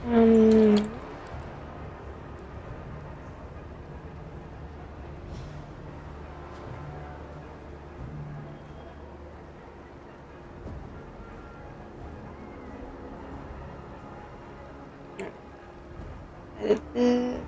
Um, edit this.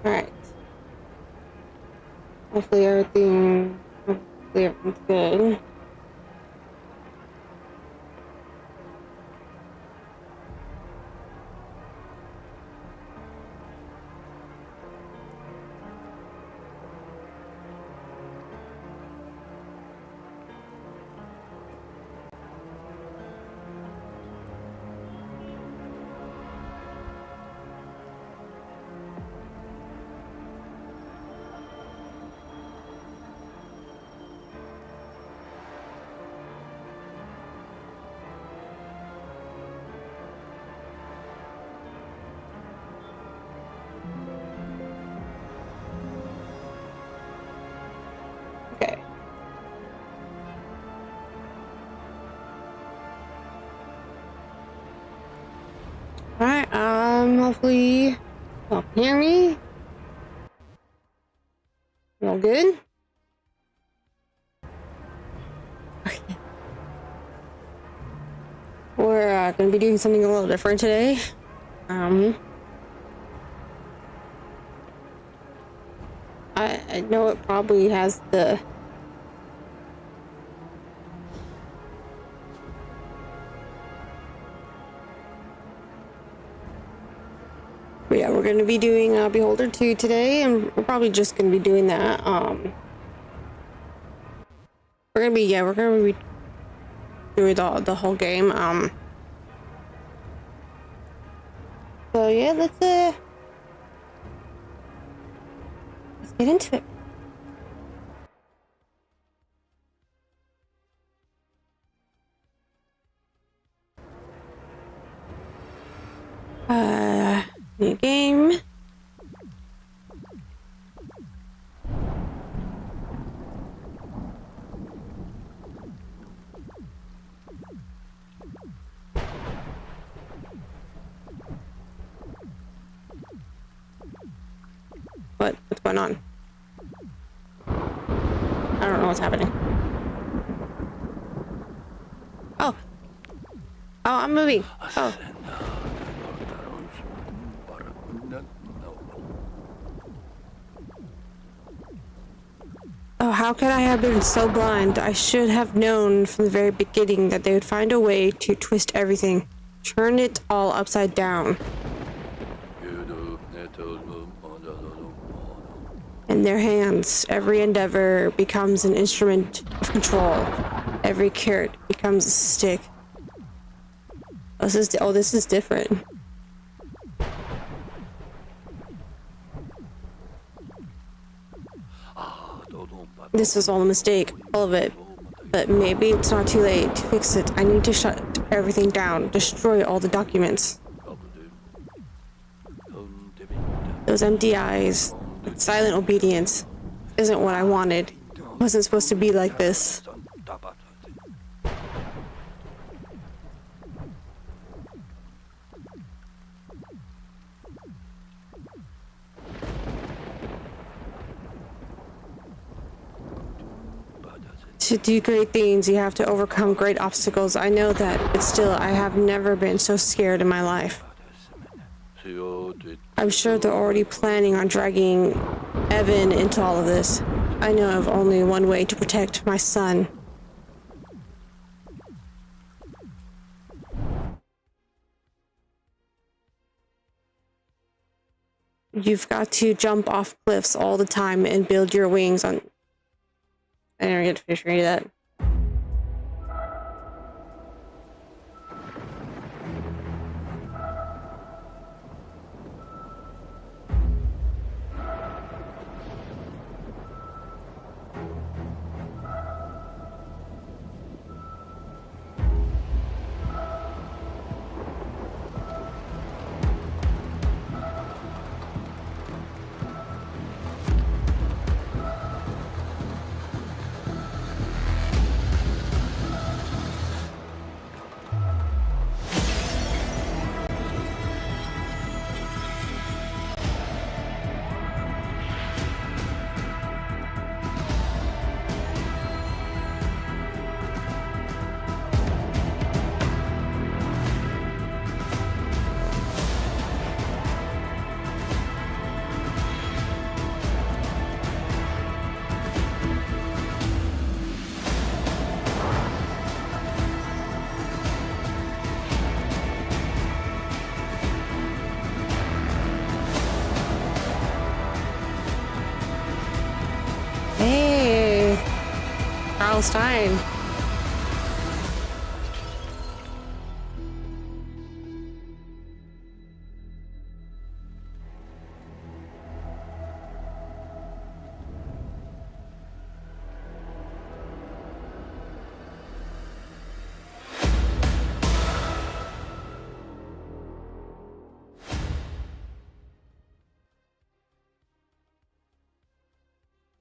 Alright. Hopefully everything's good. Okay. Alright, hopefully y'all can hear me. All good? Okay. We're gonna be doing something a little different today. I know it probably has the but yeah, we're gonna be doing Beholder 2 today, and we're probably just gonna be doing that. We're gonna be doing the whole game. So yeah, let's get into it. New game. What's going on? I don't know what's happening. Oh, I'm moving. Oh. Oh, how could I have been so blind? I should have known from the very beginning that they would find a way to twist everything, turn it all upside down. In their hands, every endeavor becomes an instrument of control. Every carrot becomes a stick. This is different. This was all a mistake, all of it. But maybe it's not too late to fix it. I need to shut everything down, destroy all the documents. Those empty eyes, silent obedience, isn't what I wanted. It wasn't supposed to be like this. To do great things, you have to overcome great obstacles. I know that, but still, I have never been so scared in my life. I'm sure they're already planning on dragging Evan into all of this. I know of only one way to protect my son. You've got to jump off cliffs all the time and build your wings on... I didn't get to finish reading that. Hey, Carl Stein.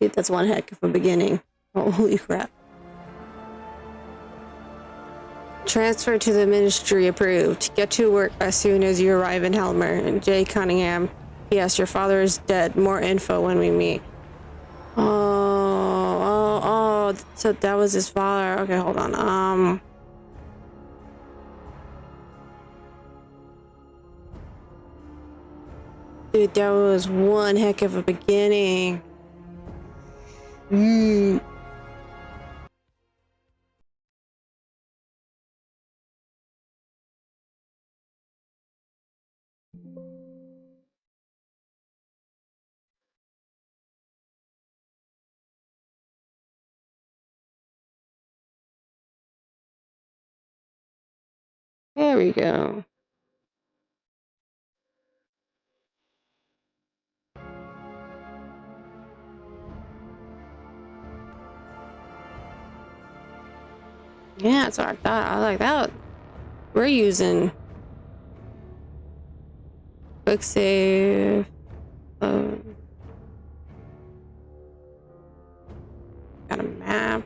Dude, that's one heck of a beginning. Holy crap. Transfer to the ministry approved. Get to work as soon as you arrive in Helmer. And Jay Cunningham. Yes, your father is dead. More info when we meet. Oh, so that was his father. Okay, hold on. Dude, that was one heck of a beginning. There we go. Yeah, that's what I thought. I like that. We're using quick save. Got a map.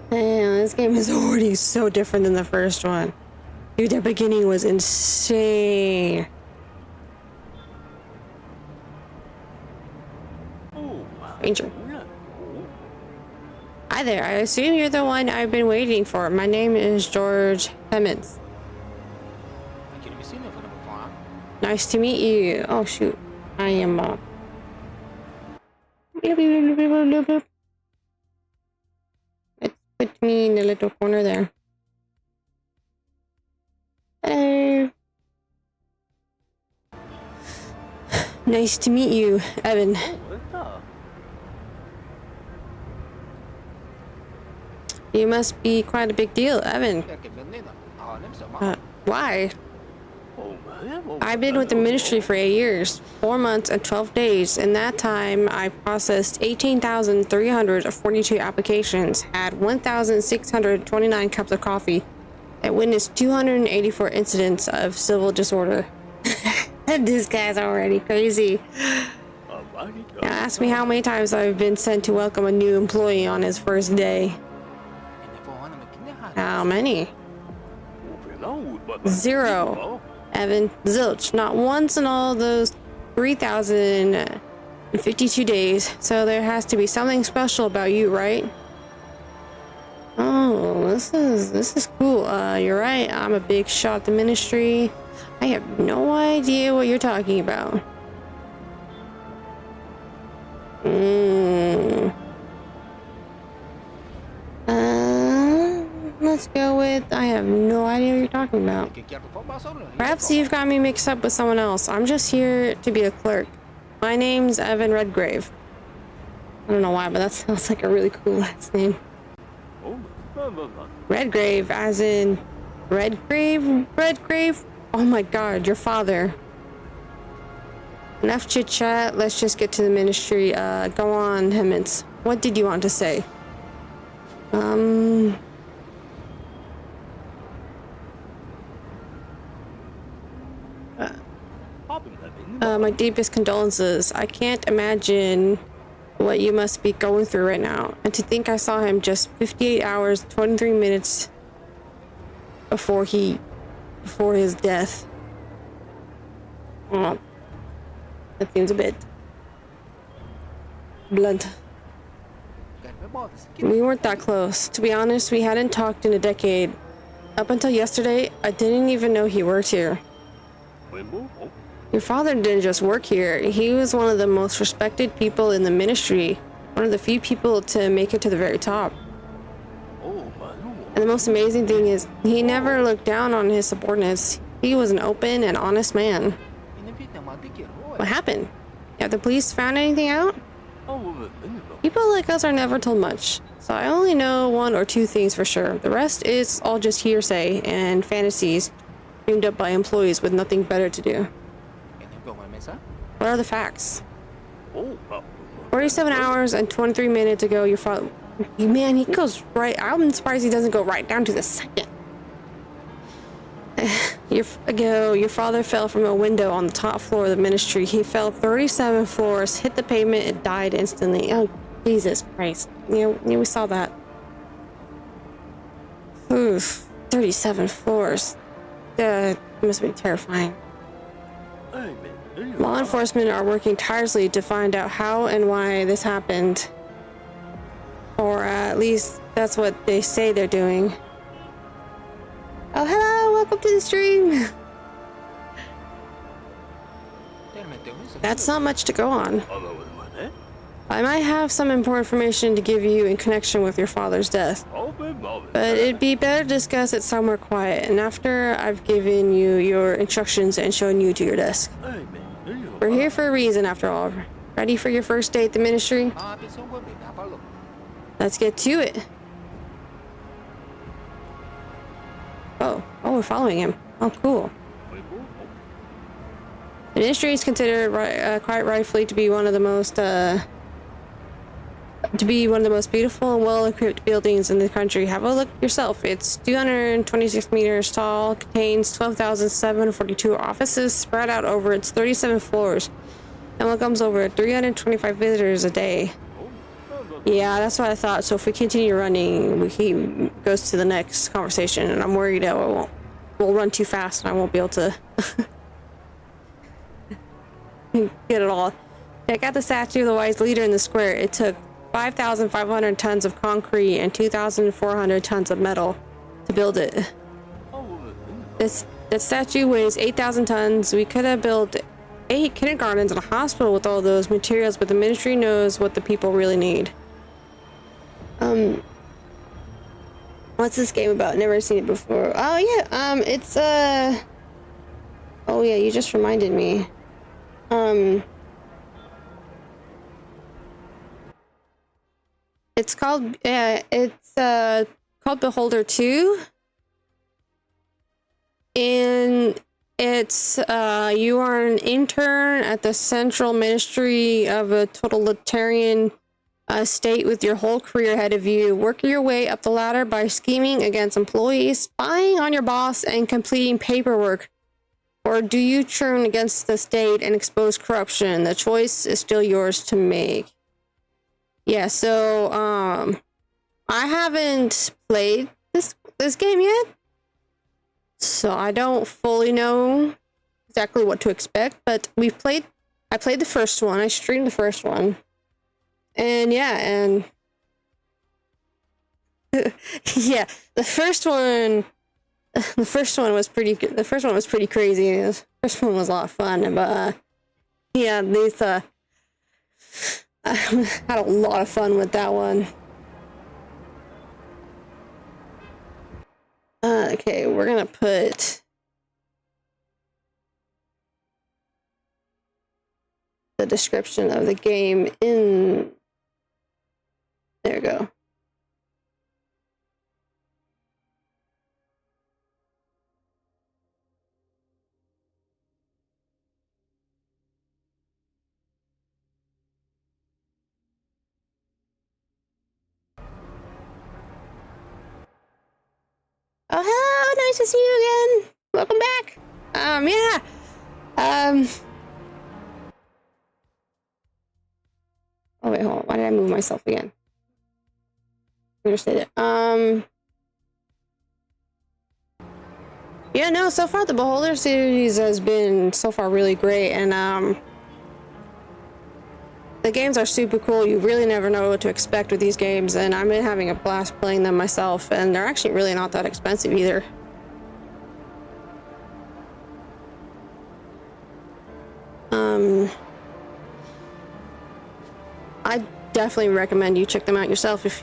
Damn, this game is already so different than the first one. Dude, the beginning was insane. Ranger. Hi there, I assume you're the one I've been waiting for. My name is George Hemmons. Nice to meet you. Oh shoot, I am let's put me in the little corner there. Hello. Nice to meet you, Evan. You must be quite a big deal, Evan. Why? I've been with the ministry for 8 years, 4 months and 12 days. In that time, I processed 18,342 applications, had 1,629 cups of coffee, and witnessed 284 incidents of civil disorder. This guy's already crazy. Now ask me how many times I've been sent to welcome a new employee on his first day. How many? 0. Evan, zilch. Not once in all those 3,052 days. So there has to be something special about you, right? Oh, this is cool. You're right. I'm a big shot at the ministry. I have no idea what you're talking about. Let's go with I have no idea what you're talking about. Perhaps you've got me mixed up with someone else. I'm just here to be a clerk. My name's Evan Redgrave. I don't know why, but that sounds like a really cool last name. Redgrave, as in Redgrave? Redgrave? Oh my god, your father. Enough chit chat, let's just get to the ministry. Go on, Hemmets. What did you want to say? My deepest condolences. I can't imagine what you must be going through right now. And to think I saw him just 58 hours, 23 minutes before his death. Oh, that seems a bit blunt. We weren't that close. To be honest, we hadn't talked in a decade. Up until yesterday, I didn't even know he worked here. Your father didn't just work here. He was one of the most respected people in the ministry. One of the few people to make it to the very top. And the most amazing thing is, he never looked down on his subordinates. He was an open and honest man. What happened? Have the police found anything out? People like us are never told much, so I only know one or two things for sure. The rest is all just hearsay and fantasies dreamed up by employees with nothing better to do. What are the facts? 47 hours and 23 minutes ago, your father... Man, he goes right... I'm surprised he doesn't go right down to the second. Your father fell from a window on the top floor of the ministry. He fell 37 floors, hit the pavement, and died instantly. Oh, Jesus Christ. Yeah, we saw that. Oof. 37 floors. It must be terrifying. Law enforcement are working tirelessly to find out how and why this happened. Or at least that's what they say they're doing. Oh, hello! Welcome to the stream! That's not much to go on. I might have some important information to give you in connection with your father's death. But it'd be better to discuss it somewhere quiet, and after I've given you your instructions and shown you to your desk. We're here for a reason, after all. Ready for your first day at the ministry? Let's get to it. Oh, we're following him. Oh, cool. The ministry is considered quite rightfully to be one of the most beautiful and well-equipped buildings in the country. Have a look yourself. It's 226 meters tall, contains 12,742 offices spread out over its 37 floors, and welcomes over 325 visitors a day. Yeah, that's what I thought. So if we continue running, he goes to the next conversation, and I'm worried that we'll run too fast and I won't be able to get it all. Check out the statue of the wise leader in the square. It took 5,500 tons of concrete and 2,400 tons of metal to build it. That statue weighs 8,000 tons. We could have built 8 kindergartens and a hospital with all those materials, but the ministry knows what the people really need. What's this game about? Never seen it before. Oh yeah, it's oh yeah, you just reminded me. It's called called Beholder 2. And it's you are an intern at the central ministry of a totalitarian state with your whole career ahead of you. Work your way up the ladder by scheming against employees, spying on your boss, and completing paperwork. Or do you turn against the state and expose corruption? The choice is still yours to make. Yeah, so I haven't played this game yet, so I don't fully know exactly what to expect, but we've played I played the first one. I streamed the first one. And yeah, and yeah, the first one was pretty good. The first one was pretty crazy. The first one was a lot of fun, but yeah, these I had a lot of fun with that one. Okay, we're gonna put the description of the game in. There we go. Oh, hello! Nice to see you again. Welcome back. Yeah. Oh wait, hold on. Why did I move myself again? Understood it. Yeah, no. So far, the Beholder series has been so far really great, and the games are super cool. You really never know what to expect with these games, and I've been having a blast playing them myself, and they're actually really not that expensive either. I definitely recommend you check them out yourself if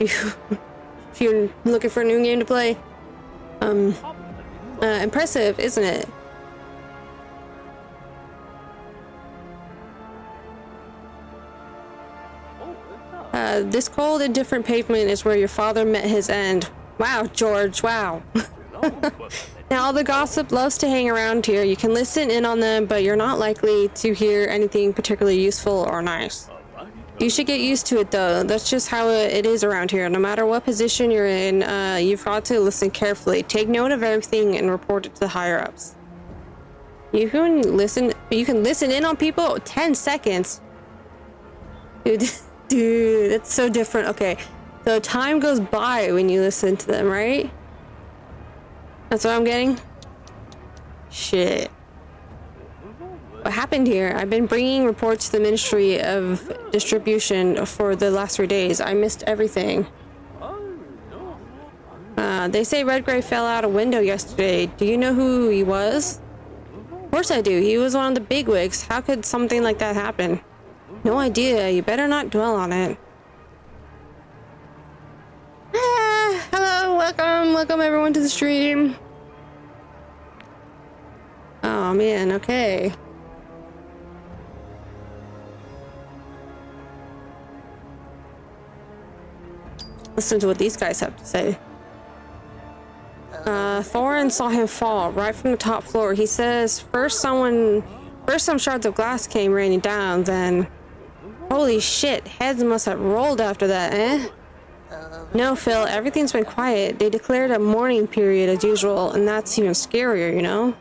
you're looking for a new game to play. Impressive, isn't it? This cold and different pavement is where your father met his end. Wow, George, wow. Now, all the gossip loves to hang around here. You can listen in on them, but you're not likely to hear anything particularly useful or nice. You should get used to it, though. That's just how it is around here. No matter what position you're in, you've got to listen carefully. Take note of everything and report it to the higher-ups. You can listen in on people? 10 seconds? Dude, that's so different. Okay, so time goes by when you listen to them, right? That's what I'm getting? Shit. What happened here? I've been bringing reports to the Ministry of Distribution for the last 3 days. I missed everything. They say Redgrave fell out a window yesterday. Do you know who he was? Of course I do. He was one of the bigwigs. How could something like that happen? No idea. You better not dwell on it. Hello, welcome everyone to the stream. Oh man, okay. Listen to what these guys have to say. Thorin saw him fall right from the top floor. He says first some shards of glass came raining down, then holy shit, heads must have rolled after that, eh? No, Phil, everything's been quiet. They declared a mourning period as usual, and that's even scarier, you know?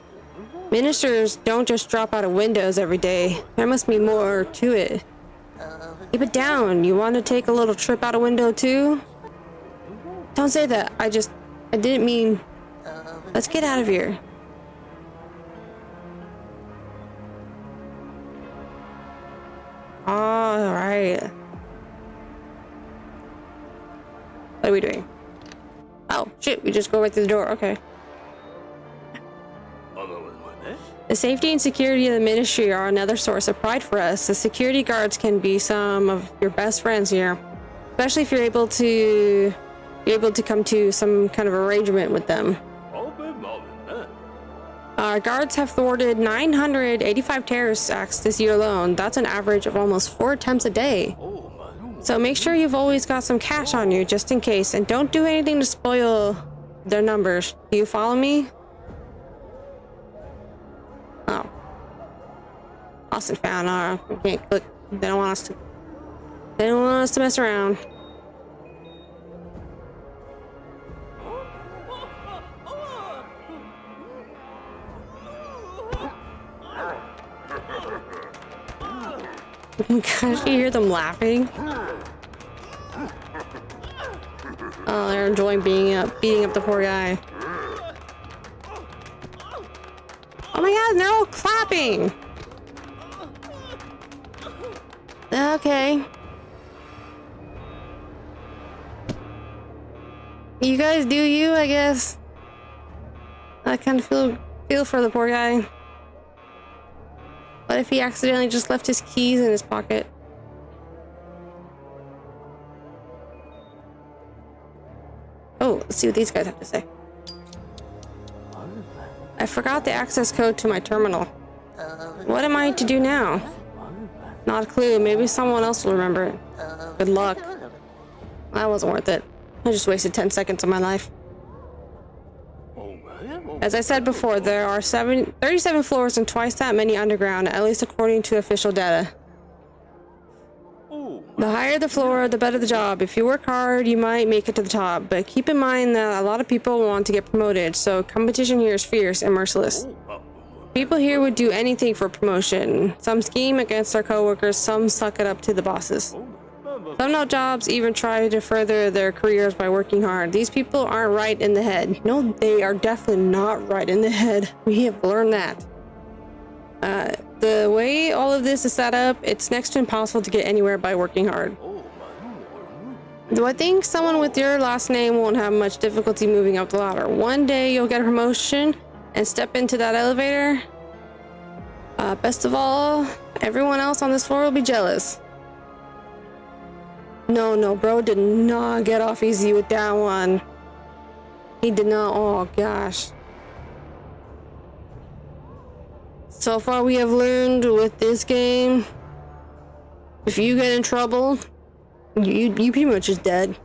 Ministers don't just drop out of windows every day. There must be more to it. Keep it down. You want to take a little trip out a window too? Don't say that. I didn't mean... Let's get out of here. Alright. What are we doing? Oh, shit. We just go right through the door. Okay. The safety and security of the ministry are another source of pride for us. The security guards can be some of your best friends here, especially if you're able to come to some kind of arrangement with them. Our guards have thwarted 985 terrorist acts this year alone. That's an average of almost 4 attempts a day. So make sure you've always got some cash on you just in case, and don't do anything to spoil their numbers. Do you follow me? Oh. Lost and found. We can't click. They don't want us to mess around. Gosh, you hear them laughing? Oh, they're enjoying beating up the poor guy. Oh my god, they're all clapping! Okay. You guys do you, I guess. I kind of feel for the poor guy. What if he accidentally just left his keys in his pocket? Oh, let's see what these guys have to say. I forgot the access code to my terminal. What am I to do now? Not a clue. Maybe someone else will remember it. Good luck. That wasn't worth it. I just wasted 10 seconds of my life. As I said before, there are 37 floors and twice that many underground, at least according to official data. The higher the floor, the better the job. If you work hard, you might make it to the top, but keep in mind that a lot of people want to get promoted, so competition here is fierce and merciless. People here would do anything for promotion. Some scheme against their coworkers, some suck it up to the bosses. Some know jobs even try to further their careers by working hard. These people aren't right in the head. No, they are definitely not right in the head. We have learned that. The way all of this is set up, it's next to impossible to get anywhere by working hard. Do I think someone with your last name won't have much difficulty moving up the ladder? One day you'll get a promotion and step into that elevator. Best of all, everyone else on this floor will be jealous. No, bro did not get off easy with that one. He did not. Oh, gosh. So far we have learned with this game, if you get in trouble, you pretty much is dead.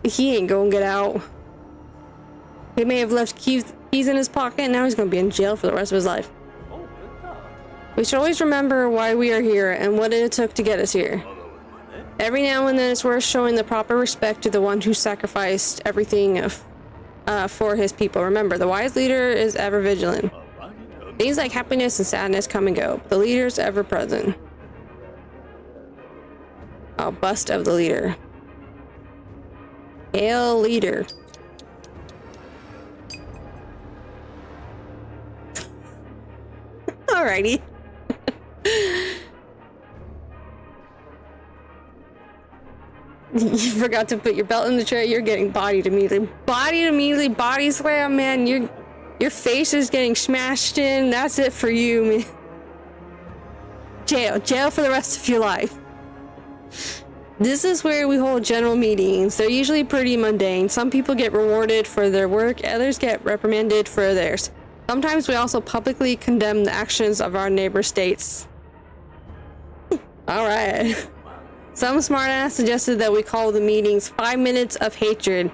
He ain't gonna get out. He may have left keys in his pocket, and now he's gonna be in jail for the rest of his life. We should always remember why we are here and what it took to get us here. Every now and then it's worth showing the proper respect to the one who sacrificed everything for his people. Remember, the wise leader is ever vigilant. Things like happiness and sadness come and go. The leader is ever present. Oh, bust of the leader. Hail leader. Alrighty. You forgot to put your belt in the tray. You're getting bodied immediately. Body slam, man. Your face is getting smashed in. That's it for you, man. Jail for the rest of your life. This is where we hold general meetings. They're usually pretty mundane. Some people get rewarded for their work, others get reprimanded for theirs. Sometimes we also publicly condemn the actions of our neighbor states. Alright. Some smartass suggested that we call the meetings 5 minutes of hatred.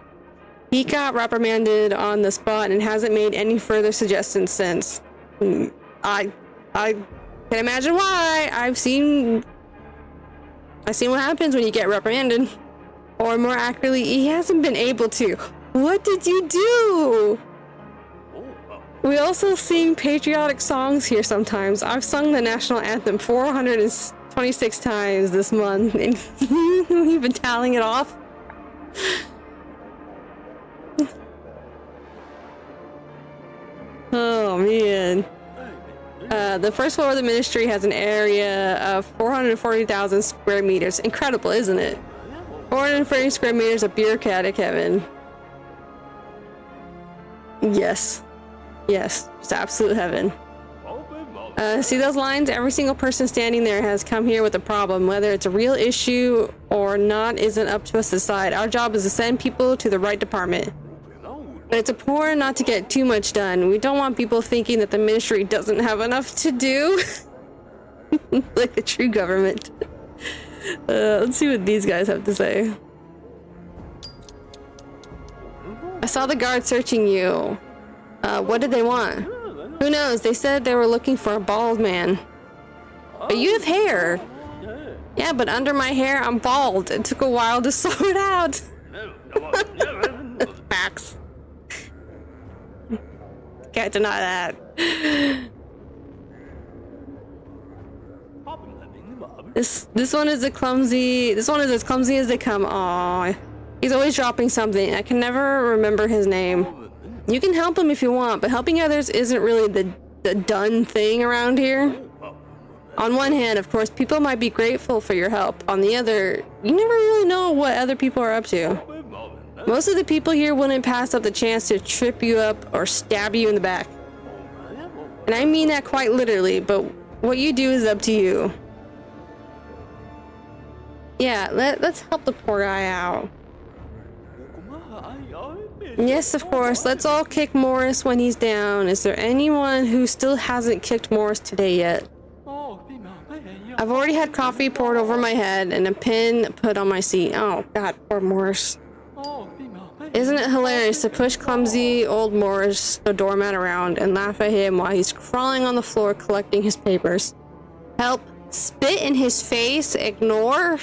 He got reprimanded on the spot and hasn't made any further suggestions since. I can imagine why. I've seen what happens when you get reprimanded. Or more accurately, he hasn't been able to. What did you do? We also sing patriotic songs here sometimes. I've sung the national anthem 426 times this month, and you've been tallying it off. Oh man. The first floor of the ministry has an area of 440,000 square meters. Incredible, isn't it? 440 square meters of bureaucratic heaven. Yes. Yes, it's absolute heaven. See those lines? Every single person standing there has come here with a problem. Whether it's a real issue or not isn't up to us to decide. Our job is to send people to the right department. But it's important not to get too much done. We don't want people thinking that the ministry doesn't have enough to do. Like the true government. Let's see what these guys have to say. I saw the guard searching you. What did they want? Who knows? They said they were looking for a bald man. But you have hair. Yeah, but under my hair, I'm bald. It took a while to sort out. Facts. Can't deny that. This one is as clumsy as they come. Aw. He's always dropping something. I can never remember his name. You can help him if you want, but helping others isn't really the done thing around here. On one hand, of course, people might be grateful for your help. On the other, you never really know what other people are up to. Most of the people here wouldn't pass up the chance to trip you up or stab you in the back. And I mean that quite literally, but what you do is up to you. Yeah, let's help the poor guy out. Yes, of course, let's all kick Morris when he's down. Is there anyone who still hasn't kicked Morris today yet? I've already had coffee poured over my head and a pin put on my seat. Oh god, poor Morris. Isn't it hilarious to push clumsy old Morris, the doormat, around and laugh at him while he's crawling on the floor collecting his papers? Help, spit in his face, ignore?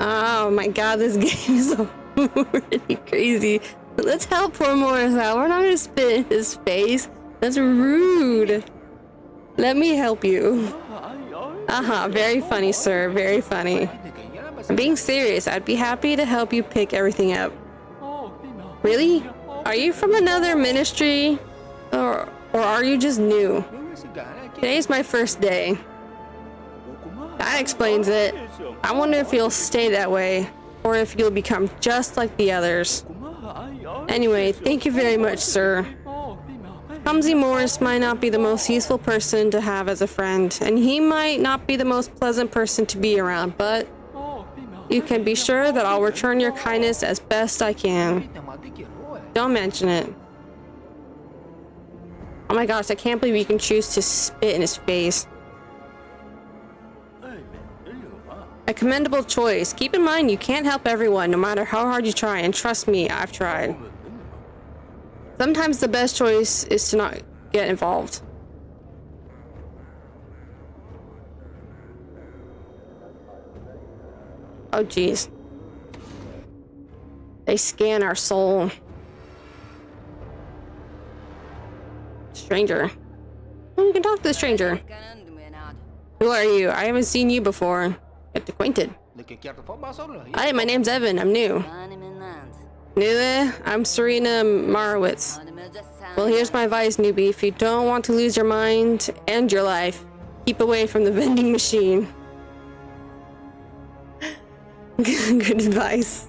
Oh my god, this game is really crazy. Let's help poor Morris out. We're not gonna spit in his face. That's rude. Let me help you. Very funny, sir. Very funny. I'm being serious. I'd be happy to help you pick everything up. Really? Are you from another ministry? Or are you just new? Today's my first day. That explains it. I wonder if you'll stay that way, or if you'll become just like the others. Anyway, thank you very much, sir. Clumsy Morris might not be the most useful person to have as a friend, and he might not be the most pleasant person to be around, but you can be sure that I'll return your kindness as best I can. Don't mention it. Oh my gosh, I can't believe you can choose to spit in his face. A commendable choice. Keep in mind, you can't help everyone, no matter how hard you try, and trust me, I've tried. Sometimes the best choice is to not get involved. Oh jeez. They scan our soul. Stranger. Oh, you can talk to the stranger. Who are you? I haven't seen you before. Get acquainted. Hi, my name's Evan. I'm new. New? I'm Serena Marowitz. Well, here's my advice, newbie. If you don't want to lose your mind and your life, keep away from the vending machine. Good advice.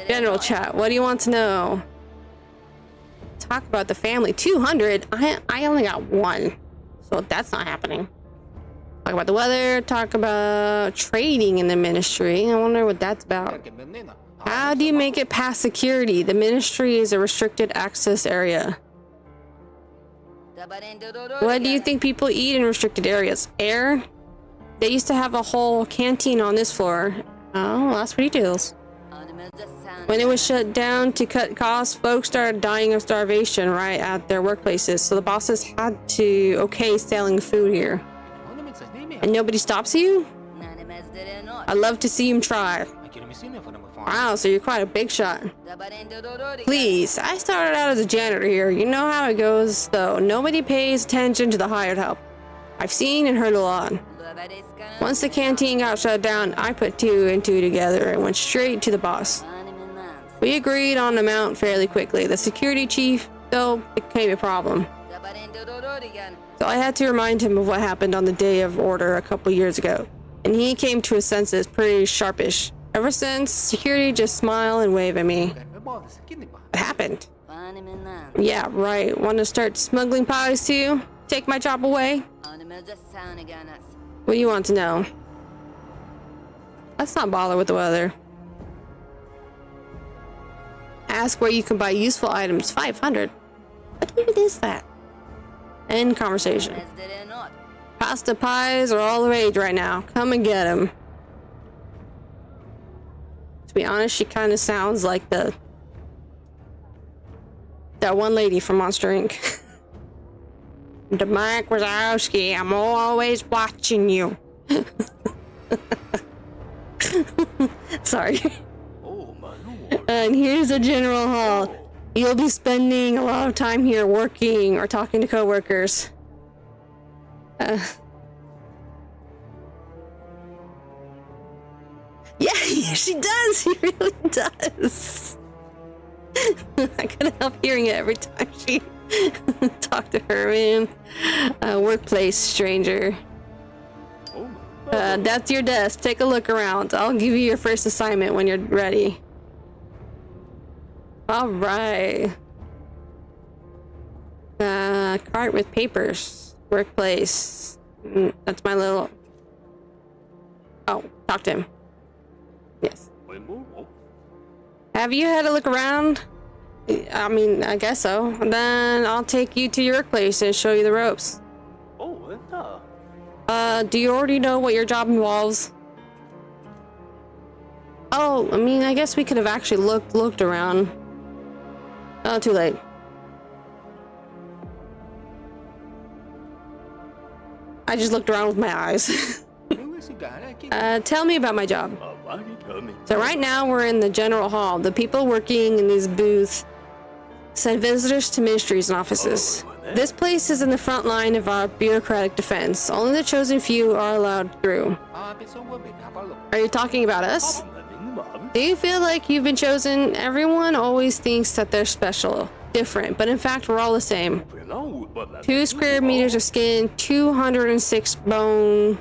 General chat. What do you want to know? Talk about the family. 200? I only got one. So that's not happening. Talk about the weather. Talk about trading in the ministry. I wonder what that's about. How do you make it past security? The ministry is a restricted access area. What do you think people eat in restricted areas? Air? They used to have a whole canteen on this floor. Oh, that's what he does. When it was shut down to cut costs, folks started dying of starvation right at their workplaces. So the bosses had to okay selling food here. And nobody stops you? I'd love to see him try. Wow, so you're quite a big shot. Please, I started out as a janitor here. You know how it goes, though. Nobody pays attention to the hired help. I've seen and heard a lot. Once the canteen got shut down, I put two and two together and went straight to the boss. We agreed on an amount fairly quickly. The security chief, though, became a problem. So I had to remind him of what happened on the day of order a couple years ago. And he came to his senses pretty sharpish. Ever since, security just smile and wave at me. What happened? Yeah, right. Want to start smuggling pies too? Take my job away? What do you want to know? Let's not bother with the weather. Ask where you can buy useful items. 500. What even is that? End conversation. Pasta pies are all the rage right now. Come and get them. To be honest, she kind of sounds like that one lady from Monster Inc. The Mike Wazowski, I'm always watching you. Sorry. And here's a general hall. You'll be spending a lot of time here working or talking to coworkers. Yeah, she does. She really does. I couldn't help hearing it every time she talked to her, man. Workplace stranger. That's your desk. Take a look around. I'll give you your first assignment when you're ready. All right. Cart with papers. Workplace. That's my little... Oh, talk to him. Yes. Have you had a look around? I mean, I guess so. Then I'll take you to your workplace and show you the ropes. Do you already know what your job involves? Oh, I mean, I guess we could have actually looked around. Oh, too late. I just looked around with my eyes. Tell me about my job. So right now we're in the general hall. The people working in this booth send visitors to ministries and offices. This place is in the front line of our bureaucratic defense. Only the chosen few are allowed through. Are you talking about us? Do you feel like you've been chosen? Everyone always thinks that they're special, different, but in fact we're all the same. 2 square meters of skin, 206 bone,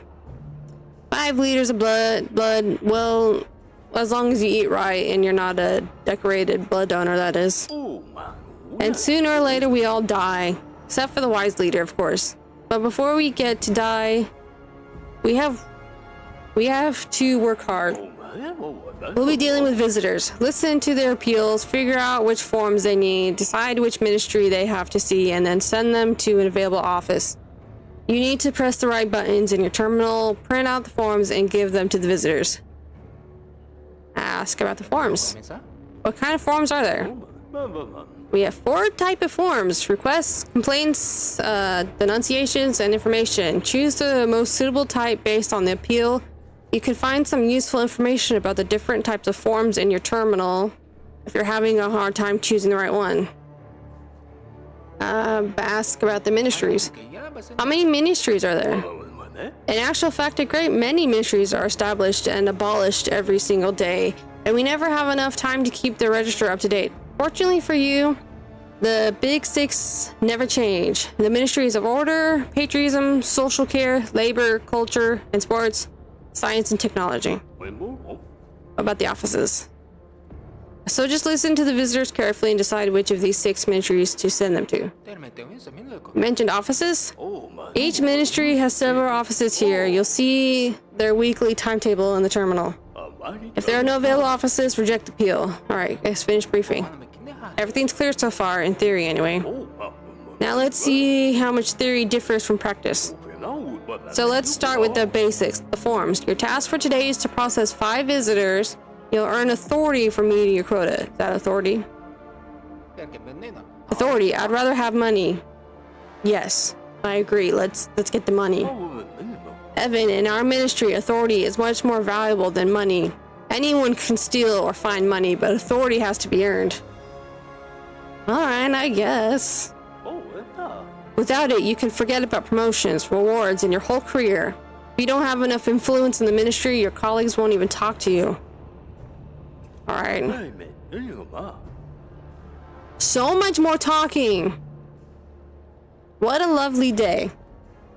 5 liters of blood, well, as long as you eat right and you're not a decorated blood donor, that is. And sooner or later we all die, except for the wise leader, of course. But before we get to die, we have to work hard. We'll be dealing with visitors. Listen to their appeals, figure out which forms they need, decide which ministry they have to see, and then send them to an available office. You need to press the right buttons in your terminal, print out the forms, and give them to the visitors. Ask about the forms. What kind of forms are there? We have 4 types of forms: requests, complaints, denunciations, and information. Choose the most suitable type based on the appeal. You can find some useful information about the different types of forms in your terminal if you're having a hard time choosing the right one. Ask about the ministries. How many ministries are there? In actual fact, a great many ministries are established and abolished every single day, and we never have enough time to keep the register up to date. Fortunately for you, the big 6 never change. The ministries of order, patriotism, social care, labor, culture, and sports, science, and technology. About the offices. So just listen to the visitors carefully and decide which of these 6 ministries to send them to. Mentioned offices? Each ministry has several offices here. You'll see their weekly timetable in the terminal. If there are no available offices, reject appeal. Alright, let's finish briefing. Everything's clear so far, in theory anyway. Now let's see how much theory differs from practice. So let's start with the basics, the forms. Your task for today is to process 5 visitors. You'll earn authority for meeting your quota. Is that authority? Authority. I'd rather have money. Yes, I agree. Let's get the money. Evan, in our ministry, authority is much more valuable than money. Anyone can steal or find money, but authority has to be earned. Alright, I guess. Without it, you can forget about promotions, rewards, and your whole career. If you don't have enough influence in the ministry, your colleagues won't even talk to you. Alright. So much more talking. What a lovely day.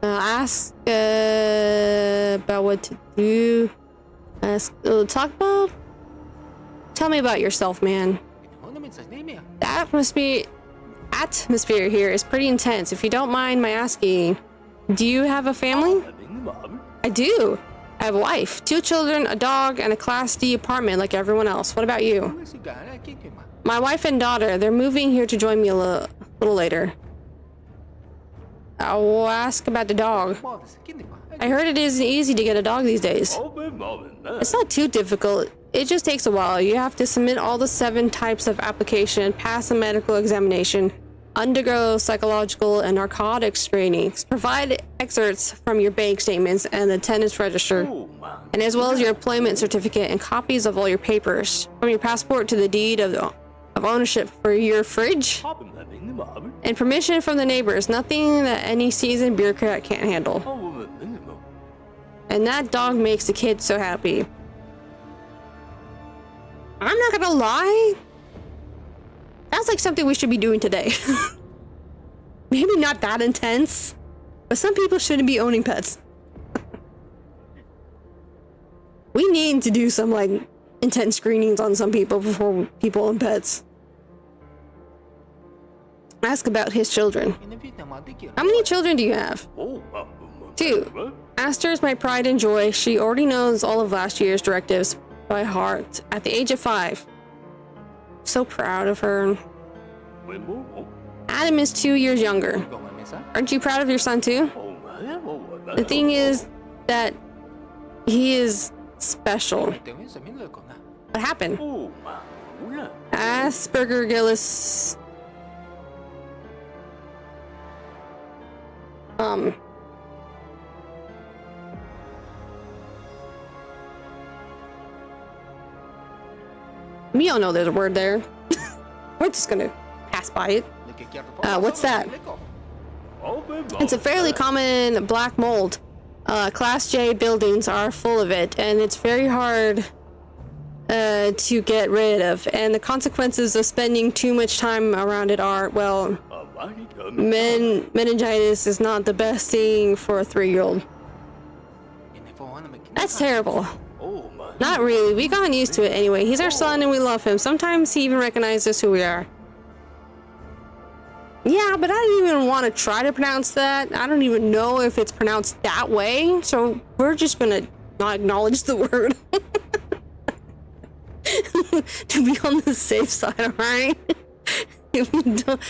Ask about what to do. Talk about... Tell me about yourself, man. The atmosphere here is pretty intense. If you don't mind my asking, do you have a family? I do. I have a wife, 2 children, a dog, and a Class D apartment like everyone else. What about you? My wife and daughter, they're moving here to join me a little later. I'll ask about the dog. I heard it isn't easy to get a dog these days. It's not too difficult. It just takes a while. You have to submit all the 7 types of application, pass a medical examination, undergo psychological and narcotics trainings, provide excerpts from your bank statements and attendance register, and as well as your employment certificate and copies of all your papers, from your passport to the deed of ownership for your fridge, and permission from the neighbors. Nothing that any seasoned bureaucrat can't handle. And that dog makes the kids so happy. I'm not gonna lie. That's like something we should be doing today. Maybe not that intense, but some people shouldn't be owning pets. We need to do some like intense screenings on some people before people own pets. Ask about his children. How many children do you have? 2. Esther is my pride and joy. She already knows all of last year's directives by heart at the age of 5. So proud of her. Adam is 2 years younger. Aren't you proud of your son too? The thing is that he is special. What happened? Asperger Gillis. We all know there's a word there. We're just gonna pass by it. What's that? It's a fairly common black mold. Class J buildings are full of it, and it's very hard to get rid of. And the consequences of spending too much time around it are, well, meningitis is not the best thing for a 3-year-old. That's terrible. Not really. We gotten used to it anyway. He's our son and we love him. Sometimes he even recognizes who we are. Yeah, but I don't even want to try to pronounce that. I don't even know if it's pronounced that way. So we're just gonna not acknowledge the word. To be on the safe side, alright? If we don't,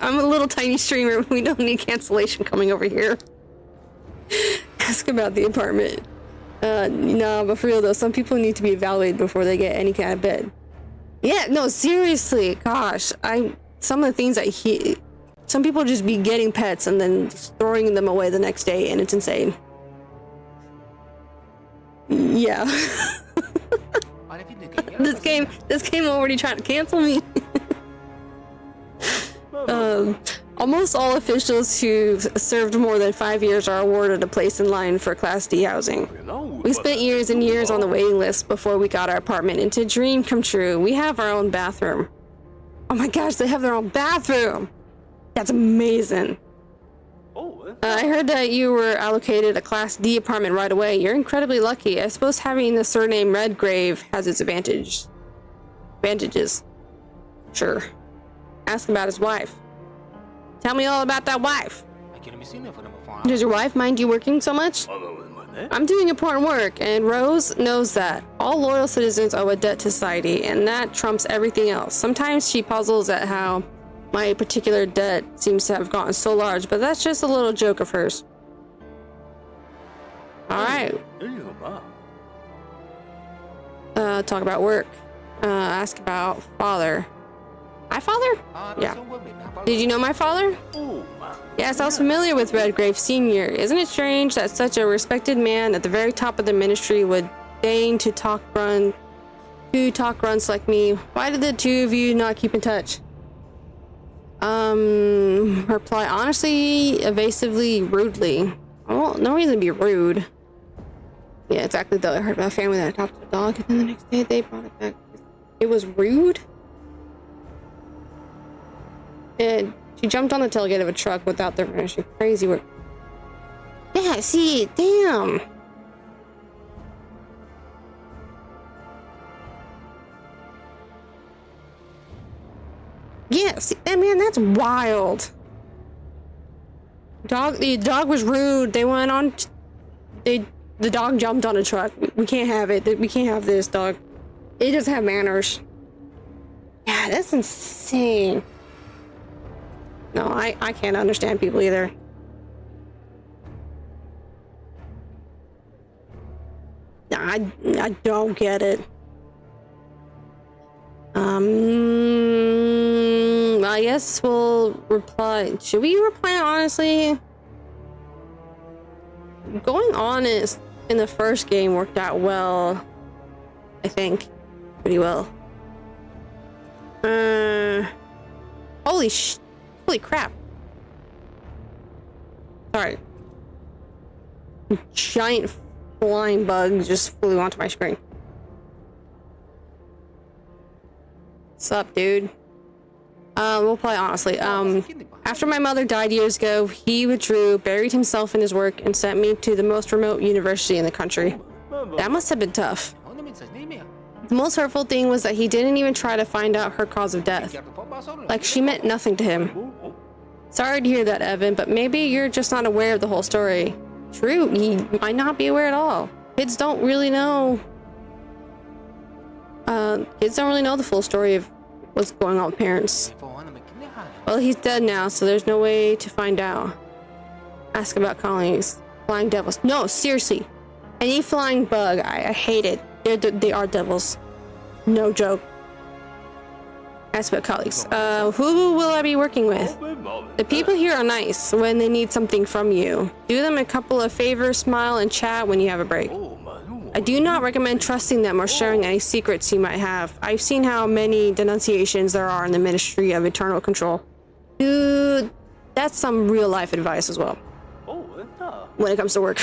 I'm a little tiny streamer. We don't need cancellation coming over here. Ask about the apartment. No, but for real though, some people need to be evaluated before they get any kind of bed. Yeah, no, seriously, gosh, some of the things some people just be getting pets and then just throwing them away the next day, and it's insane. Yeah. This game already tried to cancel me. Almost all officials who've served more than 5 years are awarded a place in line for Class D housing. We spent years and years on the waiting list before we got our apartment. It's a dream come true. We have our own bathroom. Oh my gosh, they have their own bathroom! That's amazing. I heard that you were allocated a Class D apartment right away. You're incredibly lucky. I suppose having the surname Redgrave has its advantages. Sure. Ask about his wife. Tell me all about that wife. Does your wife mind you working so much? I'm doing important work, and Rose knows that. All loyal citizens owe a debt to society, and that trumps everything else. Sometimes she puzzles at how my particular debt seems to have gotten so large, but that's just a little joke of hers. Alright. Talk about work. Ask about father. My father? Yeah. Did you know my father? Yes, I was familiar with Redgrave Sr. Isn't it strange that such a respected man at the very top of the ministry would deign to talk grunts like me? Why did the two of you not keep in touch? Reply honestly, evasively, rudely. Oh, no reason to be rude. Yeah, exactly though. I heard about a family that adopted a dog and then the next day they brought it back. It was rude? And she jumped on the tailgate of a truck without their permission. Crazy work. Yeah, see, damn. Yeah, see, man, that's wild. The dog was rude. They went on. The dog jumped on a truck. We can't have it. We can't have this dog. It doesn't have manners. Yeah, that's insane. No, I can't understand people either. I don't get it. I guess we'll reply. Should we reply honestly? Going honest in the first game worked out well. I think. Pretty well. Holy crap. Sorry. Giant flying bug just flew onto my screen. What's up, dude? We'll play honestly. After my mother died years ago, he withdrew, buried himself in his work, and sent me to the most remote university in the country. That must have been tough. The most hurtful thing was that he didn't even try to find out her cause of death. Like, she meant nothing to him. Sorry to hear that, Evan, but maybe you're just not aware of the whole story. True, you might not be aware at all. Kids don't really know. Kids don't really know the full story of what's going on with parents. Well, he's dead now, so there's no way to find out. Ask about colonies. Flying devils. No, seriously. Any flying bug, I hate it. They are devils. No joke. Ask about colleagues. Who will I be working with? The people here are nice when they need something from you. Do them a couple of favors, smile, and chat when you have a break. I do not recommend trusting them or sharing any secrets you might have. I've seen how many denunciations there are in the Ministry of Internal Control. Dude, that's some real life advice as well. When it comes to work.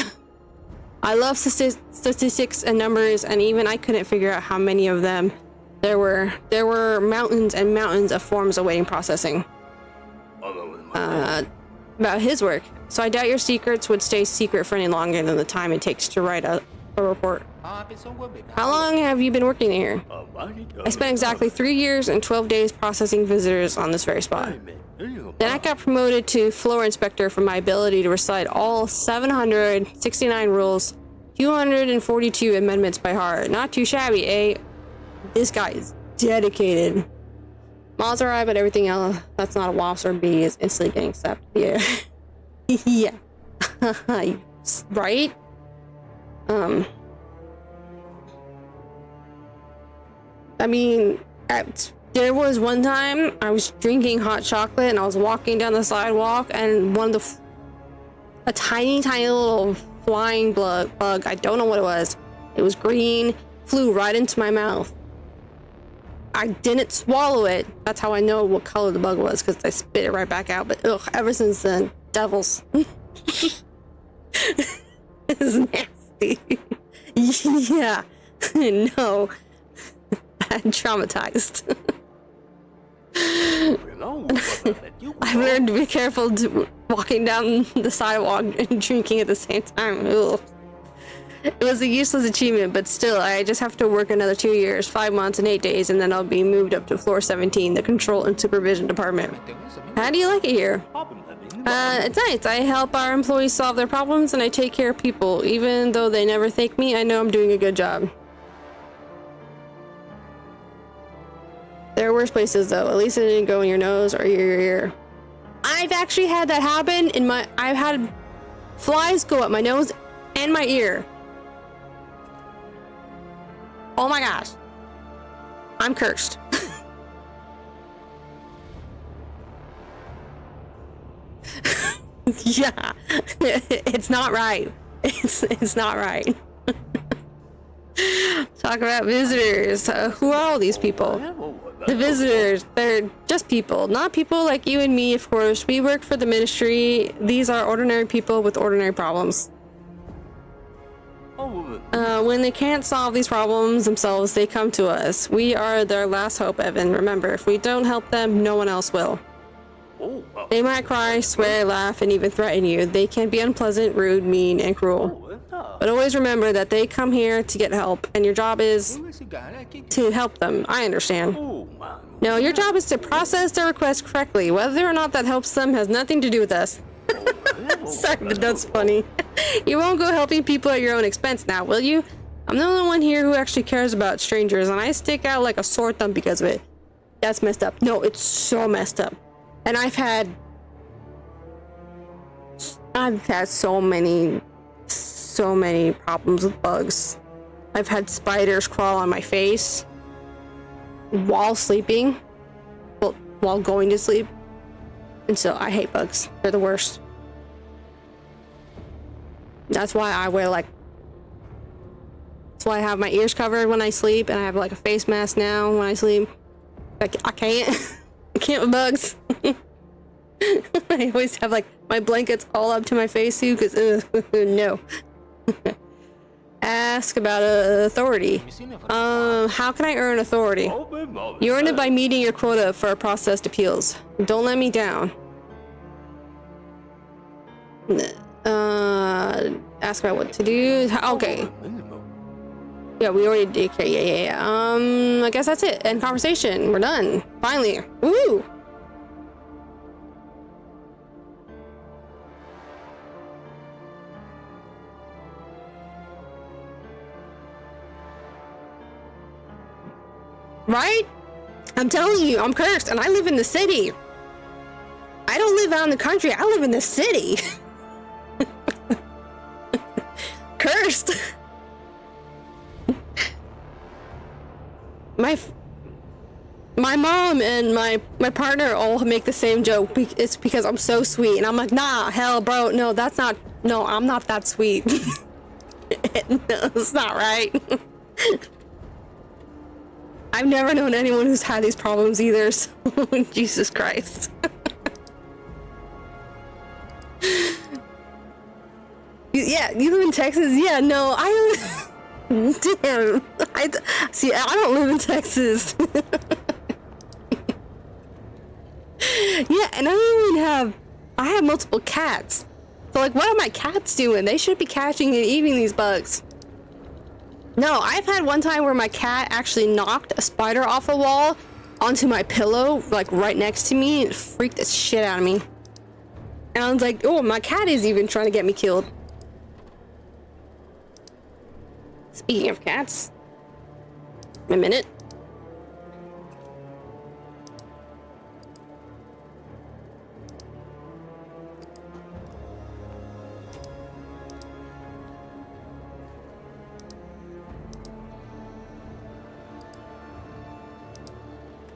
I love statistics and numbers, and even I couldn't figure out how many of them there were. There were mountains and mountains of forms awaiting processing. About his work. So I doubt your secrets would stay secret for any longer than the time it takes to write a report. How long have you been working here? I spent exactly 3 years and 12 days processing visitors on this very spot. Then I got promoted to floor inspector for my ability to recite all 769 rules, 242 amendments by heart. Not too shabby, eh? This guy is dedicated. Miles are right, but everything else that's not a wasp or bee is instantly getting accepted. Yeah. Yeah. Right? I mean, there was one time I was drinking hot chocolate and I was walking down the sidewalk, and a tiny little flying bug, I don't know what it was. It was green, flew right into my mouth. I didn't swallow it. That's how I know what color the bug was, because I spit it right back out. But ugh, ever since then, devils. It's nasty. Yeah. No. I'm traumatized. I've learned to be careful walking down the sidewalk and drinking at the same time. Ugh. It was a useless achievement, but still, I just have to work another 2 years, 5 months, and 8 days, and then I'll be moved up to floor 17, the control and supervision department. How do you like it here? It's nice. I help our employees solve their problems, and I take care of people. Even though they never thank me, I know I'm doing a good job. There are worse places, though. At least it didn't go in your nose or your ear. I've actually had that happen in my... I've had flies go up my nose and my ear. Oh my gosh. I'm cursed. Yeah. It's not right. It's not right. Talk about visitors. Who are all these people? The visitors, they're just people. Not people like you and me, of course. We work for the ministry. These are ordinary people with ordinary problems. When they can't solve these problems themselves, they come to us. We are their last hope, Evan. Remember, if we don't help them, no one else will. They might cry, swear, laugh, and even threaten you. They can be unpleasant, rude, mean, and cruel. But always remember that they come here to get help, and your job is to help them. I understand. No, your job is to process their request correctly. Whether or not that helps them has nothing to do with us. Sorry, but that's funny. You won't go helping people at your own expense now, will you? I'm the only one here who actually cares about strangers, and I stick out like a sore thumb because of it. That's messed up. No, it's so messed up. And I've had so many problems with bugs. I've had spiders crawl on my face while sleeping, well, while going to sleep. And so I hate bugs. They're the worst. That's why I wear that's why I have my ears covered when I sleep, and I have like a face mask now when I sleep. I can't. I can't with bugs. I always have like my blankets all up to my face too, because no. Ask about authority. How can I earn authority? You earn it by meeting your quota for processed appeals. Don't let me down. Ask about what to do. Okay. Yeah, we already did. Okay, yeah. I guess that's it. End conversation. We're done. Finally. Woo! Right? I'm telling you, I'm cursed, and I live in the city. I don't live out in the country. I live in the city. Cursed. My mom and my partner all make the same joke. It's because I'm so sweet, and I'm like, nah, hell, bro, no, that's not. No, I'm not that sweet. No, it's not right. I've never known anyone who's had these problems either. So, Jesus Christ. Yeah, you live in Texas? Yeah, no, I don't. Damn. See, I don't live in Texas. Yeah, and I have multiple cats. So, like, what are my cats doing? They should be catching and eating these bugs. No, I've had one time where my cat actually knocked a spider off a wall onto my pillow, like, right next to me, and it freaked the shit out of me. And I was like, oh, my cat is even trying to get me killed. Speaking of cats, a minute.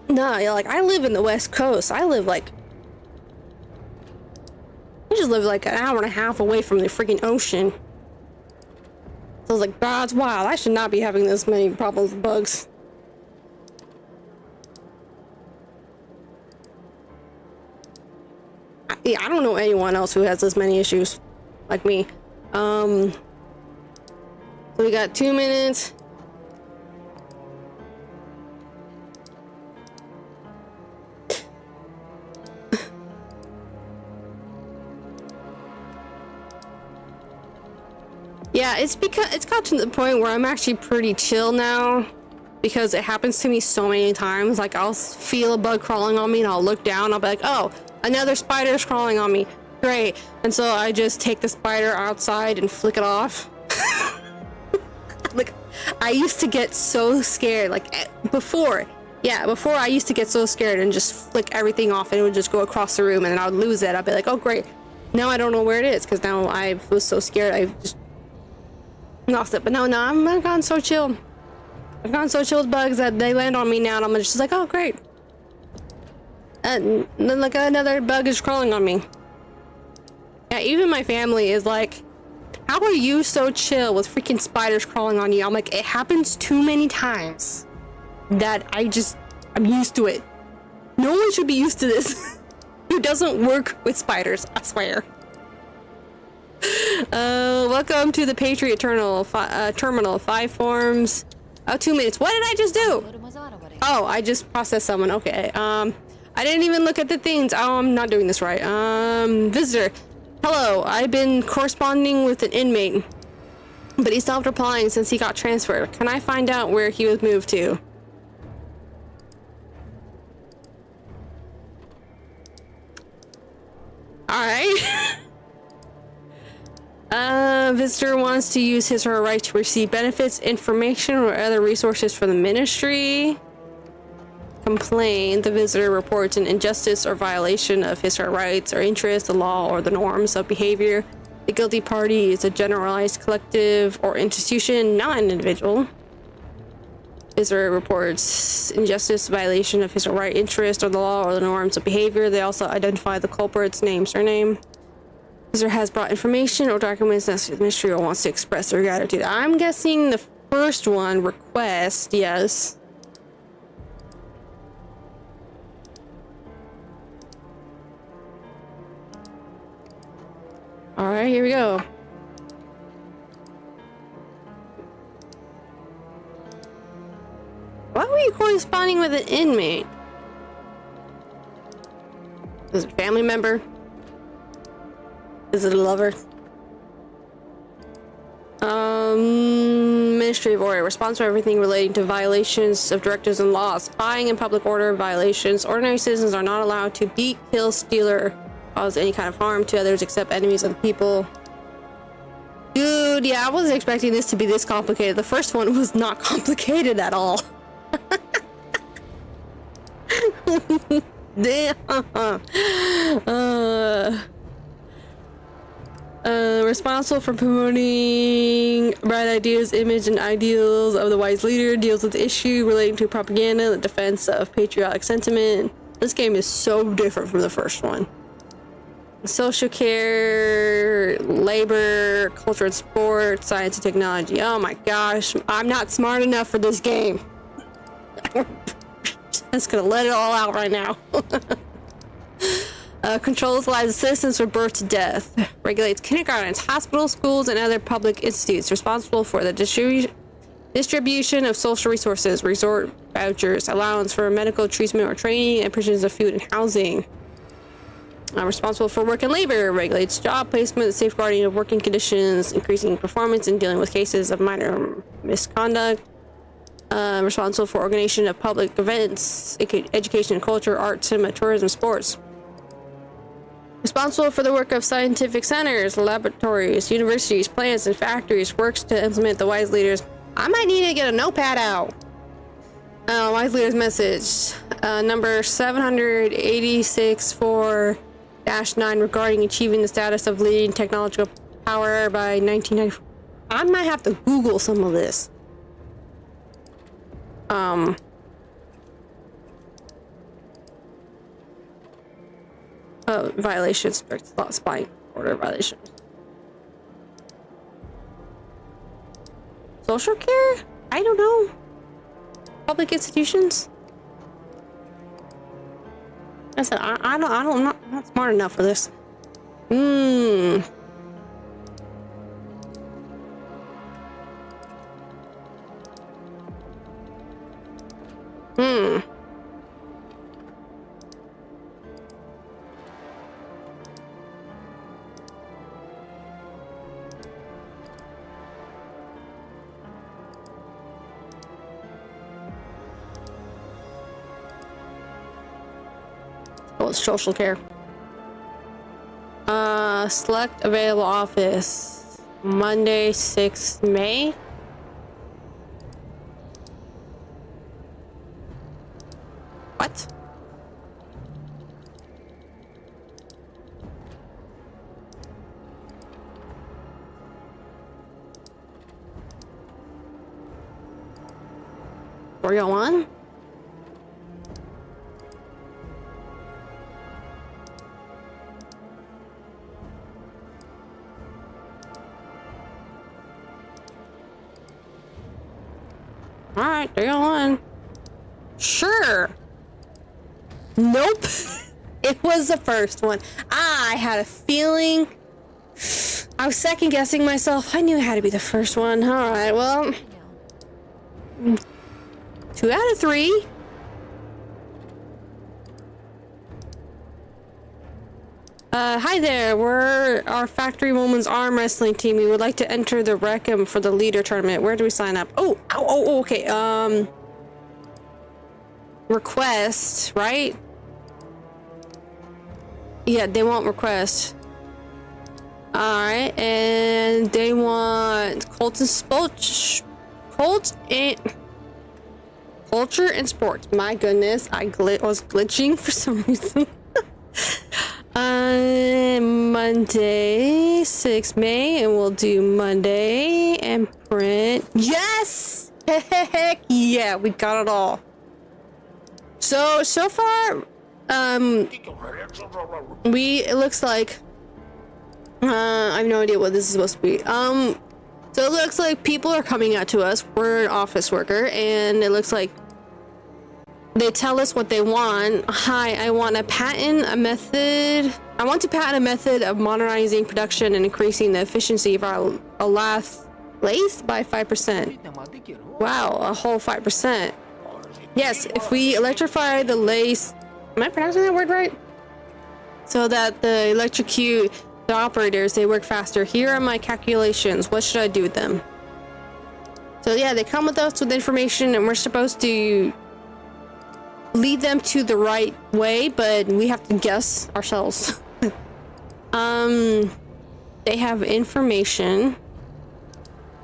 Nah, yeah, like, I live in the West Coast. I just live like an hour and a half away from the freaking ocean. So I was like, that's wild. I should not be having this many problems with bugs. Yeah, I don't know anyone else who has this many issues like me. So we got 2 minutes. Yeah, it's because it's got to the point where I'm actually pretty chill now, because it happens to me so many times. Like, I'll feel a bug crawling on me and I'll look down, I'll be like, oh, another spider's crawling on me, great. And so I just take the spider outside and flick it off. Like, I used to get so scared, like, before I used to get so scared and just flick everything off, and it would just go across the room, and then I would lose it. I'd be like, oh great, now I don't know where it is, because now I was so scared I just lost it. But no, I've gotten so chill. I've gotten so chill with bugs that they land on me now, and I'm just like, oh great. And then, like, another bug is crawling on me. Yeah, even my family is like, how are you so chill with freaking spiders crawling on you? I'm like, it happens too many times that I'm used to it. No one should be used to this. It doesn't work with spiders, I swear. Welcome to the Patriot Terminal. 5 forms. Oh, 2 minutes. What did I just do? Oh, I just processed someone. Okay. I didn't even look at the things. Oh, I'm not doing this right. Visitor. Hello. I've been corresponding with an inmate, but he stopped replying since he got transferred. Can I find out where he was moved to? Alright. Visitor wants to use his or her right to receive benefits, information, or other resources from the ministry. Complain. The visitor reports an injustice or violation of his or her rights or interests, the law, or the norms of behavior. The guilty party is a generalized collective or institution, not an individual. Visitor reports injustice, violation of his or her right, interest, or the law, or the norms of behavior. They also identify the culprit's name, surname. Visitor has brought information or documents necessary to the ministry or wants to express their gratitude. I'm guessing the first one, request, yes. Alright, here we go. Why were you corresponding with an inmate? Is it a family member? Is it a lover? Ministry of Order, responsible for everything relating to violations of directives and laws, spying and public order violations. Ordinary citizens are not allowed to beat, kill, steal, or cause any kind of harm to others except enemies of the people. Dude, yeah, I wasn't expecting this to be this complicated. The first one was not complicated at all. Damn. Responsible for promoting bright ideas, image, and ideals of the wise leader, deals with the issue relating to propaganda, the defense of patriotic sentiment. This game is so different from the first one. Social care, labor, culture and sport, science and technology. Oh my gosh, I'm not smart enough for this game. Just gonna let it all out right now. Controls the lives of citizens from birth to death. Regulates kindergartens, hospitals, schools, and other public institutes. Responsible for the distribution of social resources, resort vouchers, allowance for medical treatment or training, and provisions of food and housing. Responsible for work and labor. Regulates job placement, safeguarding of working conditions, increasing performance, and dealing with cases of minor misconduct. Responsible for organization of public events, education and culture, art, cinema, tourism, sports. Responsible for the work of scientific centers, laboratories, universities, plants, and factories. Works to implement the wise leaders. I might need to get a notepad out. Wise leaders message. Number 786-4-9 regarding achieving the status of leading technological power by 1994. I might have to Google some of this. Violations, spying, order violations. Social care? I don't know. Public institutions? I said, I'm not smart enough for this. Hmm. Social care. Select available office. Monday, 6th May. What? We're going? Alright, 301. Sure. Nope. It was the first one. I had a feeling. I was second guessing myself. I knew it had to be the first one. Alright, well. 2 out of 3. Hi there. We're our Factory Woman's Arm Wrestling team. We would like to enter the Reckham for the leader tournament. Where do we sign up? Okay. Request, right? Yeah, they want request. Alright, and they want culture and sports. My goodness, I was glitching for some reason. Monday, 6 May, and we'll do Monday and print. Yes! Heck yeah, we got it all. So far, it looks like, I have no idea what this is supposed to be. So it looks like people are coming out to us. We're an office worker, and it looks like they tell us what they want. Hi, I want to patent a method of modernizing production and increasing the efficiency of our lathe by 5%. Wow, a whole 5%. Yes, if we electrify the lace... Am I pronouncing that word right? So that the electrocute the operators, they work faster. Here are my calculations. What should I do with them? So yeah, they come with us with information and we're supposed to lead them to the right way, but we have to guess ourselves. They have information.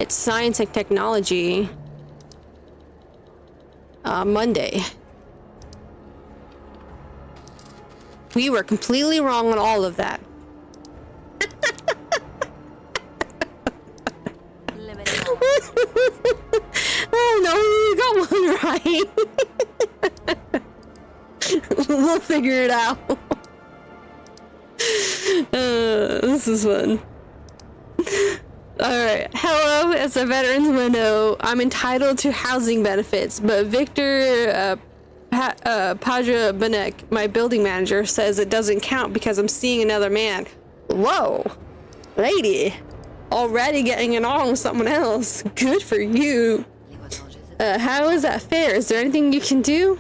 It's science and technology. Monday. We were completely wrong on all of that. Oh no, you got one right. We'll figure it out. This is fun. Alright, hello, as a veteran's widow, I'm entitled to housing benefits, but Victor Padra Benek, my building manager, says it doesn't count because I'm seeing another man. Whoa, lady, already getting it on with someone else. Good for you. How is that fair? Is there anything you can do?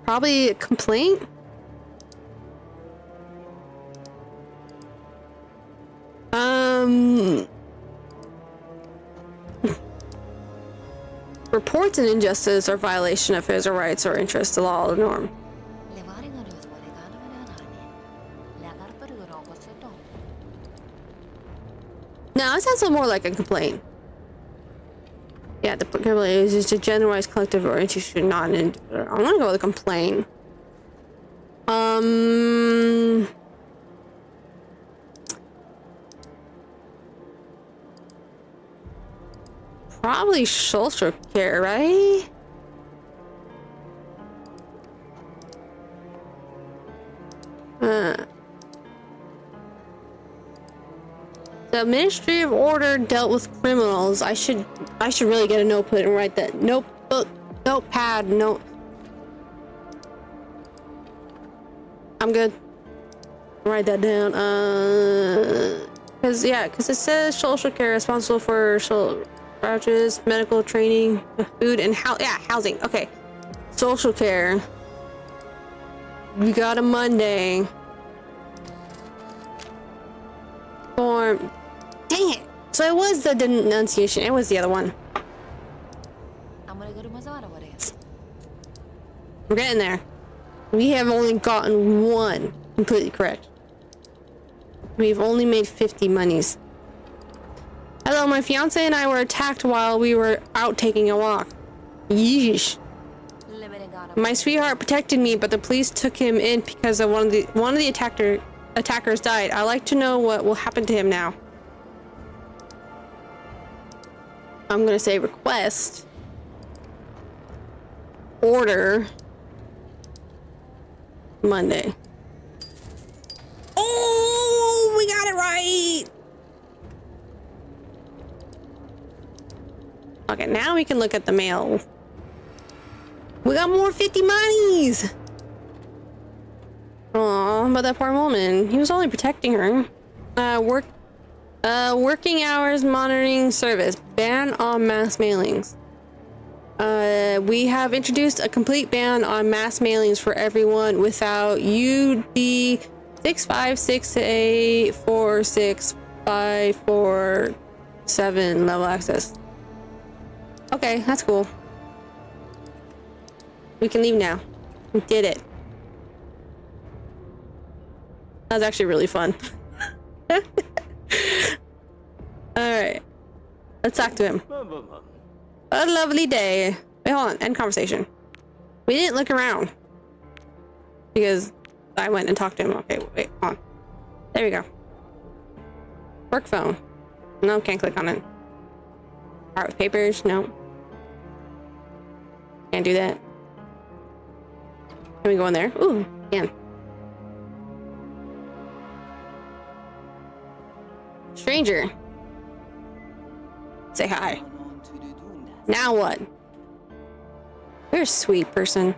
Probably a complaint? Reports an injustice or violation of his or rights or interest to law or norm. No, it sounds more like a complaint. Yeah, the complaint is just a generalized collective or institution, not an individual. I'm gonna go with a complaint. Probably social care, right? The Ministry of Order dealt with criminals. I should really get a notebook and write that. Notepad, note. I'm good. Write that down. Cause it says social care responsible for social charges, medical training, food, and housing. Okay, social care. We got a Monday. Form. Dang it! So it was the denunciation. It was the other one. We're getting there. We have only gotten one completely correct. We've only made 50 monies. Hello, my fiance and I were attacked while we were out taking a walk. Yeesh. My sweetheart protected me, but the police took him in because of one of the attackers died. I'd like to know what will happen to him now. I'm gonna say request. Order. Monday. Oh, we got it right. Okay, now we can look at the mail. We got more 50 monies. Aw, but that poor woman. He was only protecting her. Working hours monitoring service. Ban on mass mailings. We have introduced a complete ban on mass mailings for everyone without UD 656846547 level access. Okay, that's cool. We can leave now. We did it. That was actually really fun. Alright. Let's talk to him. What a lovely day. Wait, hold on. End conversation. We didn't look around. Because I went and talked to him. Okay, wait, hold on. There we go. Work phone. No, can't click on it. Part with papers. No. Can't do that. Can we go in there? Ooh, can. Stranger. Say hi. Now what? You're a sweet person.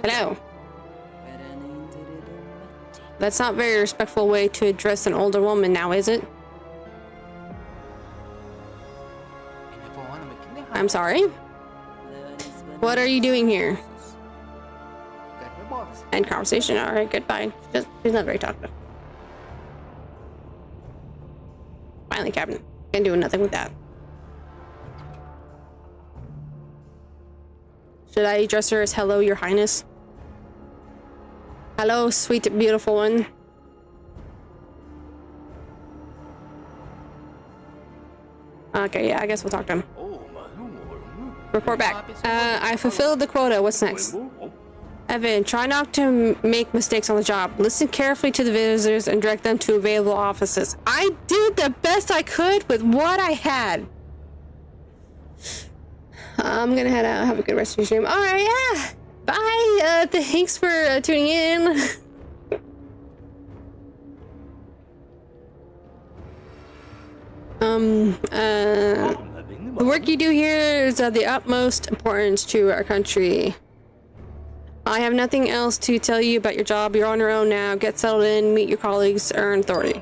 Hello. That's not a very respectful way to address an older woman now, is it? I'm sorry? What are you doing here? End conversation. Alright, goodbye. She's not very talkative. Finally, Captain. Can't do nothing with that. Should I address her as hello, your highness? Hello, sweet, beautiful one. Okay, yeah, I guess we'll talk to him. Report back. I fulfilled the quota. What's next? Evan, try not to make mistakes on the job. Listen carefully to the visitors and direct them to available offices. I did the best I could with what I had. I'm gonna head out. Have a good rest of your stream. All right, yeah. Bye. Thanks for tuning in. The work you do here is of the utmost importance to our country. I have nothing else to tell you about your job. You're on your own now. Get settled in, meet your colleagues, earn authority.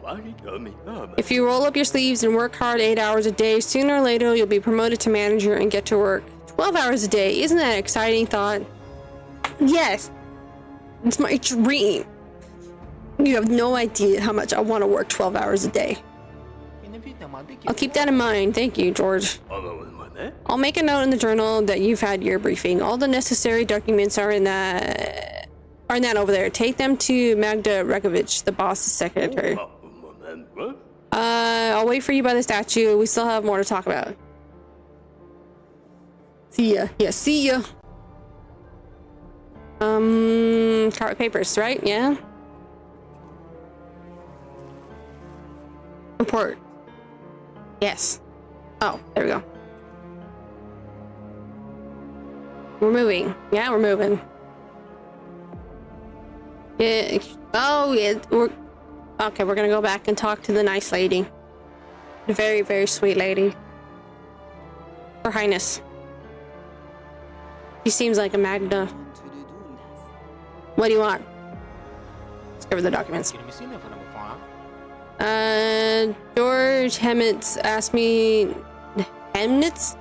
If you roll up your sleeves and work hard 8 hours a day, sooner or later you'll be promoted to manager and get to work 12 hours a day. Isn't that an exciting thought? Yes. It's my dream. You have no idea how much I want to work 12 hours a day. I'll keep that in mind. Thank you, George. I'll make a note in the journal that you've had your briefing. All the necessary documents are in that over there. Take them to Magda Rekovich, the boss's secretary. I'll wait for you by the statue. We still have more to talk about. See ya. Yeah, see ya. Carpet papers, right? Yeah. Report. Yes. Oh, there we go. We're moving. Yeah, we're moving. Yeah. Oh, yeah. Okay, we're gonna go back and talk to the nice lady. The very, very sweet lady. Her Highness. She seems like a Magda. What do you want? Let's give her the documents. George Hemnitz asked me... Hemnitz?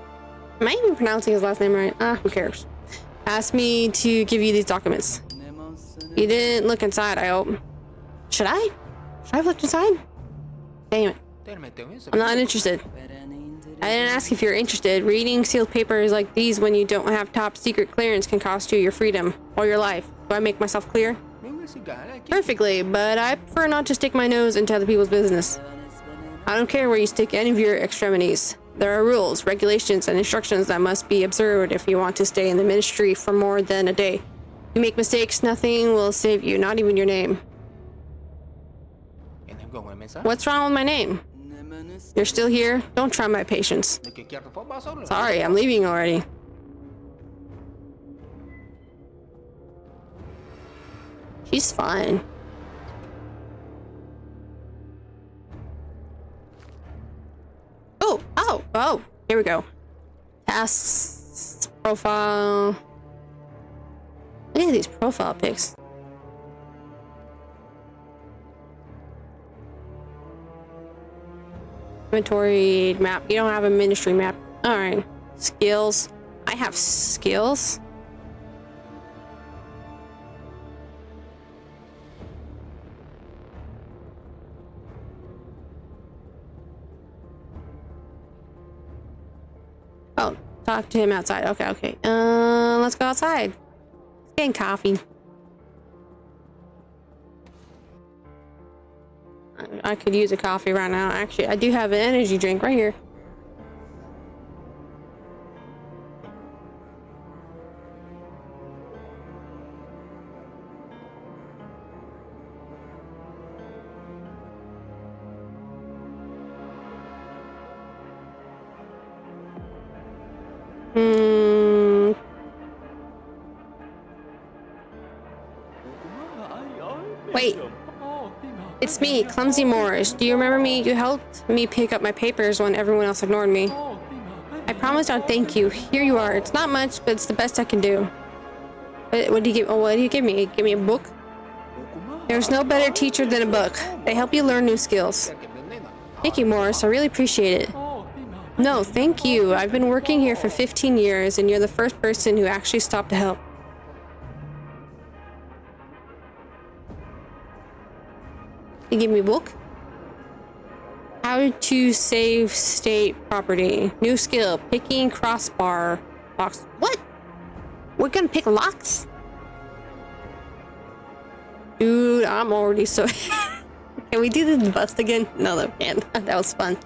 Am I even pronouncing his last name right? Who cares? Asked me to give you these documents. You didn't look inside, I hope. Should I? Should I have looked inside? Damn it. I'm not interested. I didn't ask if you're interested. Reading sealed papers like these when you don't have top secret clearance can cost you your freedom or your life. Do I make myself clear? Perfectly, but I prefer not to stick my nose into other people's business. I don't care where you stick any of your extremities. There are rules, regulations, and instructions that must be observed if you want to stay in the ministry for more than a day. If you make mistakes, nothing will save you, not even your name. What's wrong with my name? You're still here? Don't try my patience. Sorry, I'm leaving already. She's fine. Oh, here we go. Tasks, profile. Look at these profile pics. Inventory map. You don't have a ministry map. All right. Skills. I have skills. Oh, talk to him outside. Okay. Let's go outside. Let's get coffee. I could use a coffee right now. Actually, I do have an energy drink right here. Wait. It's me, Clumsy Morris. Do you remember me? You helped me pick up my papers when everyone else ignored me. I promised I'd thank you. Here you are. It's not much, but it's the best I can do. What do you give? Oh, what do you give me? Give me a book? There's no better teacher than a book. They help you learn new skills. Thank you, Morris. I really appreciate it. No, thank you. I've been working here for 15 years, and you're the first person who actually stopped to help. You give me a book? How to save state property. New skill. Picking crossbar locks. What? We're gonna pick locks? Dude, I'm already so... Can we do this bust again? No, that can't. That was fun.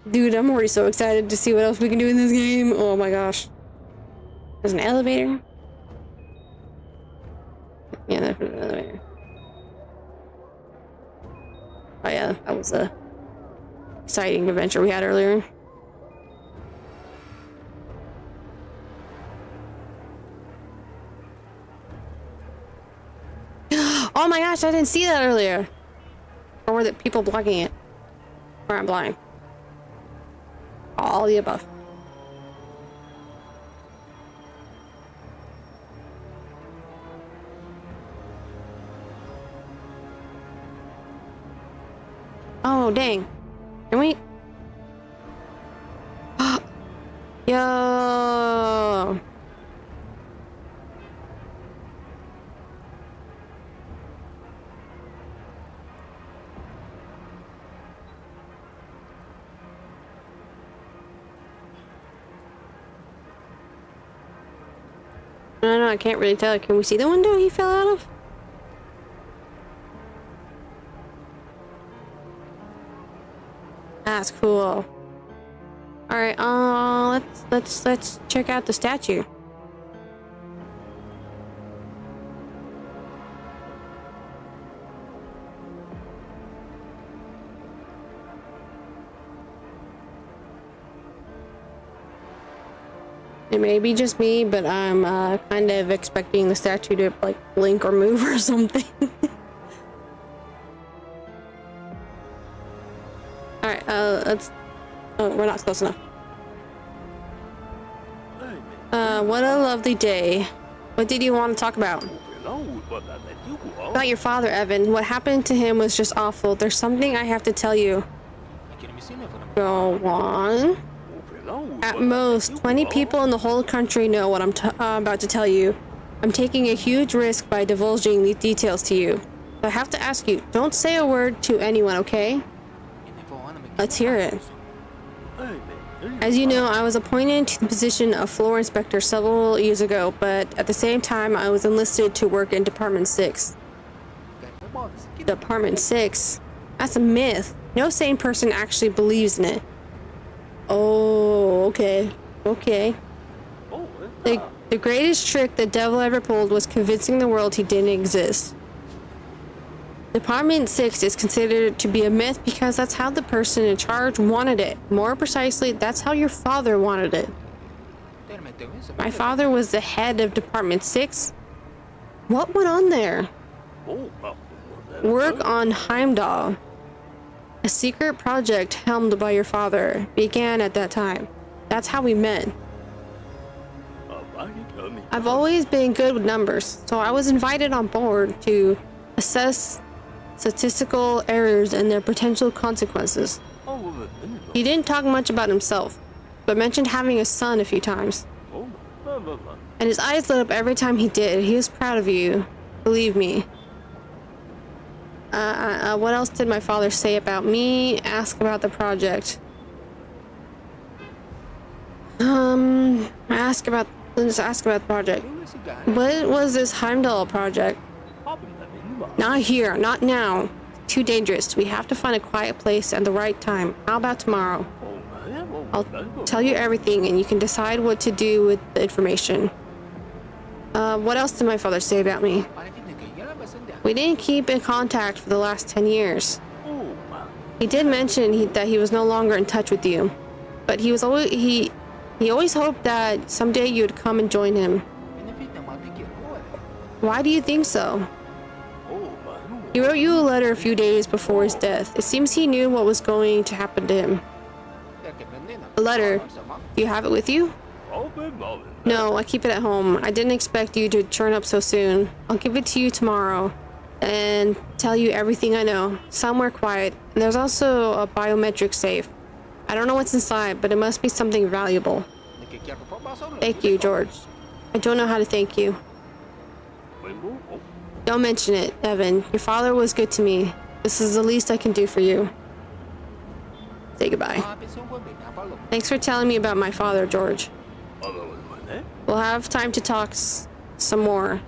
Dude, I'm already so excited to see what else we can do in this game. Oh my gosh. There's an elevator. Yeah, there's an elevator. Oh yeah, that was a exciting adventure we had earlier. Oh my gosh, I didn't see that earlier. Or were the people blocking it? Or I'm blind. All the above. Oh, dang. Can we? Yo. No, I can't really tell. Can we see the window he fell out of? That's cool. All right, let's check out the statue. It may be just me, but I'm kind of expecting the statue to like blink or move or something. All right, let's. Oh, we're not close enough. What a lovely day. What did you want to talk about? About your father, Evan. What happened to him was just awful. There's something I have to tell you. Go on. At most, 20 people in the whole country know what I'm about to tell you. I'm taking a huge risk by divulging these details to you. So I have to ask you, don't say a word to anyone, okay? Let's hear it. As you know, I was appointed to the position of floor inspector several years ago, but at the same time, I was enlisted to work in Department 6. Department 6? That's a myth. No sane person actually believes in it. Oh, okay. Okay. The greatest trick the devil ever pulled was convincing the world he didn't exist. Department 6 is considered to be a myth because that's how the person in charge wanted it. More precisely, that's how your father wanted it. My father was the head of Department 6. What went on there? Work on Heimdall. A secret project helmed by your father began at that time. That's how we met. I've always been good with numbers, so I was invited on board to assess statistical errors and their potential consequences. He didn't talk much about himself, but mentioned having a son a few times. And his eyes lit up every time he did. He was proud of you. Believe me. What else did my father say about me? Ask about the project. Let's ask about the project. What was this Heimdall project? Not here, not now. Too dangerous. We have to find a quiet place at the right time. How about tomorrow? I'll tell you everything and you can decide what to do with the information. What else did my father say about me? We didn't keep in contact for the last 10 years. He did mention that he was no longer in touch with you, but he always hoped that someday you'd come and join him. Why do you think so? He wrote you a letter a few days before his death. It seems he knew what was going to happen to him. A letter. Do you have it with you? No, I keep it at home. I didn't expect you to turn up so soon. I'll give it to you tomorrow and tell you everything I know. Somewhere quiet. And there's also a biometric safe. I don't know what's inside, but it must be something valuable. Thank you, George. I don't know how to thank you. Don't mention it, Evan. Your father was good to me. This is the least I can do for you. Say goodbye. Thanks for telling me about my father, George. We'll have time to talk some more.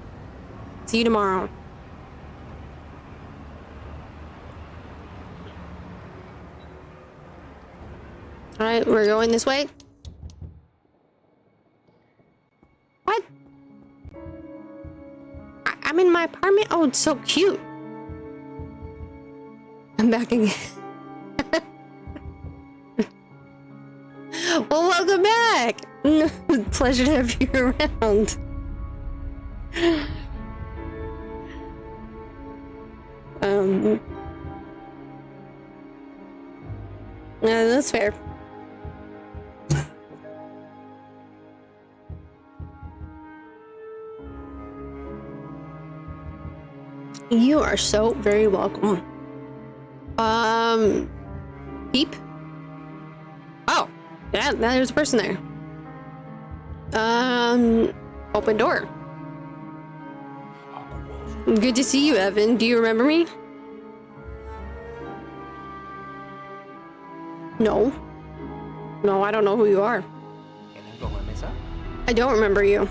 See you tomorrow. Alright, we're going this way. What? I'm in my apartment? Oh, it's so cute. I'm back again. Well, welcome back. Pleasure to have you around. Yeah, that's fair. You are so very welcome. Peep. Oh, yeah, now there's a person there. Open door. Good to see you, Evan. Do you remember me? No. No, I don't know who you are. I don't remember you.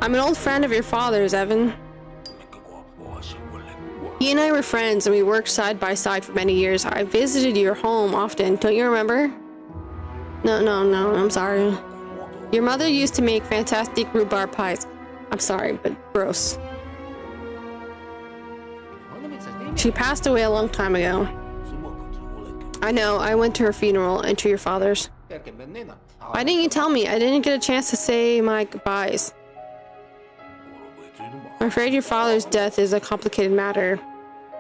I'm an old friend of your father's, Evan. He and I were friends and we worked side by side for many years. I visited your home often. Don't you remember? No, I'm sorry. Your mother used to make fantastic rhubarb pies. I'm sorry, but gross. She passed away a long time ago. I know, I went to her funeral and to your father's. Why didn't you tell me? I didn't get a chance to say my goodbyes. I'm afraid your father's death is a complicated matter,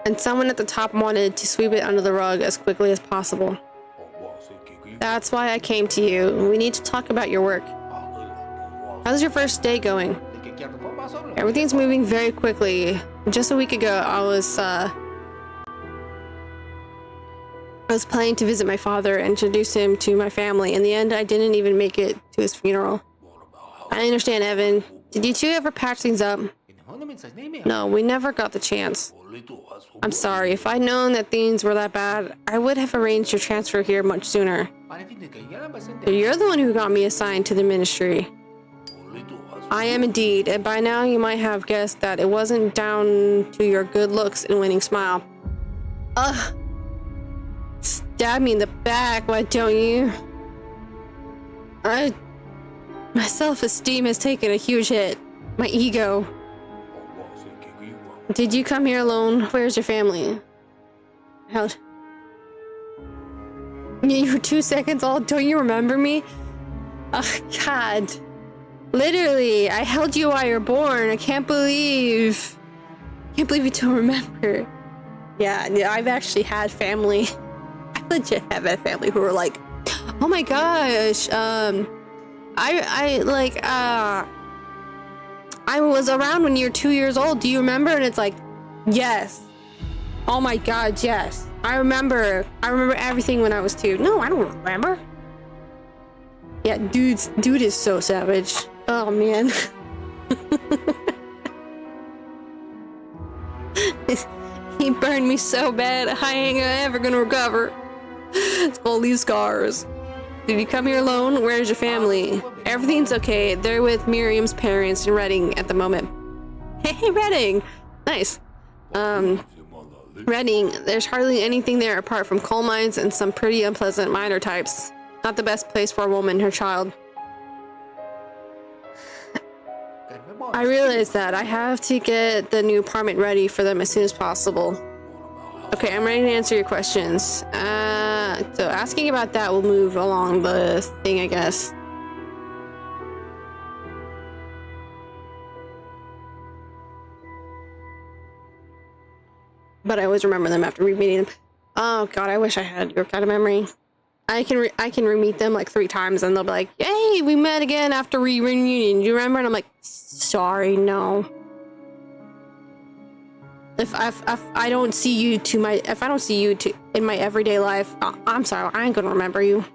and someone at the top wanted to sweep it under the rug as quickly as possible. That's why I came to you. We need to talk about your work. How's your first day going? Everything's moving very quickly. Just a week ago, I was planning to visit my father and introduce him to my family. In the end, I didn't even make it to his funeral. I understand, Evan. Did you two ever patch things up? No, we never got the chance. I'm sorry. If I'd known that things were that bad, I would have arranged your transfer here much sooner. You're the one who got me assigned to the ministry. I am indeed, and by now you might have guessed that it wasn't down to your good looks and winning smile. Ugh. Stab me in the back, why don't you? My self-esteem has taken a huge hit. My ego. Did you come here alone? Where's your family? How? You were 2 seconds old. Don't you remember me? Oh, God. Literally, I held you while you were born. I can't believe you don't remember. Yeah, I've actually had family. I legit have had family who were like, oh my gosh, I was around when you were 2 years old. Do you remember? And it's like, yes. Oh my God, yes. I remember everything when I was 2. No, I don't remember. Yeah, dude is so savage. Oh man. He burned me so bad, I ain't ever gonna recover. It's all these scars. Did you come here alone? Where's your family? Everything's okay. They're with Miriam's parents in Reading at the moment. Hey, Reading! Nice. Reading, there's hardly anything there apart from coal mines and some pretty unpleasant miner types. Not the best place for a woman and her child. I realize that. I have to get the new apartment ready for them as soon as possible. Okay, I'm ready to answer your questions. So asking about that will move along the thing, I guess. But I always remember them after re-meeting them. Oh God, I wish I had your kind of memory. I can re-meet them like 3 times and they'll be like, "Hey, we met again after reunion. Do you remember?" And I'm like, "Sorry, no." If I don't see you in my everyday life, I'm sorry, I ain't gonna remember you.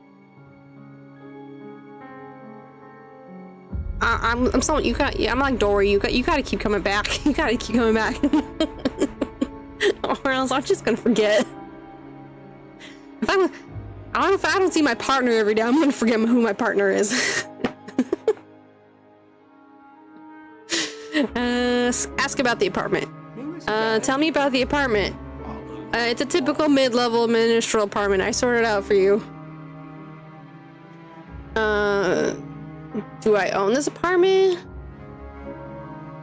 I'm someone you got. Yeah, I'm like Dory. You gotta keep coming back. You gotta keep coming back, or else I'm just gonna forget. If I don't see my partner every day, I'm gonna forget who my partner is. Ask about the apartment. Tell me about the apartment. It's a typical mid-level ministerial apartment. I sorted out for you. Do I own this apartment?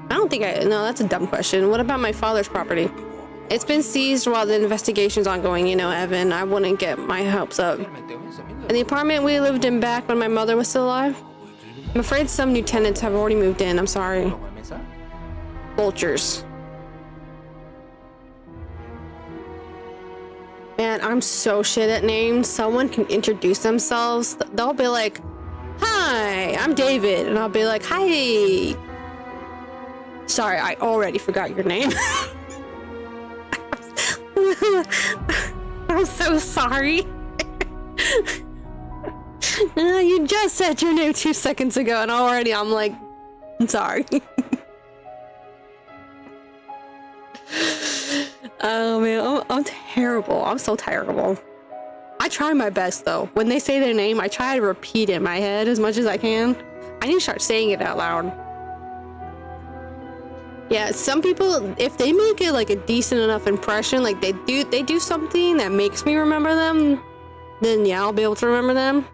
I don't think no, that's a dumb question. What about my father's property? It's been seized while the investigation's ongoing, you know, Evan. I wouldn't get my hopes up. In the apartment we lived in back when my mother was still alive? I'm afraid some new tenants have already moved in. I'm sorry. Vultures. Man, I'm so shit at names. Someone can introduce themselves. They'll be like, "Hi, I'm David," and I'll be like, "Hi." Sorry, I already forgot your name. I'm so sorry. You just said your name 2 seconds ago, and already I'm like, I'm sorry. Oh man, I'm terrible. I'm so terrible. I try my best though. When they say their name, I try to repeat it in my head as much as I can. I need to start saying it out loud. Yeah, some people, if they make it like a decent enough impression, like they do something that makes me remember them, then yeah, I'll be able to remember them.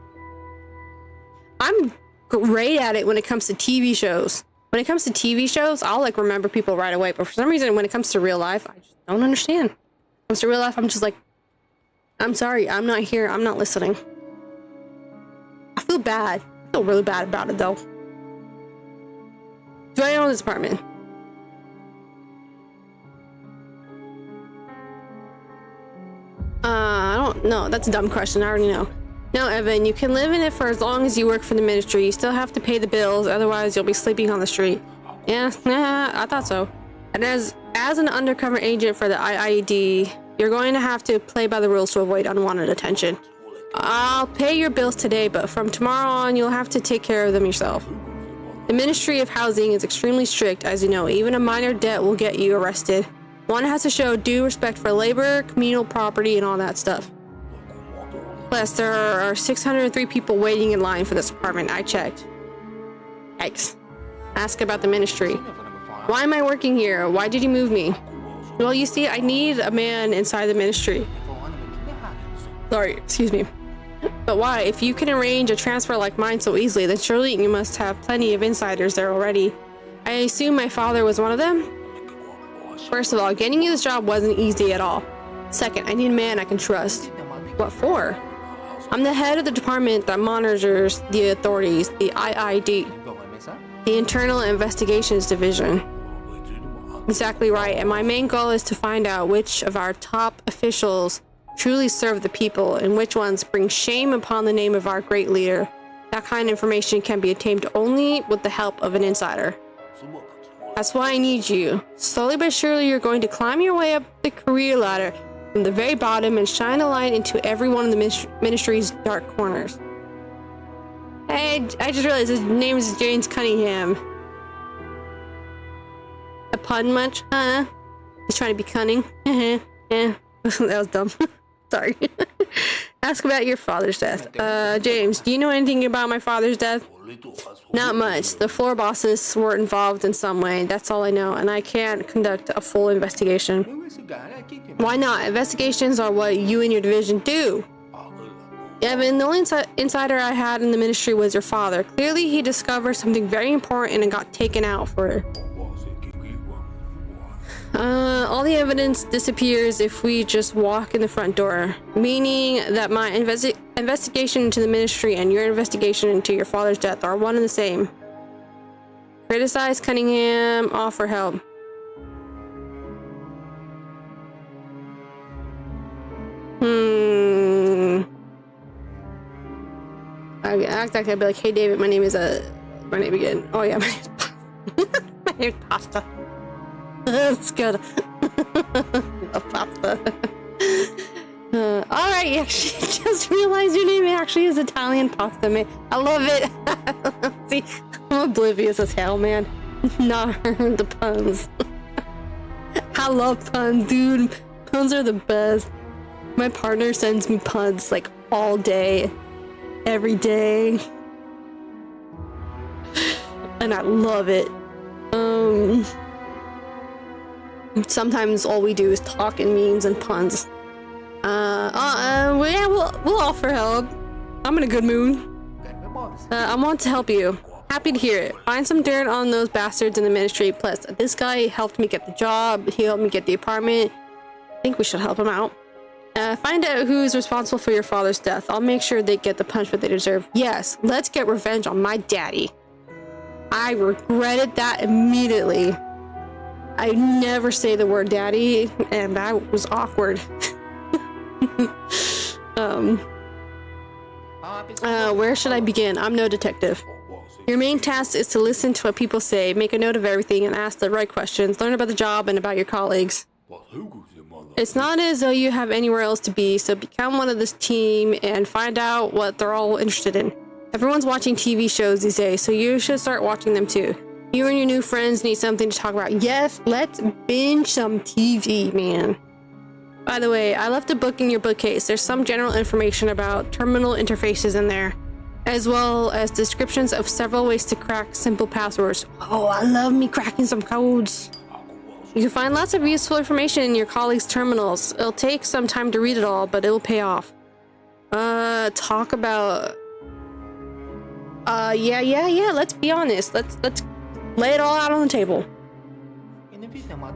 I'm great at it when it comes to TV shows. When it comes to TV shows, I'll like remember people right away. But for some reason, when it comes to real life, I just don't understand. When it comes to real life, I'm just like, I'm sorry, I'm not here. I'm not listening. I feel bad. I feel really bad about it though. Do I own this apartment? I don't know. That's a dumb question. I already know. No, Evan, you can live in it for as long as you work for the ministry. You still have to pay the bills, otherwise you'll be sleeping on the street. Yeah, I thought so. And as an undercover agent for the IIED, you're going to have to play by the rules to avoid unwanted attention. I'll pay your bills today, but from tomorrow on, you'll have to take care of them yourself. The Ministry of Housing is extremely strict, as you know. Even a minor debt will get you arrested. One has to show due respect for labor, communal property, and all that stuff. Plus, there are 603 people waiting in line for this apartment. I checked. Yikes. Ask about the ministry. Why am I working here? Why did you move me? Well, you see, I need a man inside the ministry. Sorry, excuse me. But why? If you can arrange a transfer like mine so easily, then surely you must have plenty of insiders there already. I assume my father was one of them? First of all, getting you this job wasn't easy at all. Second, I need a man I can trust. What for? I'm the head of the department that monitors the authorities, the IID, the Internal Investigations Division. Exactly right, and my main goal is to find out which of our top officials truly serve the people and which ones bring shame upon the name of our great leader. That kind of information can be attained only with the help of an insider. That's why I need you. Slowly but surely you're going to climb your way up the career ladder from the very bottom and shine a light into every one of the ministry's dark corners. Hey, I just realized his name is James Cunningham. A pun much? Huh? He's trying to be cunning. Yeah. That was dumb. Sorry. Ask about your father's death. James, do you know anything about my father's death? Not much. The floor bosses were involved in some way. That's all I know, and I can't conduct a full investigation. Why not? Investigations are what you and your division do. Evan, the only insider I had in the ministry was your father. Clearly, he discovered something very important and got taken out for it. All the evidence disappears if we just walk in the front door, meaning that my investigation into the ministry and your investigation into your father's death are one and the same. Criticize Cunningham, offer help. I act like I'd be like, hey David, my name again. Oh yeah, my name's Pasta. My name's Pasta. That's good. A pasta. All right, you actually just realized your name actually is Italian pasta, man. I love it. See, I'm oblivious as hell, man. Not the puns. I love puns, dude. Puns are the best. My partner sends me puns like all day, every day, and I love it. Sometimes all we do is talk in memes and puns. Yeah, we'll offer help. I'm in a good mood. I want to help you. Happy to hear it. Find some dirt on those bastards in the ministry. Plus, this guy helped me get the job. He helped me get the apartment. I think we should help him out. Find out who's responsible for your father's death. I'll make sure they get the punishment they deserve. Yes, let's get revenge on my daddy. I regretted that immediately. I never say the word daddy, and that was awkward. Where should I begin? I'm no detective. Your main task is to listen to what people say, make a note of everything, and ask the right questions. Learn about the job and about your colleagues. It's not as though you have anywhere else to be, so become one of this team and find out what they're all interested in. Everyone's watching TV shows these days, so you should start watching them too. You and your new friends need something to talk about. Yes, let's binge some TV, man. By the way, I left a book in your bookcase. There's some general information about terminal interfaces in there, as well as descriptions of several ways to crack simple passwords. Oh, I love me cracking some codes. You can find lots of useful information in your colleagues' terminals. It'll take some time to read it all, but it'll pay off. Talk about... Yeah, let's be honest. Let's lay it all out on the table.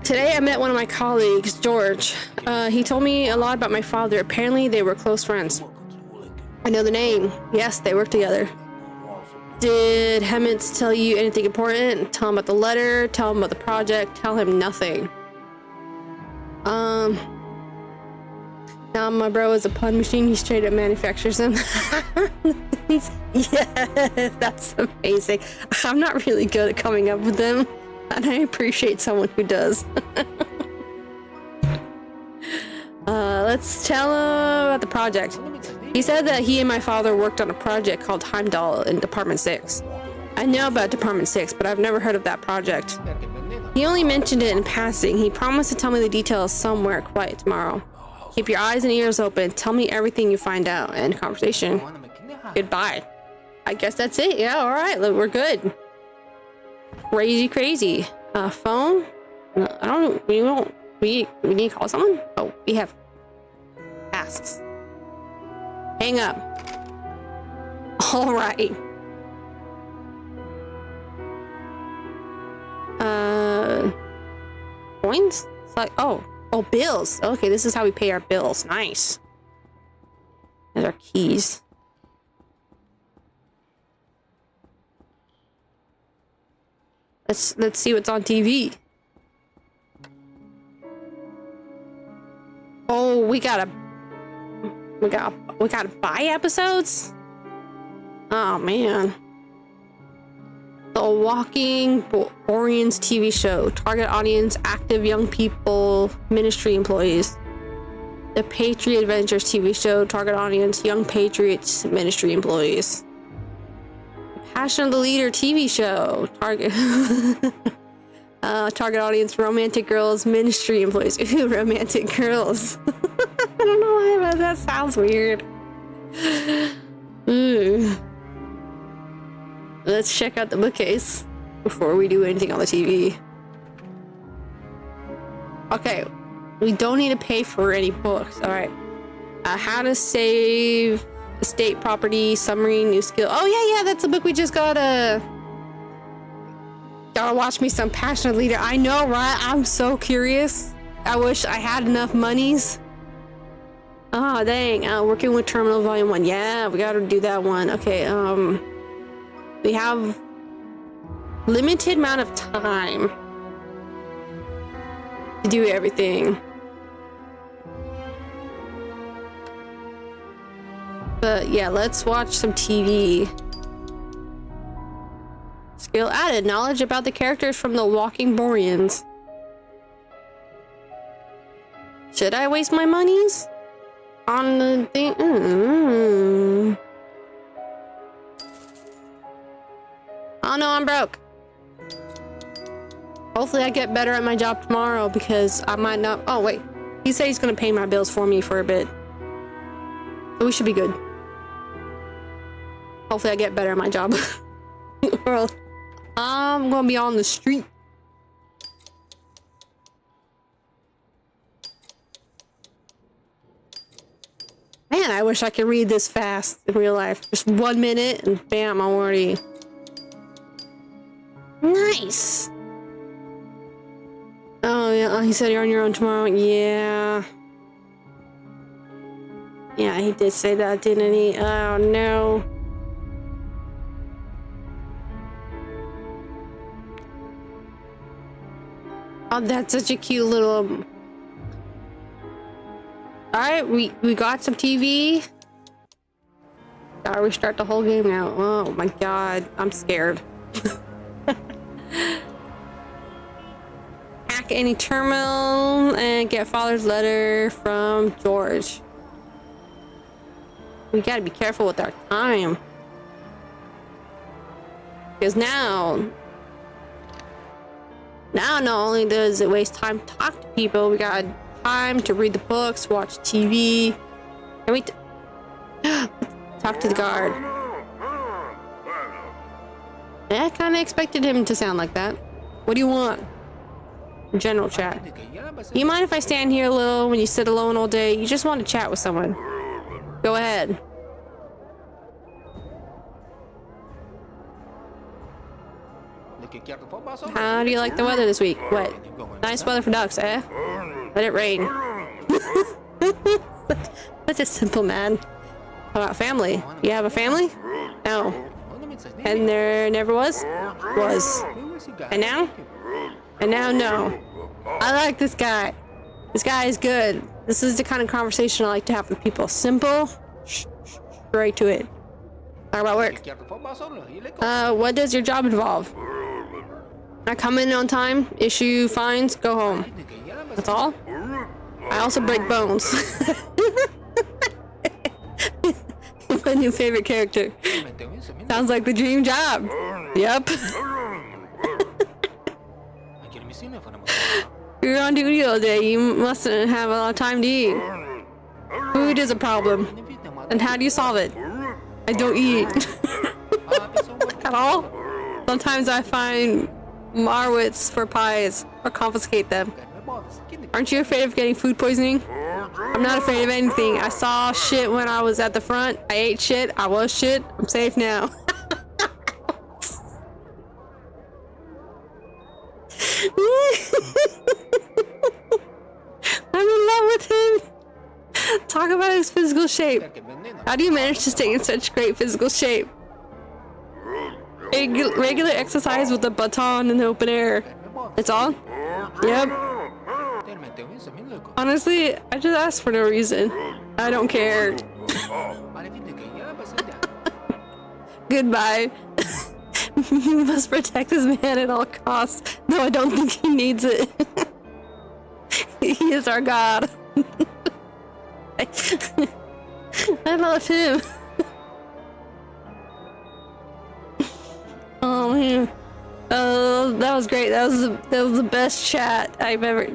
Today I met one of my colleagues, George. He told me a lot about my father. Apparently they were close friends. I know the name. Yes, they work together. Did Hemmets tell you anything important? Tell him about the letter? Tell him about the project? Tell him nothing. Now my bro is a pun machine. He straight up manufactures them. Yes, that's amazing. I'm not really good at coming up with them, and I appreciate someone who does. Let's tell him about the project. He said that he and my father worked on a project called Heimdall in Department 6. I know about Department 6, but I've never heard of that project. He only mentioned it in passing. He promised to tell me the details somewhere quiet tomorrow. Keep your eyes and ears open. Tell me everything you find out. End conversation. Goodbye. I guess that's it. Yeah, all right. We're good. Crazy. Phone? No, I don't. We need to call someone? Oh, we have tasks. Hang up. All right. Coins? It's like, oh, bills. Okay, this is how we pay our bills. Nice. There's our keys. Let's see what's on TV. Oh, we gotta buy episodes? Oh man. The Walking Boreans TV show. Target audience, active young people, ministry employees. The Patriot Adventures TV show. Target audience, young patriots, ministry employees. Passion of the Leader TV show. Target target audience, romantic girls, ministry employees. Ooh, romantic girls. I don't know why, but that sounds weird. Ooh. Let's check out the bookcase before we do anything on the TV. Okay, we don't need to pay for any books. All right. How to save estate property, summary, new skill. Oh yeah, that's the book we just got. Gotta watch me some Passionate Leader. I know, right? I'm so curious. I wish I had enough monies. Oh dang. Working with Terminal Volume 1. Yeah, we gotta do that one. Okay. We have limited amount of time to do everything. But yeah, let's watch some TV. Skill added. Knowledge about the characters from the Walking Boreans. Should I waste my monies on the thing? Oh no, I'm broke. Hopefully I get better at my job tomorrow because I might not. Oh wait, he said he's gonna pay my bills for me for a bit, so we should be good. Hopefully I get better at my job. Or I'm gonna be on the street. Man, I wish I could read this fast in real life. Just 1 minute and bam, I'm already... Nice! Oh yeah, he said you're on your own tomorrow. Yeah. Yeah, he did say that, didn't he? Oh no. Oh, that's such a cute little... Alright, we got some TV. Gotta restart the whole game now. Oh my god, I'm scared. Hack any terminal and get father's letter from George. We gotta be careful with our time. Because now not only does it waste time to talk to people, we got time to read the books, watch TV, and we talk to the guard. Yeah, I kind of expected him to sound like that. What do you want? General chat. You mind if I stand here a little when you sit alone all day? You just want to chat with someone. Go ahead. How do you like the weather this week? Wet. Nice weather for ducks, eh? Let it rain. Such a simple man. How about family? You have a family? No. And there never was? Was. And now? And now, no. I like this guy. This guy is good. This is the kind of conversation I like to have with people. Simple, straight to it. Talk about work. What does your job involve? I come in on time, issue fines, go home. That's all? I also break bones. My new favorite character. Sounds like the dream job. Yep. You're on duty all day. You mustn't have a lot of time to eat. Food is a problem. And how do you solve it? I don't eat. At all? Sometimes I find marwits for pies or confiscate them. Aren't you afraid of getting food poisoning? I'm not afraid of anything. I saw shit when I was at the front. I ate shit. I was shit. I'm safe now. I'm in love with him. Talk about his physical shape. How do you manage to stay in such great physical shape? Regular exercise with a baton in the open air. That's all? Yep. Honestly, I just asked for no reason. I don't care. Goodbye. You must protect this man at all costs. No, I don't think he needs it. He is our god. I love him. Oh man. Oh, that was great. That was the best chat I've ever,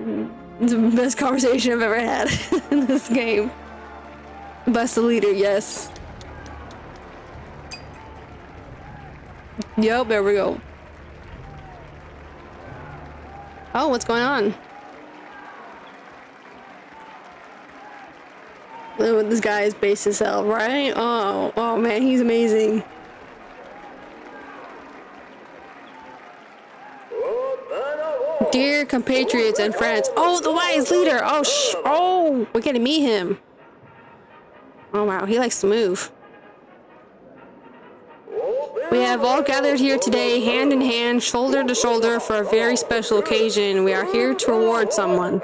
the best conversation I've ever had in this game. Best leader, yes. Yep, there we go. Oh, what's going on? Look what this guy is base as hell, right? Oh man, he's amazing. Dear compatriots and friends. Oh, the wise leader. Oh, we're gonna meet him. Oh wow, he likes to move. We have all gathered here today, hand in hand, shoulder to shoulder, for a very special occasion. We are here to reward someone.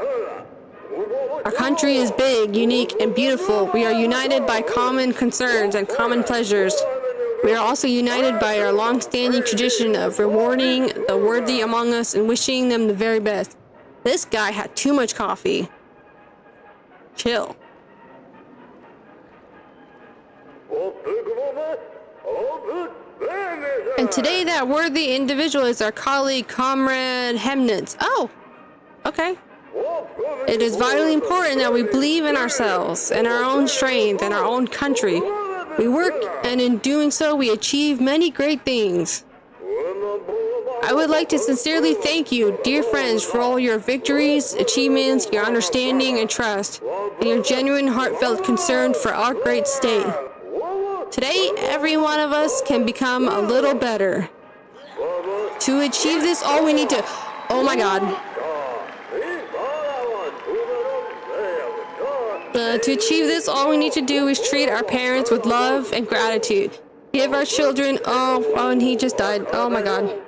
Our country is big, unique, and beautiful. We are united by common concerns and common pleasures. We are also united by our long-standing tradition of rewarding the worthy among us and wishing them the very best. This guy had too much coffee. Chill. And today that worthy individual is our colleague, Comrade Hemnitz. Oh, okay. It is vitally important that we believe in ourselves and our own strength and our own country. We work, and in doing so, we achieve many great things. I would like to sincerely thank you, dear friends, for all your victories, achievements, your understanding and trust, and your genuine heartfelt concern for our great state. Today, every one of us can become a little better. To achieve this, all we need to... Oh my god. To achieve this, all we need to do is treat our parents with love and gratitude. Give our children... Oh, and he just died. Oh my god.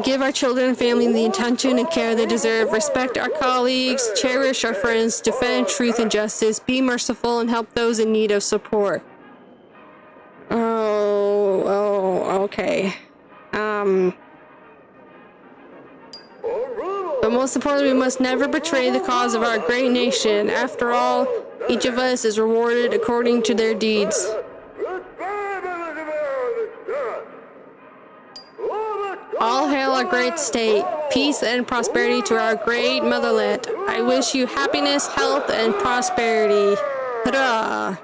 Give our children and family the attention and care they deserve. Respect our colleagues. Cherish our friends. Defend truth and justice. Be merciful and help those in need of support. Okay. But most importantly, we must never betray the cause of our great nation. After all, each of us is rewarded according to their deeds. All hail our great state. Peace and prosperity to our great motherland. I wish you happiness, health, and prosperity. Hurrah!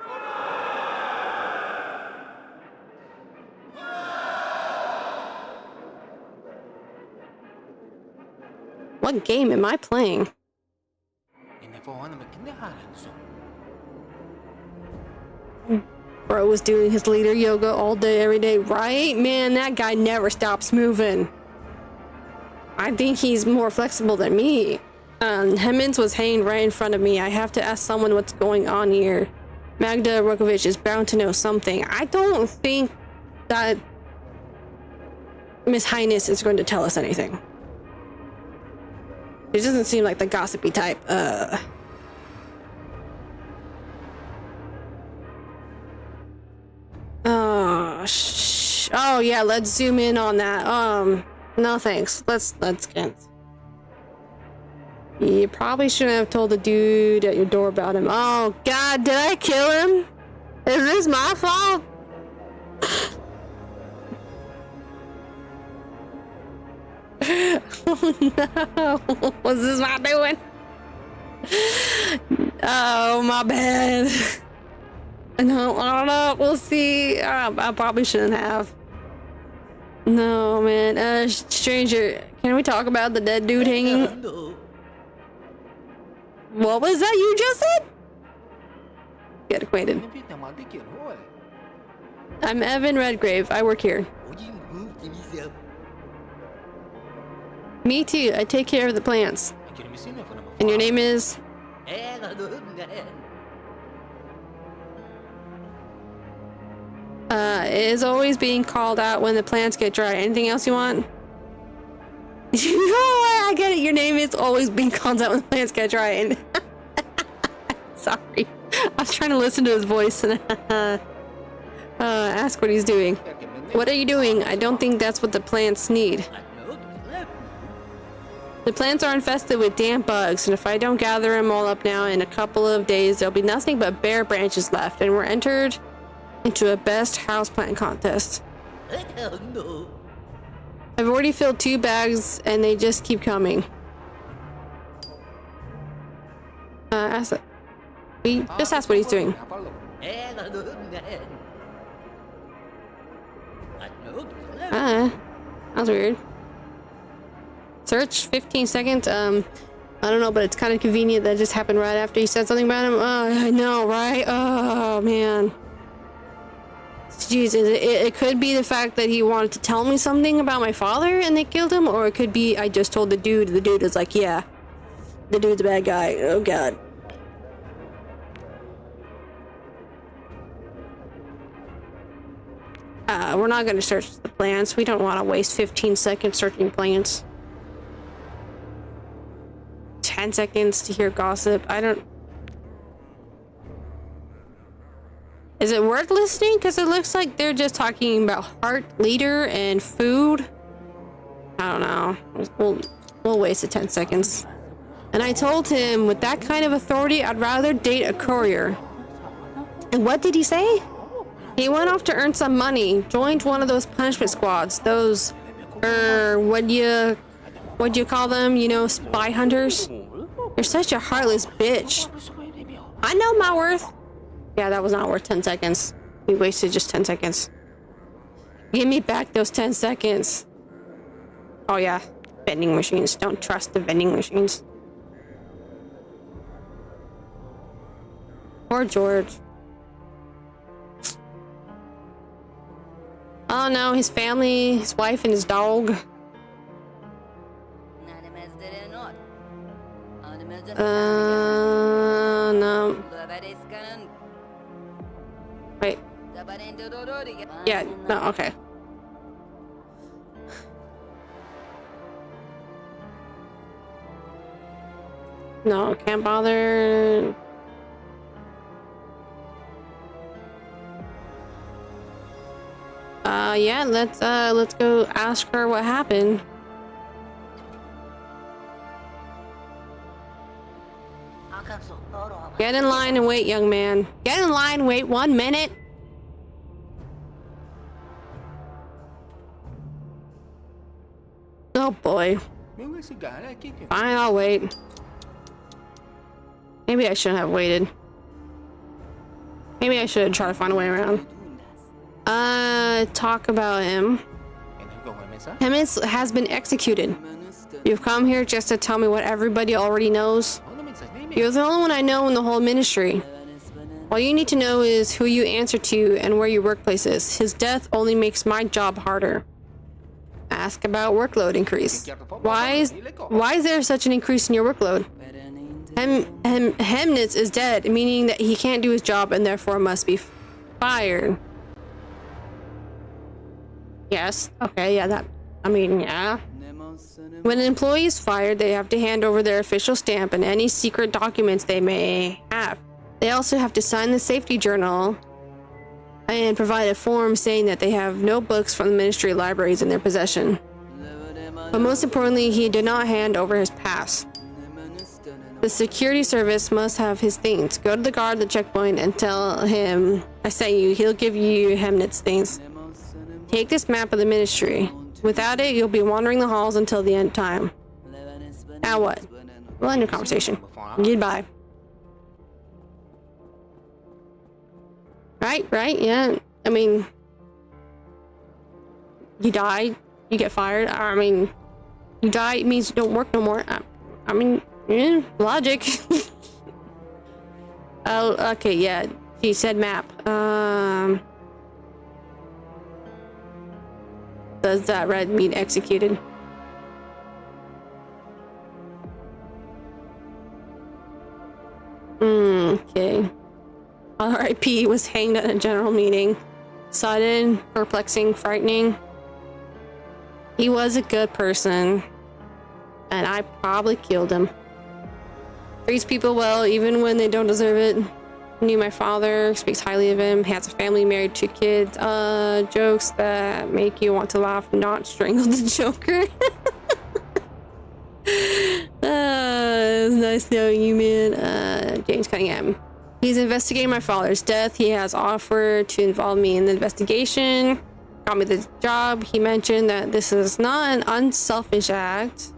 What game am I playing? Bro was doing his leader yoga all day, every day, right? Man, that guy never stops moving. I think he's more flexible than me. Hemmings was hanging right in front of me. I have to ask someone what's going on here. Magda Rokovich is bound to know something. I don't think that Miss Highness is going to tell us anything. It doesn't seem like the gossipy type. Oh yeah, let's zoom in on that. No thanks. Let's get. You probably shouldn't have told the dude at your door about him. Oh god, did I kill him? Is this my fault? Oh no, was this my doing? Oh, my bad. No, I don't know. We'll see. I probably shouldn't have. No, man. Stranger, can we talk about the dead dude hanging? What was that you just said? Get acquainted. I'm Evan Redgrave. I work here. Me too. I take care of the plants. And your name is? Is always being called out when the plants get dry. Anything else you want? Oh, I get it. Your name is always being called out when the plants get dry. And sorry. I was trying to listen to his voice and ask what he's doing. What are you doing? I don't think that's what the plants need. The plants are infested with damp bugs, and if I don't gather them all up now, in a couple of days, there'll be nothing but bare branches left, and we're entered into a best houseplant contest. I've already filled 2 bags, and they just keep coming. Just ask what he's doing. That was weird. Search 15 seconds. I don't know, but it's kind of convenient that just happened right after you said something about him. I know, right? Oh man. Jesus, it could be the fact that he wanted to tell me something about my father and they killed him, or it could be I just told the dude. The dude is like, yeah, the dude's a bad guy. Oh god. We're not going to search the plants. We don't want to waste 15 seconds searching plants. 10 seconds to hear gossip. I don't... Is it worth listening? Because it looks like they're just talking about heart, leader, and food. I don't know. We'll waste the 10 seconds. And I told him, with that kind of authority, I'd rather date a courier. And what did he say? He went off to earn some money, joined one of those punishment squads, those, what do you call them? You know, spy hunters? You're such a heartless bitch. I know my worth. Yeah, that was not worth 10 seconds. We wasted just 10 seconds. Give me back those 10 seconds. Oh yeah, vending machines. Don't trust the vending machines. Poor George. Oh no, his family, his wife and his dog. No. Wait. Yeah, no, okay. No, can't bother. Yeah, let's go ask her what happened. Get in line and wait, young man. Get in line, wait 1 minute. Oh boy. Fine, I'll wait. Maybe I shouldn't have waited. Maybe I should try to find a way around. Talk about him. Him has been executed. You've come here just to tell me what everybody already knows. You're the only one I know in the whole ministry. All you need to know is who you answer to and where your workplace is. His death only makes my job harder. Ask about workload increase. Why is there such an increase in your workload? Hemnitz is dead, meaning that he can't do his job and therefore must be fired. Yes. Okay, yeah, yeah. When an employee is fired, they have to hand over their official stamp and any secret documents they may have. They also have to sign the safety journal and provide a form saying that they have no books from the ministry libraries in their possession. But most importantly, he did not hand over his pass. The security service must have his things. Go to the guard at the checkpoint and tell him I sent you. He'll give you Hemnitz things. Take this map of the ministry. Without it, you'll be wandering the halls until the end of time. Now what? We'll end the conversation. Goodbye. Right, yeah. I mean, you die, you get fired. I mean, you die, it means you don't work no more. I mean, yeah, logic. Oh, okay, yeah. She said map. Does that red mean executed? Okay. R.I.P. was hanged at a general meeting. Sudden, perplexing, frightening. He was a good person. And I probably killed him. Treats people well, even when they don't deserve it. Knew my father, speaks highly of him, has a family, married, 2 kids. Jokes that make you want to laugh, not strangle the Joker. It's nice knowing you, man. James Cunningham. He's investigating my father's death. He has offered to involve me in the investigation. Got me the job. He mentioned that this is not an unselfish act.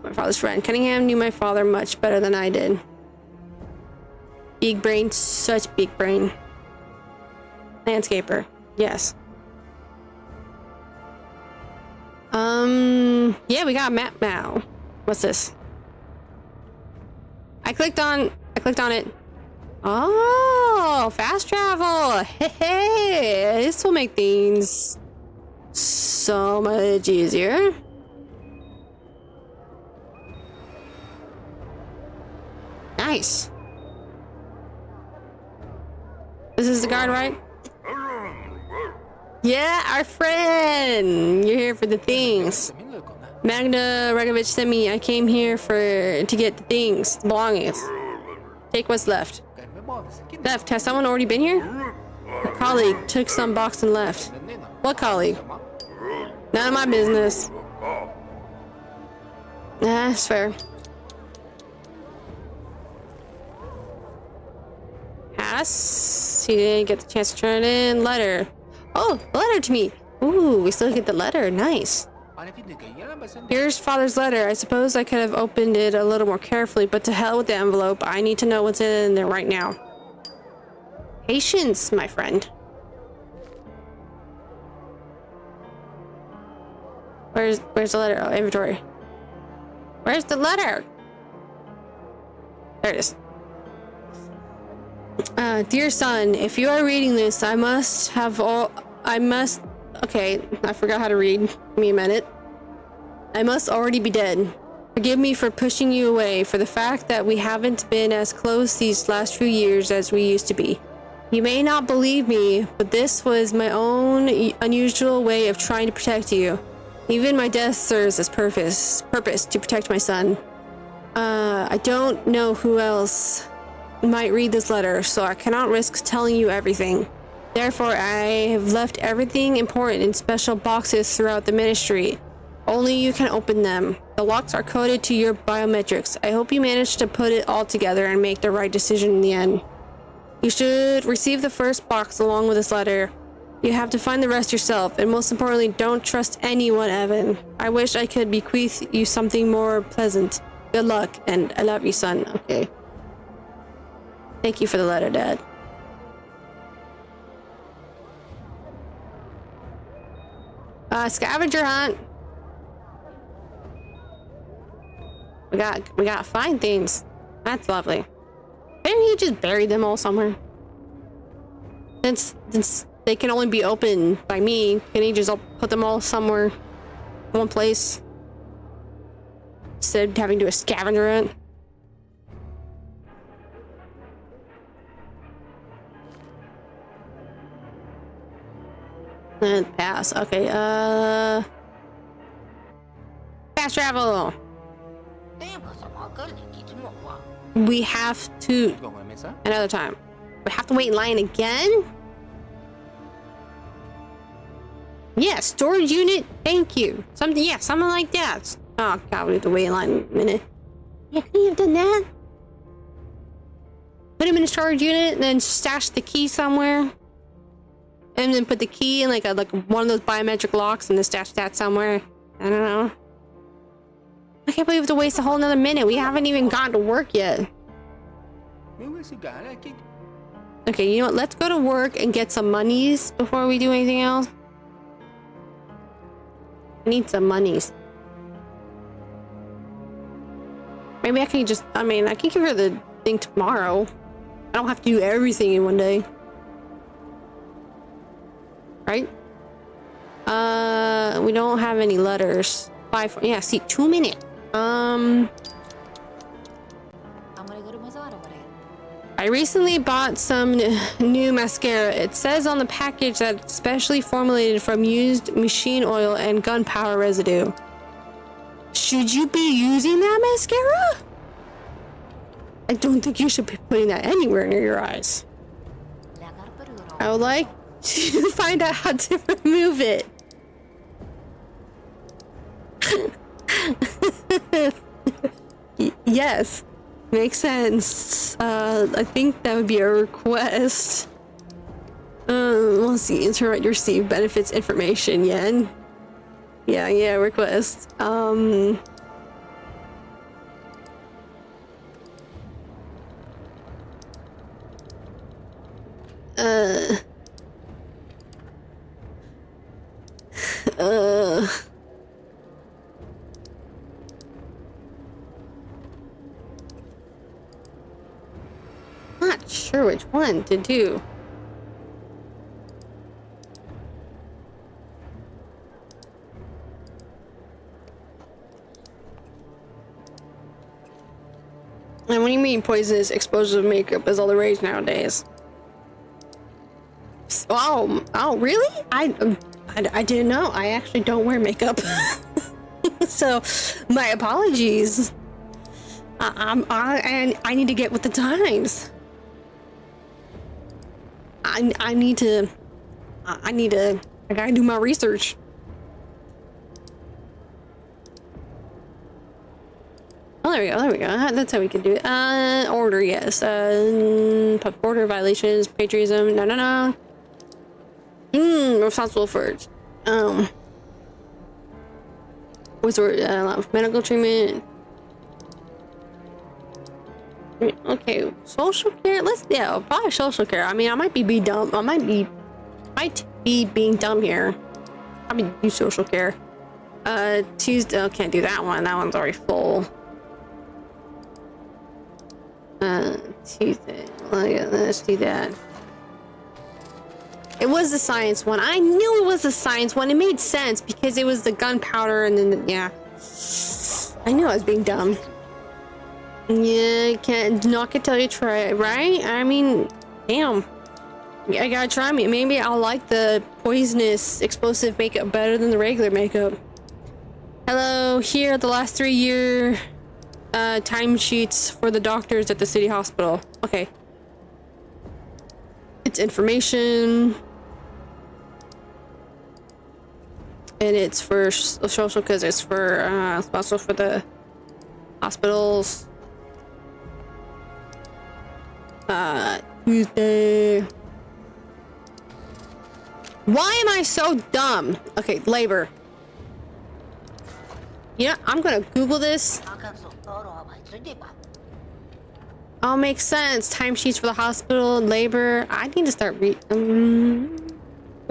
My father's friend. Cunningham knew my father much better than I did. Big brain, such big brain. Landscaper. Yes. Yeah, we got a map now. What's this? I clicked on it. Oh, fast travel. Hey, this will make things so much easier. Nice. This is the guard, right? Yeah, our friend. You're here for the things. Magda Regovich sent me. I came here to get the things, the belongings. Take what's left. Left? Has someone already been here? A colleague took some box and left. What colleague? None of my business. Nah, that's fair. Yes. He didn't get the chance to turn in. Letter. Oh, letter to me. Ooh, we still get the letter. Nice. Here's father's letter. I suppose I could have opened it a little more carefully, but to hell with the envelope. I need to know what's in there right now. Patience, my friend. Where's the letter? Oh, inventory. Where's the letter? There it is. Dear son, if you are reading this, okay, I forgot how to read. Give me a minute. I must already be dead. Forgive me for pushing you away, for the fact that we haven't been as close these last few years as we used to be. You may not believe me, but this was my own unusual way of trying to protect you. Even my death serves as purpose to protect my son. I don't know who else might read this letter, so I cannot risk telling you everything. Therefore, I have left everything important in special boxes throughout the ministry. Only you can open them. The locks are coded to your biometrics. I hope you manage to put it all together and make the right decision in the end. You should receive the first box along with this letter. You have to find the rest yourself, and most importantly, don't trust anyone, Evan. I wish I could bequeath you something more pleasant. Good luck, and I love you, son. Okay. Thank you for the letter, Dad. Scavenger hunt. We got fine things. That's lovely. Maybe he just buried them all somewhere. Since they can only be opened by me, can he just put them all somewhere, one place, instead of having to do a scavenger hunt? And pass. Okay. Fast travel. We have to another time. We have to wait in line again? Yeah, storage unit. Thank you. Something like that. Oh god, we have to wait in line a minute. Yeah, can you have done that? Put him in a storage unit and then stash the key somewhere. And then put the key in like one of those biometric locks and then stash that somewhere. I don't know. I can't believe we have to waste a whole another minute. We haven't even gotten to work yet. Okay, you know what? Let's go to work and get some monies before we do anything else. I need some monies. Maybe I can just, I can give her the thing tomorrow. I don't have to do everything in one day. Right? We don't have any letters. Yeah, see, 2 minutes. I recently bought some new mascara. It says on the package that it's specially formulated from used machine oil and gunpowder residue. Should you be using that mascara? I don't think you should be putting that anywhere near your eyes. I would like to find out how to remove it. Yes, makes sense. I think that would be a request. Let's see. Interrupt your receive benefits information. Yeah, request. Not sure which one to do. And what do you mean poisonous exposure to makeup is all the rage nowadays? Oh, really? I didn't know. I actually don't wear makeup. So, my apologies. I need to get with the times. I gotta do my research. Oh, there we go. There we go. That's how we can do it. Order, yes. Public order violations, patriotism. No, no, no. Responsible for what's the word? Medical treatment. Okay, social care. Probably social care. I mean, I might be dumb. Might be being dumb here. I mean, do social care. Tuesday. Oh, can't do that one. That one's already full. Tuesday. Let's do that. It was the science one. I knew it was the science one. It made sense because it was the gunpowder and then yeah. I knew I was being dumb. Yeah, not gonna tell you try it, right? I mean, damn. I gotta try me. Maybe I'll like the poisonous explosive makeup better than the regular makeup. Hello, here are the last 3-year timesheets for the doctors at the city hospital. Okay. It's information. And it's for social because it's for also for the hospitals. Tuesday. Why am I so dumb? Okay, labor. Yeah, I'm gonna Google this. Oh, makes sense. Timesheets for the hospital, labor. I need to start we'll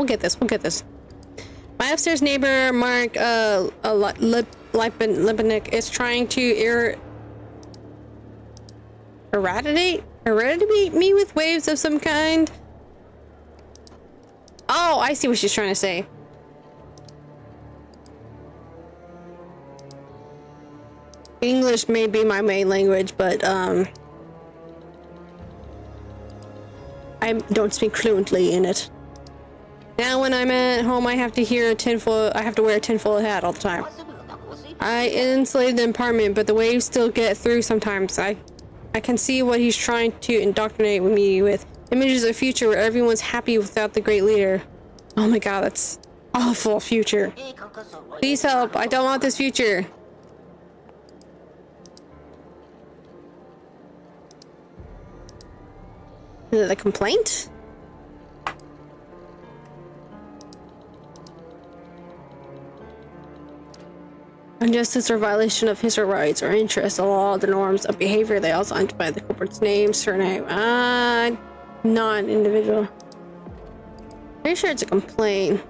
get this. We'll get this. My upstairs neighbor, Mark Lipinick, is trying to eradicate me with waves of some kind. Oh, I see what she's trying to say. English may be my main language, but I don't speak fluently in it. Now when I'm at home, I have to wear a tinfoil hat all the time. I insulated the apartment, but the waves still get through sometimes. I can see what he's trying to indoctrinate me with. Images of a future where everyone's happy without the great leader. Oh my god, that's awful future. Please help. I don't want this future. Is it a complaint? Injustice or violation of his or rights or interests, the law, the norms of behavior. They also identify the culprit's name, surname. Not an individual. Pretty sure it's a complaint.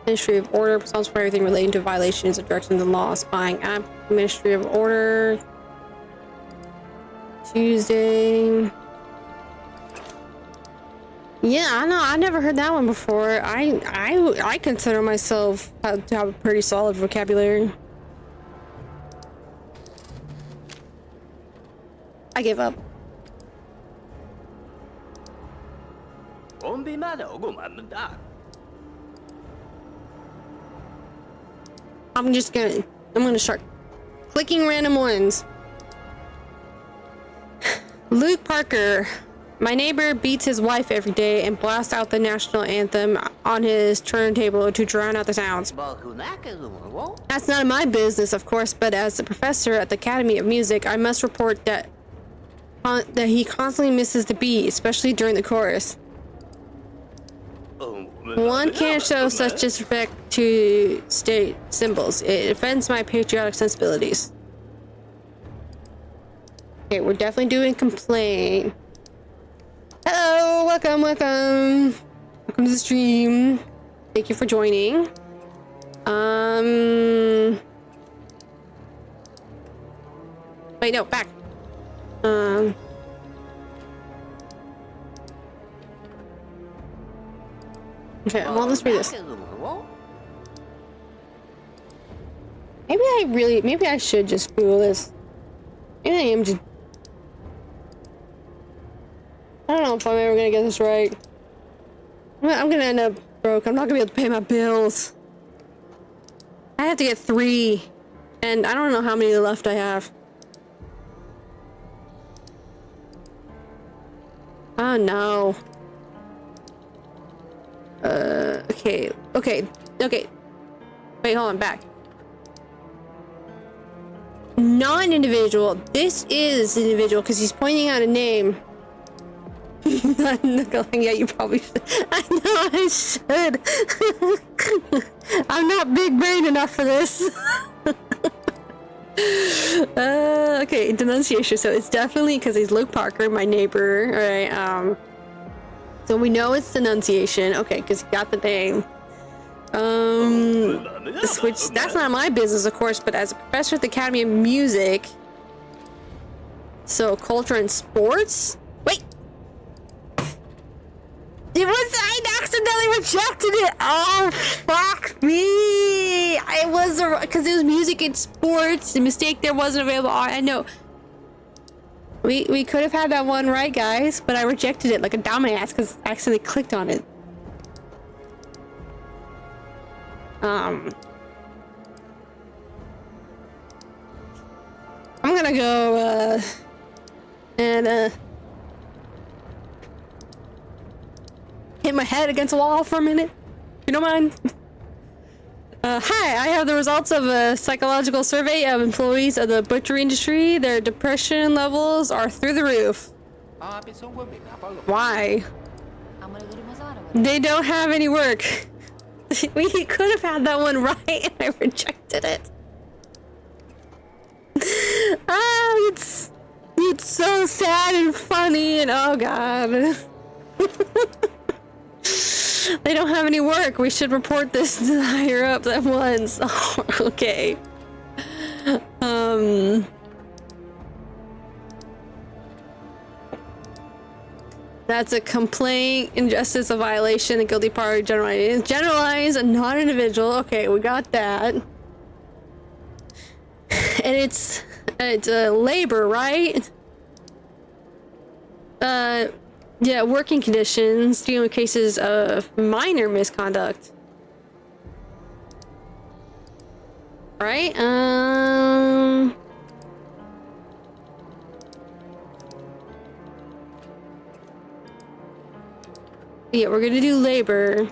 Ministry of Order, responsible for everything relating to violations of directions and law, spying app, Ministry of Order. Tuesday. Yeah, I know. I never heard that one before. I consider myself to have a pretty solid vocabulary. I give up. I'm gonna start clicking random ones. Luke Parker. My neighbor beats his wife every day and blasts out the national anthem on his turntable to drown out the sounds. That's none of my business, of course, but as a professor at the Academy of Music, I must report that he constantly misses the beat, especially during the chorus. One can't show such disrespect to state symbols. It offends my patriotic sensibilities. Okay, we're definitely doing complaint. Hello, welcome. Welcome to the stream. Thank you for joining. Wait, no, back. Okay, well, let's read this. Maybe I should just Google this. Maybe I am just... I don't know if I'm ever gonna get this right. I'm gonna end up broke. I'm not gonna be able to pay my bills. I have to get 3. And I don't know how many left I have. Oh no. Okay. Wait, hold on, back. Non-individual. This is individual because he's pointing out a name. Yeah, you probably should. I know I should. I'm not big brain enough for this. Okay, denunciation. So it's definitely because he's Luke Parker, my neighbor. All right. So we know it's denunciation. Okay, because he got the name. Which that's not my business, of course. But as a professor at the Academy of Music, so culture and sports. Wait. It was, I accidentally rejected it. Oh, fuck me. I was, because it was music and sports. The mistake there wasn't available. I know. We could have had that one right, guys, but I rejected it like a dumbass because I accidentally clicked on it. I'm gonna go, and, hit my head against a wall for a minute. You don't mind? Hi, I have the results of a psychological survey of employees of the butchery industry. Their depression levels are through the roof. Why? They don't have any work. We could have had that one right and I rejected it. Oh, it's so sad and funny and oh god. They don't have any work. We should report this to the higher up at once. Oh, okay. That's a complaint, injustice, a violation, the guilty party, generalized, not individual. Okay, we got that. And it's labor, right? Yeah, working conditions, dealing with cases of minor misconduct. Right? Yeah, we're gonna do labor.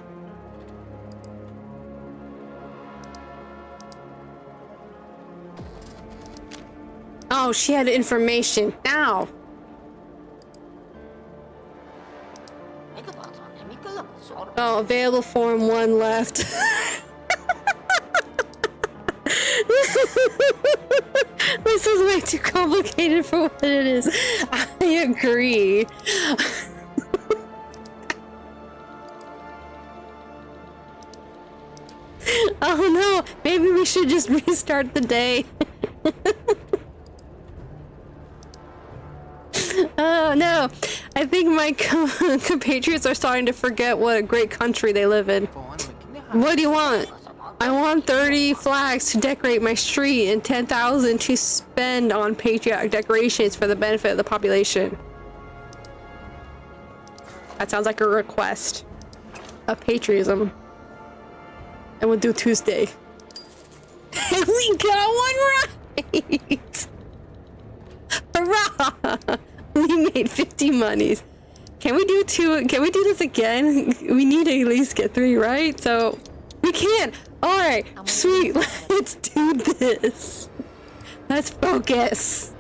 Oh, she had information. Now. Oh, available form 1 left. This is way too complicated for what it is. I agree. Oh no, maybe we should just restart the day. Oh no, I think my compatriots are starting to forget what a great country they live in. What do you want? I want 30 flags to decorate my street and 10,000 to spend on patriotic decorations for the benefit of the population. That sounds like a request of patriotism. And we'll do Tuesday. We got one right! Hurrah! We made 50 monies. Can we do 2? Can we do this again? We need to at least get 3, right? So we can. All right, sweet. Let's do this. Let's focus.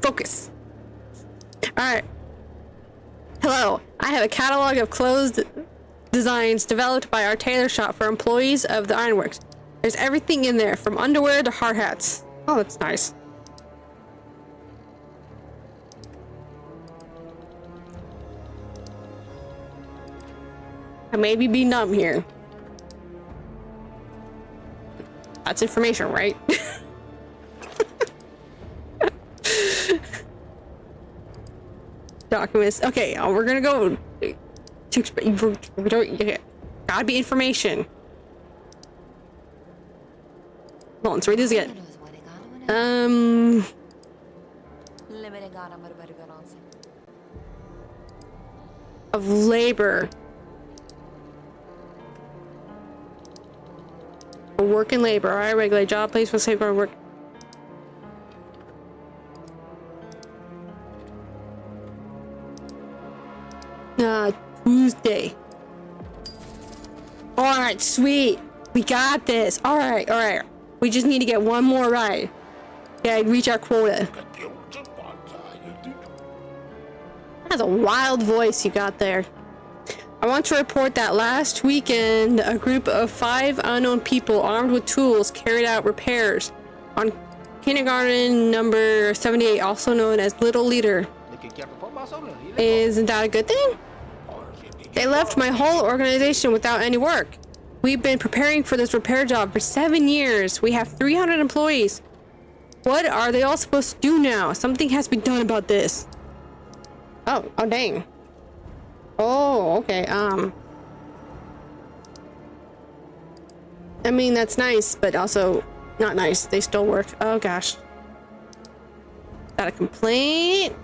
Focus. All right. Hello. I have a catalog of clothes designs developed by our tailor shop for employees of the ironworks. There's everything in there, from underwear to hard hats. Oh, that's nice. I maybe be numb here. That's information, right? Documents. Okay, we're gonna go. We don't. Gotta be information. Hold on, let's read this again. Of labor. Work and labor. Alright, regular job, place for safeguard work. right, sweet. We got this. All right, all right. We just need to get one more right. Yeah, reach our quota. That's a wild voice you got there. I want to report that last weekend, a group of 5 unknown people armed with tools carried out repairs on kindergarten number 78, also known as Little Leader. Isn't that a good thing? They left my whole organization without any work. We've been preparing for this repair job for 7 years. We have 300 employees. What are they all supposed to do now? Something has to be done about this. Oh dang. Oh, okay, I mean, that's nice, but also not nice. They stole work. Oh gosh. Got a complaint?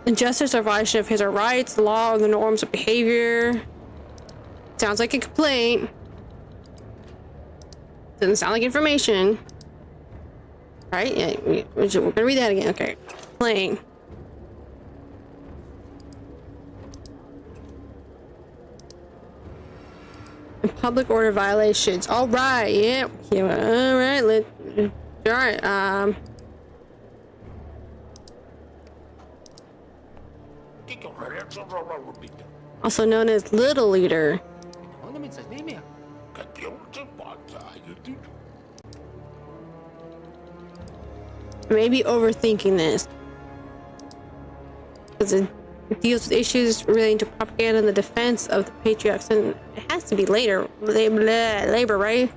Injustice or violation of his or rights, the law, or the norms of behavior. Sounds like a complaint. Doesn't sound like information. Right? Yeah, we're gonna read that again. Okay. Complaint. And public order violations. All right. Yeah. All right. All right. Also known as Little Leader. Maybe overthinking this. Because it deals with issues relating to propaganda and the defense of the patriots, and it has to be labor, right?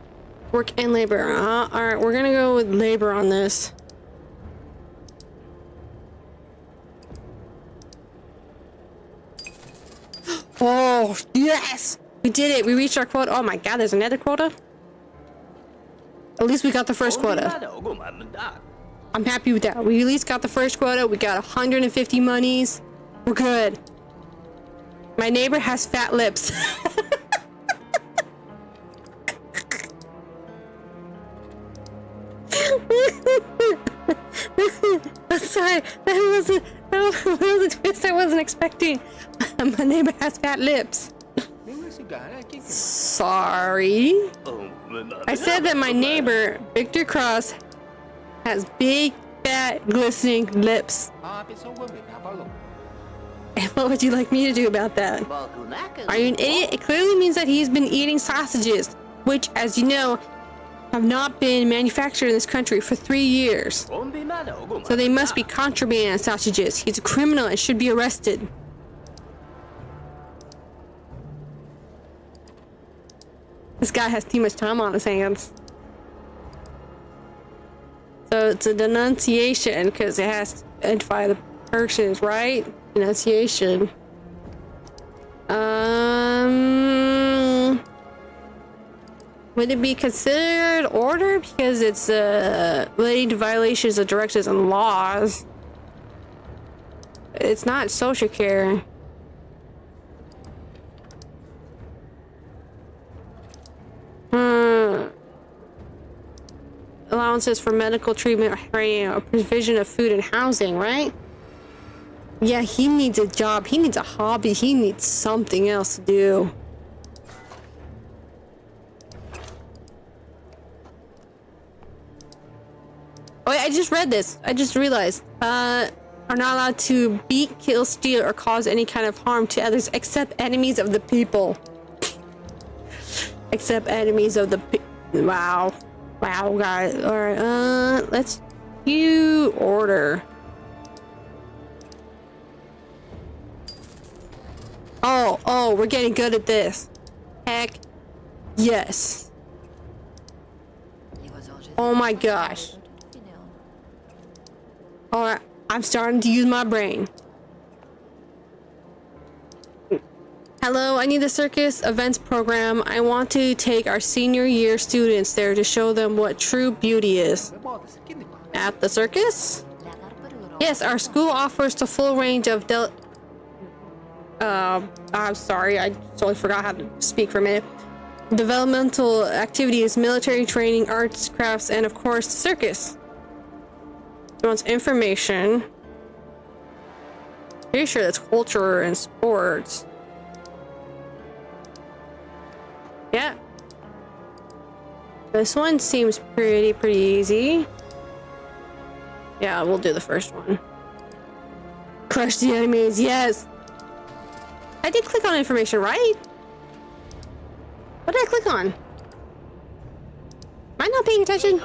Work and labor. All right, we're gonna go with labor on this. Oh yes, we did it. We reached our quota. Oh my god, there's another quota. At least we got the first quota. I'm happy with that. We at least got the first quota. We got 150 monies. We're good. My neighbor has fat lips. I'm sorry. That was a twist I wasn't expecting. My neighbor has fat lips. Sorry. I said that my neighbor, Victor Cross, has big, fat, glistening lips. What would you like me to do about that? Are you an idiot? It clearly means that he's been eating sausages, which, as you know, have not been manufactured in this country for 3 years. So they must be contraband sausages. He's a criminal and should be arrested. This guy has too much time on his hands. So it's a denunciation because it has to identify the persons, right? Denunciation. Would it be considered order because it's relating to violations of directives and laws? It's not social care. Allowances for medical treatment, or provision of food and housing, right? Yeah, he needs a job. He needs a hobby. He needs something else to do. Oh, I just read this. I just realized. Are not allowed to beat, kill, steal, or cause any kind of harm to others except enemies of the people. Except enemies of the Wow. Wow, guys. Alright, let's do order. Oh, we're getting good at this. Heck yes. Oh my gosh. Alright, I'm starting to use my brain. Hello, I need the circus events program. I want to take our senior year students there to show them what true beauty is. At the circus? Yes, our school offers the full range of I'm sorry, I totally forgot how to speak for a minute. Developmental activities, military training, arts, crafts, and of course, circus. He wants information. Pretty sure that's culture and sports. Yeah. This one seems pretty easy. Yeah, we'll do the first one. Crush the enemies, yes! I did click on information, right? What did I click on? Am I not paying attention?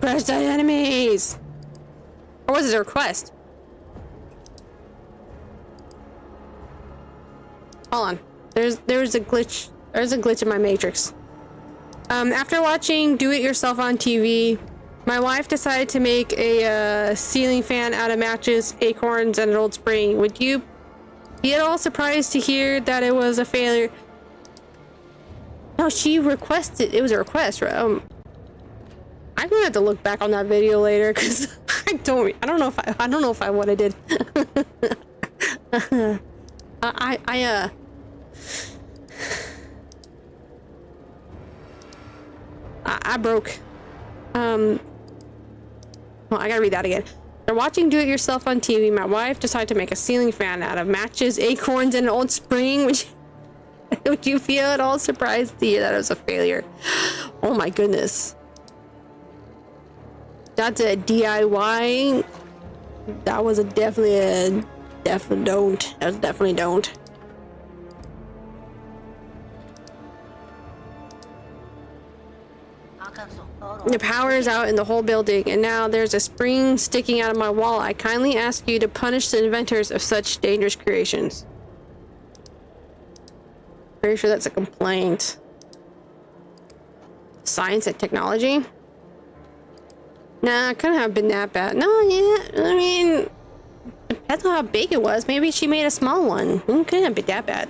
Crush the enemies! Or was it a request? Hold on. There's a glitch. There's a glitch in my matrix. After watching Do It Yourself on TV, my wife decided to make a ceiling fan out of matches, acorns, and an old spring. Would you be at all surprised to hear that it was a failure? No, she requested. It was a request, right? I'm gonna have to look back on that video later because I don't know if I what I did. I broke. Well, I gotta read that again. They're watching Do It Yourself on TV. My wife decided to make a ceiling fan out of matches, acorns, and an old spring. Would you feel at all surprised to hear that it was a failure? Oh my goodness. That's a DIY. That was definitely don't. That was definitely don't. The power is out in the whole building, and now there's a spring sticking out of my wall. I kindly ask you to punish the inventors of such dangerous creations. Pretty sure that's a complaint. Science and technology? Nah, couldn't have been that bad. No, yeah, I mean, depends on how big it was. Maybe she made a small one. Couldn't have been that bad.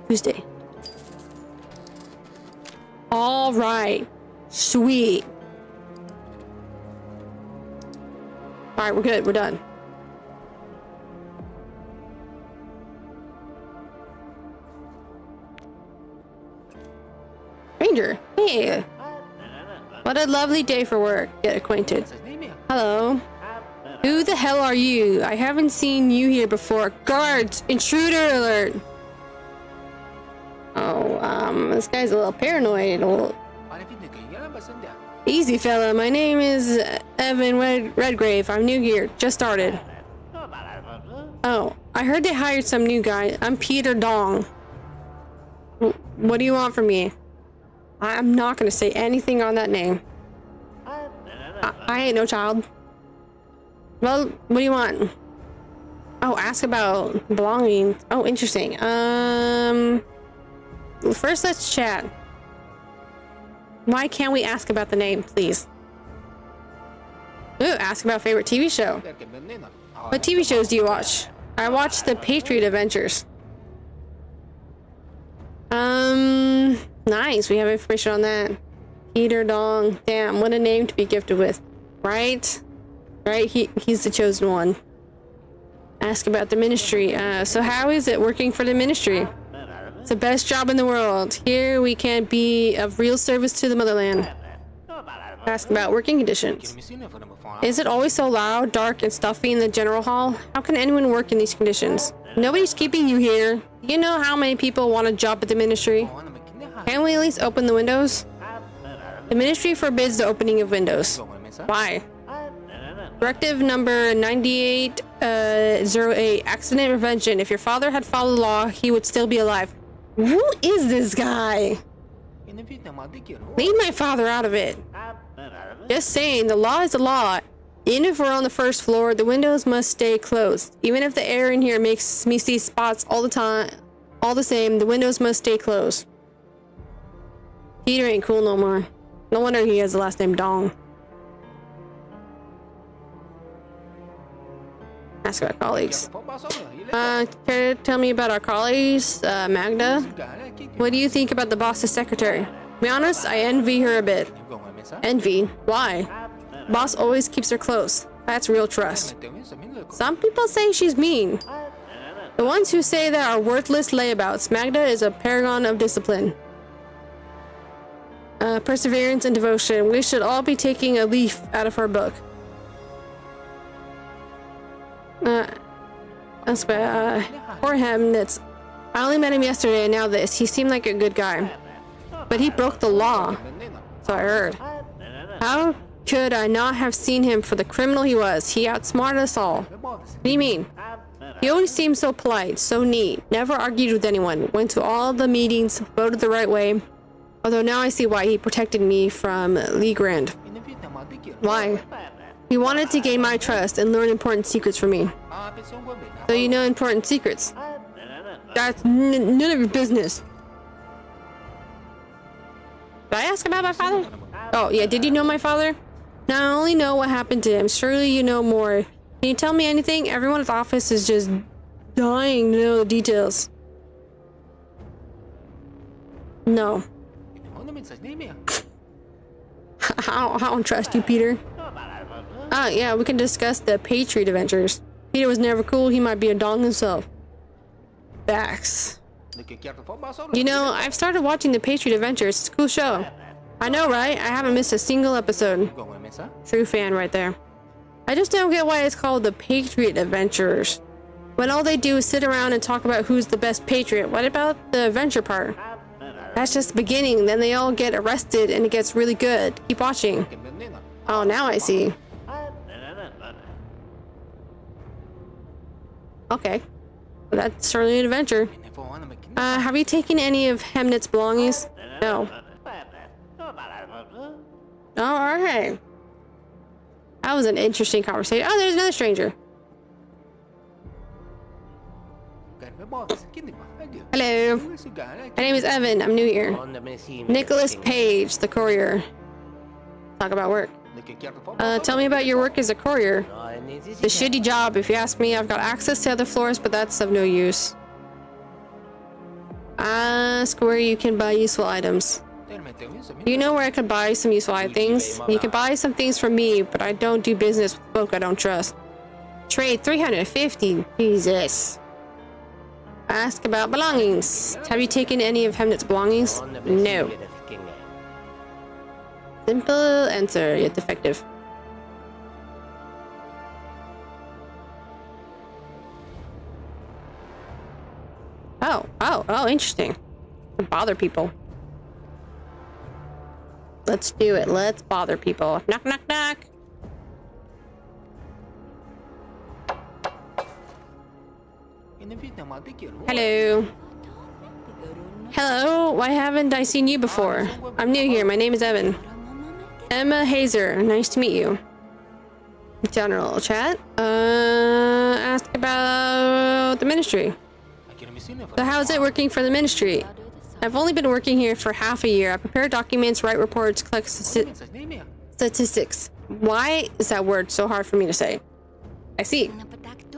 Tuesday. All right. Sweet. All right, we're good. We're done. Ranger. Hey. What a lovely day for work. Get acquainted. Hello. Who the hell are you? I haven't seen you here before. Guards! Intruder alert! Oh, this guy's a little paranoid. Easy, fella. My name is Evan Redgrave. I'm new here. Just started. Oh, I heard they hired some new guy. I'm Peter Dong. What do you want from me? I'm not gonna say anything on that name. I ain't no child. Well, what do you want? Oh, ask about belonging. Oh, interesting. First let's chat. Why can't we ask about the name, please? Ooh, ask about favorite TV show. What TV shows do you watch? I watch The Patriot Adventures. Nice. We have information on that. Peter Dong. Damn, what a name to be gifted with. Right? Right? He's the chosen one. Ask about the ministry. So how is it working for the ministry? It's the best job in the world. Here we can be of real service to the motherland. Ask about working conditions. Is it always so loud, dark, and stuffy in the general hall? How can anyone work in these conditions? Nobody's keeping you here. You know how many people want a job at the ministry? Can we at least open the windows? The ministry forbids the opening of windows. Why? Directive number 9808, accident prevention. If your father had followed the law, he would still be alive. Who is this guy? Leave my father out of it. Just saying, the law is the law. Even if we're on the first floor, the windows must stay closed. Even if the air in here makes me see spots all the time, all the same, the windows must stay closed. Peter ain't cool no more. No wonder he has the last name Dong. Ask our colleagues. Care to tell me about our colleagues? Magda? What do you think about the boss's secretary? To be honest, I envy her a bit. Envy? Why? Boss always keeps her close. That's real trust. Some people say she's mean. The ones who say that are worthless layabouts. Magda is a paragon of discipline. Perseverance and devotion. We should all be taking a leaf out of her book. That's bad. Poor Hemnitz. I only met him yesterday and now this. He seemed like a good guy. but he broke the law. So I heard. How could I not have seen him for the criminal he was? He outsmarted us all. What do you mean? He always seemed so polite, so neat, never argued with anyone, went to all the meetings, voted the right way. Although now I see why he protected me from Lee Grand. Why? He wanted to gain my trust and learn important secrets from me. So you know important secrets. That's none of your business. Did I ask about my father? Oh, yeah, did you know my father? Now I only know what happened to him. Surely you know more. Can you tell me anything? Everyone at the office is just dying to know the details. No. I don't trust you, Peter. Yeah, we can discuss the Patriot Adventures. Peter was never cool. He might be a dong himself. Facts. You know, I've started watching the Patriot Adventures. It's a cool show. I know, right? I haven't missed a single episode. True fan right there. I just don't get why it's called the Patriot Adventures. When all they do is sit around and talk about who's the best patriot. What about the adventure part? That's just the beginning. Then they all get arrested and it gets really good. Keep watching. Oh, now I see. Okay. Well, that's certainly an adventure. Have you taken any of Hemnit's belongings? No. Oh, alright. That was an interesting conversation. Oh, there's another stranger. Hello. My name is Evan. I'm new here. Nicholas Page, the courier. Talk about work. Tell me about your work as a courier. It's a shitty job, if you ask me. I've got access to other floors, but that's of no use. Ask where you can buy useful items. You know where I could buy some useful things? You can buy some things from me, but I don't do business with folk I don't trust. Trade 350. Jesus. Ask about belongings. Have you taken any of Hemnit's belongings? No. Simple answer, yet defective. Oh, interesting. Bother people. Let's do it. Let's bother people. Knock, knock, knock. Hello. Hello. Why haven't I seen you before? I'm new here. My name is Evan. Emma Hazer. Nice to meet you. General chat. Ask about the ministry. So how is it working for the ministry? I've only been working here for half a year. I prepare documents, write reports, collect statistics. Why is that word so hard for me to say? I see.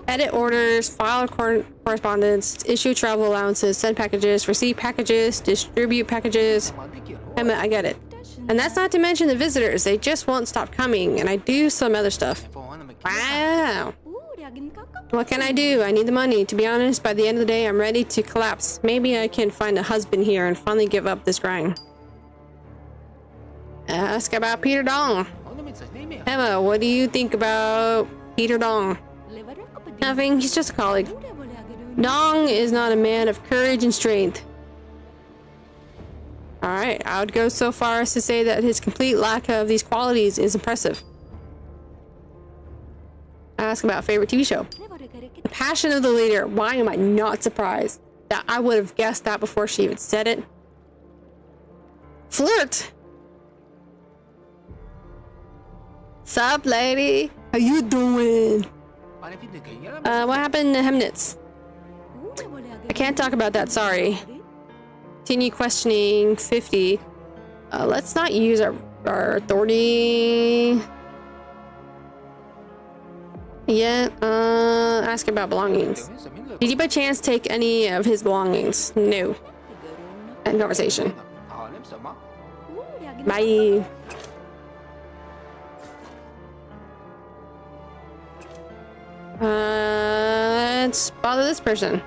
Edit orders, file correspondence, issue travel allowances, send packages, receive packages, distribute packages. Emma, I get it. And that's not to mention the visitors. They just won't stop coming. And I do some other stuff. Wow. What can I do? I need the money. To be honest, by the end of the day, I'm ready to collapse. Maybe I can find a husband here and finally give up this grind. Ask about Peter Dong. Emma, what do you think about Peter Dong? Nothing. He's just a colleague. Dong is not a man of courage and strength. Alright, I would go so far as to say that his complete lack of these qualities is impressive. Ask about favorite TV show. The Passion of the Leader. Why am I not surprised? That I would have guessed that before she even said it. Flirt. Sup, lady? How you doing? What happened to Hemnitz? I can't talk about that, sorry. Continue questioning 50. Let's not use our authority. Yeah, ask about belongings. Did you by chance take any of his belongings? No. End conversation. Bye. Let's bother this person.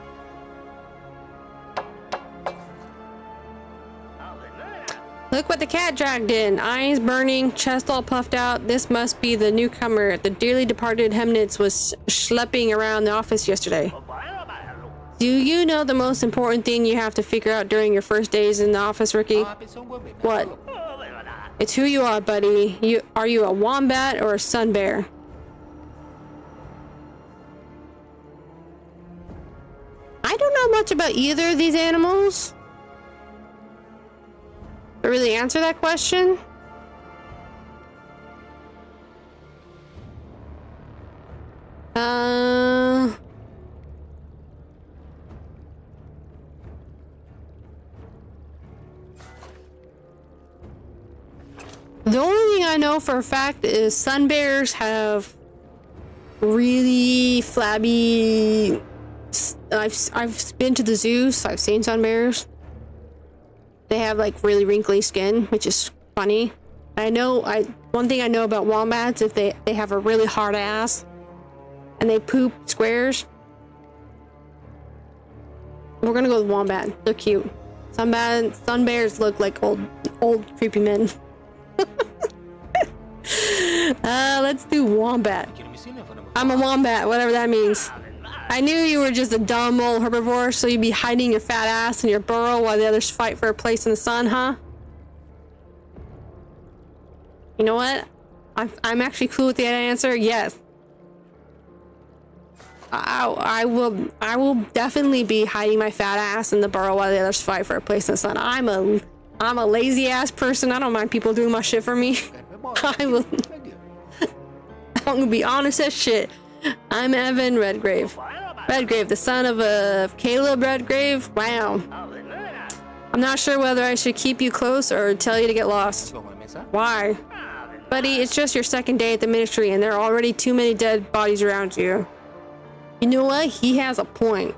Look what the cat dragged in. Eyes burning, chest all puffed out. This must be the newcomer. The dearly departed Hemnitz was schlepping around the office yesterday. Do you know the most important thing you have to figure out during your first days in the office, Ricky? What? It's who you are, buddy. Are you a wombat or a sun bear? I don't know much about either of these animals. To really answer that question. The only thing I know for a fact is sun bears have really flabby. I've been to the zoo, so I've seen sun bears. They have like really wrinkly skin, which is funny. One thing I know about wombats is they have a really hard ass, and they poop squares. We're gonna go with wombat. They're cute. Sun bears look like old creepy men. Let's do wombat. I'm a wombat, whatever that means. I knew you were just a dumb old herbivore, so you'd be hiding your fat ass in your burrow while the others fight for a place in the sun, huh? You know what? I'm actually cool with the answer. Yes. I will definitely be hiding my fat ass in the burrow while the others fight for a place in the sun. I'm a lazy ass person. I don't mind people doing my shit for me. I'm gonna be honest as shit. I'm Evan Redgrave. Redgrave, the son of Caleb Redgrave. Wow. I'm not sure whether I should keep you close or tell you to get lost. Why? Buddy, it's just your second day at the ministry and there are already too many dead bodies around you. You know what? He has a point.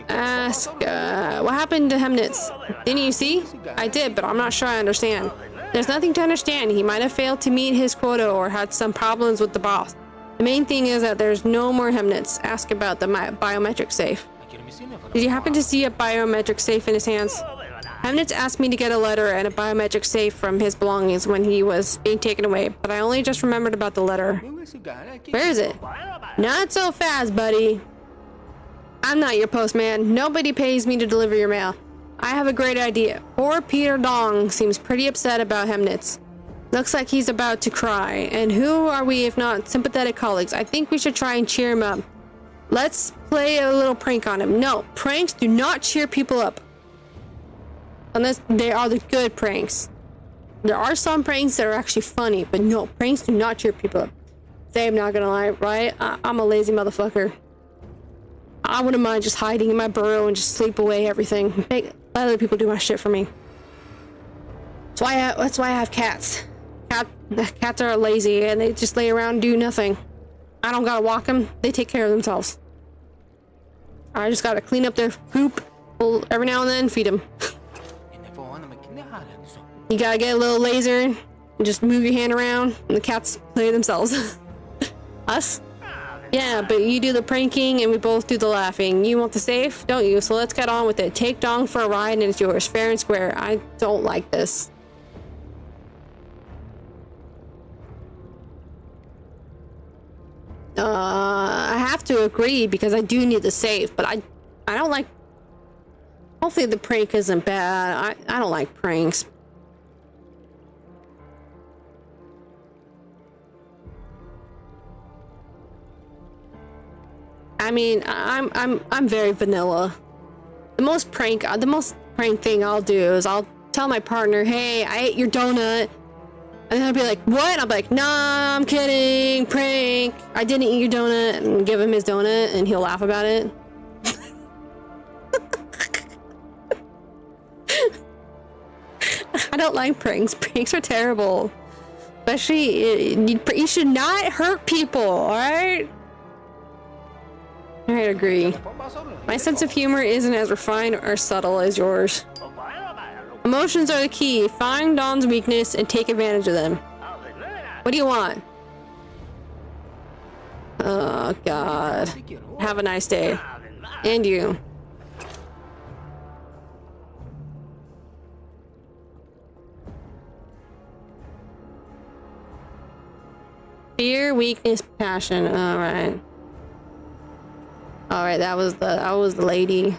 Ask, what happened to Hemnitz? Didn't you see? I did, but I'm not sure I understand. There's nothing to understand. He might have failed to meet his quota or had some problems with the boss. The main thing is that there's no more Hemnitz. Ask about the biometric safe. Did you happen to see a biometric safe in his hands? Hemnitz asked me to get a letter and a biometric safe from his belongings when he was being taken away, but I only just remembered about the letter. Where is it? Not so fast, buddy. I'm not your postman. Nobody pays me to deliver your mail. I have a great idea. Poor Peter Dong seems pretty upset about Hemnitz. Looks like he's about to cry. And who are we if not sympathetic colleagues? I think we should try and cheer him up. Let's play a little prank on him. No, pranks do not cheer people up. Unless they are the good pranks. There are some pranks that are actually funny, but no, pranks do not cheer people up. Say I'm not gonna lie, right? I'm a lazy motherfucker. I wouldn't mind just hiding in my burrow and just sleep away everything. Let other people do my shit for me. That's why I have cats. Cats are lazy and they just lay around and do nothing. I don't gotta walk them. They take care of themselves. I just gotta clean up their poop every now and then, feed them. You gotta get a little laser and just move your hand around and the cats play themselves. Us? Yeah, but you do the pranking and we both do the laughing. You want the safe, don't you? So let's get on with it. Take Dong for a ride and it's yours, fair and square. I don't like this. I have to agree because I do need the safe, but I don't like... Hopefully the prank isn't bad. I don't like pranks. I mean, I'm very vanilla. The most prank thing I'll do is I'll tell my partner, hey, I ate your donut. And he'll be like, what? I'll be like, nah, I'm kidding, prank. I didn't eat your donut, and give him his donut and he'll laugh about it. I don't like pranks. Pranks are terrible. Especially, you should not hurt people, alright? I agree. My sense of humor isn't as refined or subtle as yours. Emotions are the key. Find Don's weakness and take advantage of them. What do you want? Oh, God. Have a nice day. And you. Fear, weakness, passion. Alright. All right, that was the lady.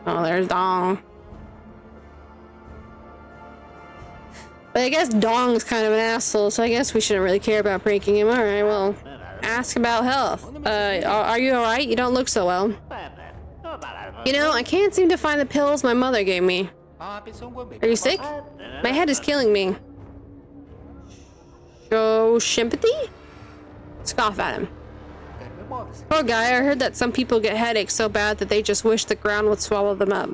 Oh, there's Dong. But I guess Dong's kind of an asshole, so I guess we shouldn't really care about pranking him. All right, well, ask about health. Are you all right? You don't look so well. You know, I can't seem to find the pills my mother gave me. Are you sick? My head is killing me. Show sympathy? Scoff at him. Poor guy, I heard that some people get headaches so bad that they just wish the ground would swallow them up.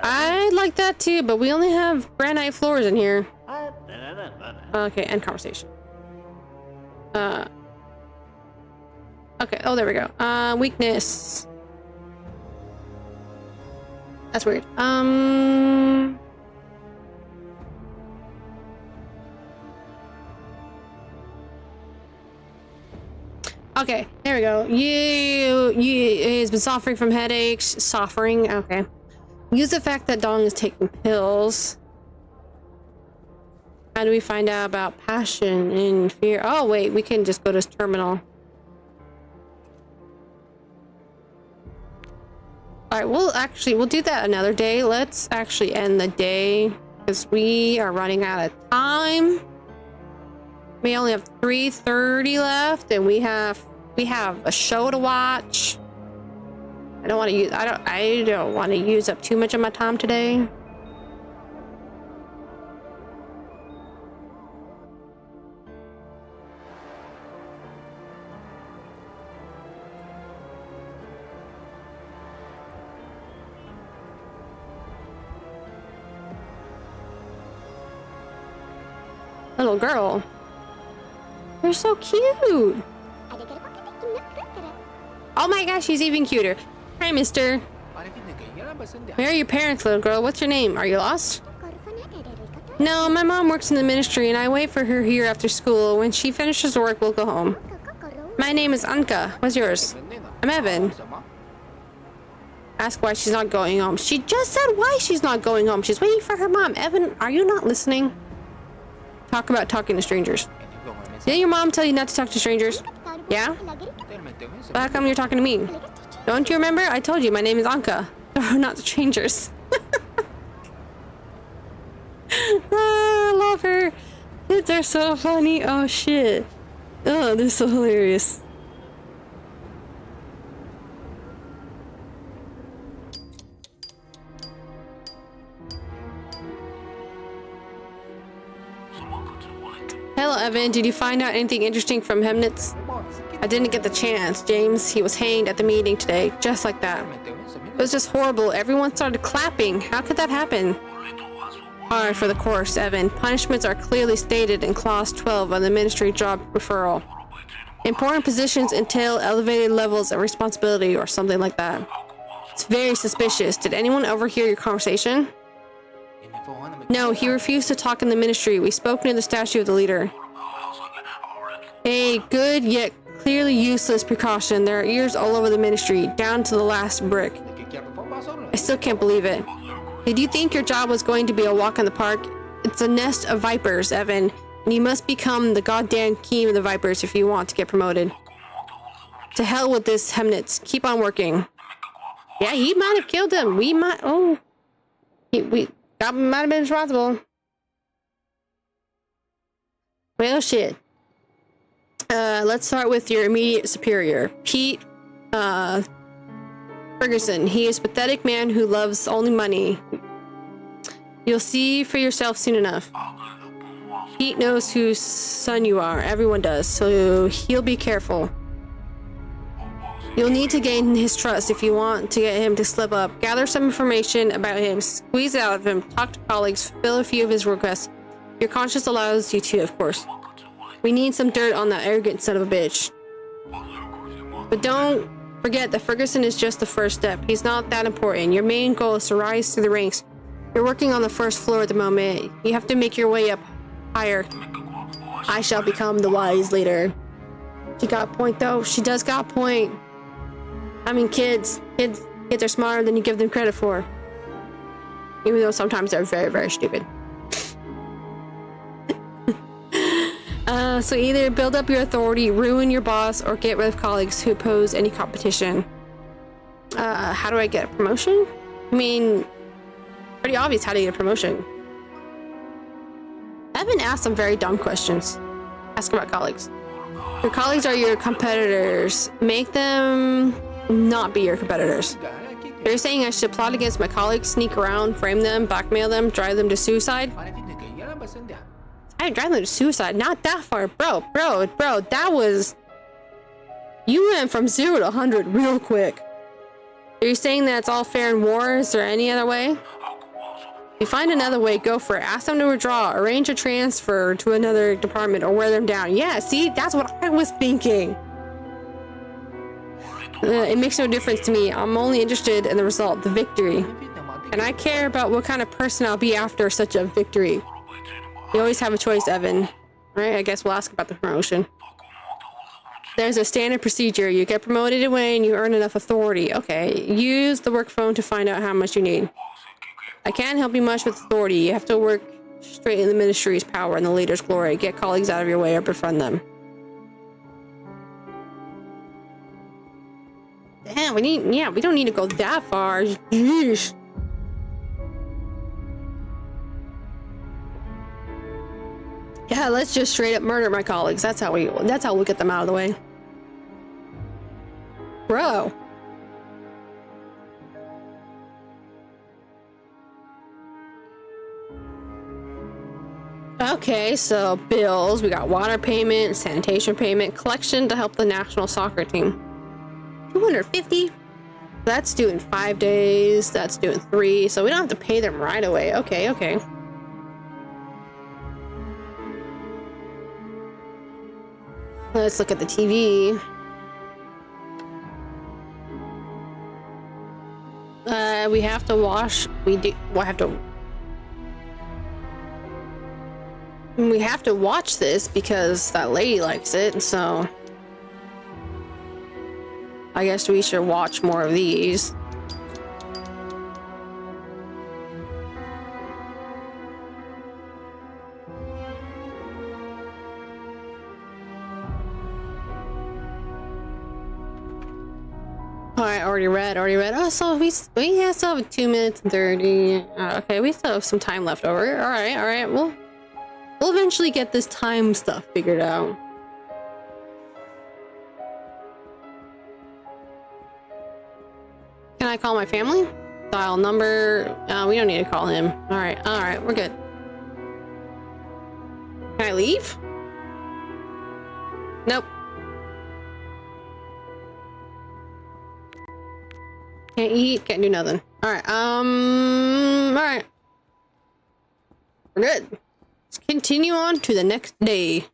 I'd like that too, but we only have granite floors in here. Okay, end conversation. Okay, oh, there we go. Weakness. That's weird. Okay, there we go. He's been suffering from headaches. Suffering, okay. Use the fact that Dong is taking pills. How do we find out about passion and fear? Oh, wait, we can just go to his terminal. Alright, we'll do that another day. Let's actually end the day because we are running out of time. We only have 3:30 left and we have a show to watch. I don't want to use up too much of my time today. Little girl. You're so cute. Oh my gosh, she's even cuter. Hi, mister. Where are your parents, little girl? What's your name? Are you lost? No, my mom works in the ministry and I wait for her here after school. When she finishes work, we'll go home. My name is Anka. What's yours? I'm Evan. Ask why she's not going home. She just said why she's not going home. She's waiting for her mom. Evan, are you not listening? Talk about talking to strangers. Didn't your mom tell you not to talk to strangers? Yeah? But how come you're talking to me? Don't you remember? I told you my name is Anka. Not strangers. I love her. Kids are so funny. Oh shit. Oh, they're so hilarious. Hello, Evan. Did you find out anything interesting from Hemnitz? I didn't get the chance, James. He was hanged at the meeting today, just like that. It was just horrible. Everyone started clapping. How could that happen? Hard for the course, Evan. Punishments are clearly stated in Clause 12 of the Ministry Job Referral. Important positions entail elevated levels of responsibility or something like that. It's very suspicious. Did anyone overhear your conversation? No, he refused to talk in the ministry. We spoke near the statue of the leader. A good yet clearly useless precaution. There are ears all over the ministry, down to the last brick. I still can't believe it. Did you think your job was going to be a walk in the park? It's a nest of vipers, Evan, and you must become the goddamn king of the vipers if you want to get promoted. To hell with this Hemnitz. Keep on working. Yeah, he might have killed him. We might... Oh. We might have been responsible. Well, shit. Let's start with your immediate superior, Pete Ferguson. He is a pathetic man who loves only money. You'll see for yourself soon enough. Pete knows whose son you are. Everyone does, so he'll be careful. You'll need to gain his trust if you want to get him to slip up. Gather some information about him, squeeze it out of him, talk to colleagues, fill a few of his requests. Your conscience allows you to, of course. We need some dirt on that arrogant son of a bitch. But don't forget that Ferguson is just the first step. He's not that important. Your main goal is to rise through the ranks. You're working on the first floor at the moment. You have to make your way up higher. I shall become the wise leader. She got a point, though. She does got a point. I mean, kids are smarter than you give them credit for. Even though sometimes they're very, very stupid. So either build up your authority, ruin your boss, or get rid of colleagues who oppose any competition. How do I get a promotion? I mean, pretty obvious how to get a promotion. I've been asked some very dumb questions. Ask about colleagues. Your colleagues are your competitors. Make them not be your competitors. They're saying I should plot against my colleagues, sneak around, frame them, blackmail them, drive them to suicide. I didn't drive them to suicide. Not that far, bro. That was... You went from 0 to 100 real quick. Are you saying that it's all fair in war? Is there any other way? If you find another way, go for it. Ask them to withdraw, arrange a transfer to another department, or wear them down. Yeah, see? That's what I was thinking. It makes no difference to me. I'm only interested in the result, the victory. And I care about what kind of person I'll be after such a victory. You always have a choice, Evan. Alright, I guess we'll ask about the promotion. There's a standard procedure. You get promoted when you earn enough authority. Okay, use the work phone to find out how much you need. I can't help you much with authority. You have to work straight in the ministry's power and the leader's glory. Get colleagues out of your way or befriend them. Damn, we don't need to go that far. Yeesh. Yeah, let's just straight up murder my colleagues. That's how we get them out of the way. Bro. Okay, so bills. We got water payment, sanitation payment, collection to help the national soccer team. 250? That's due in 5 days. That's due in 3. So we don't have to pay them right away. Okay. Let's look at the TV. We have to wash. We have to watch this because that lady likes it, so I guess we should watch more of these. Alright, already read. Oh, so we still have 2 minutes and 30. Okay, we still have some time left over. Alright. We'll eventually get this time stuff figured out. Can I call my family? Dial number. We don't need to call him. Alright, we're good. Can I leave? Nope. Can't eat, can't do nothing. Alright, alright. We're good. Let's continue on to the next day.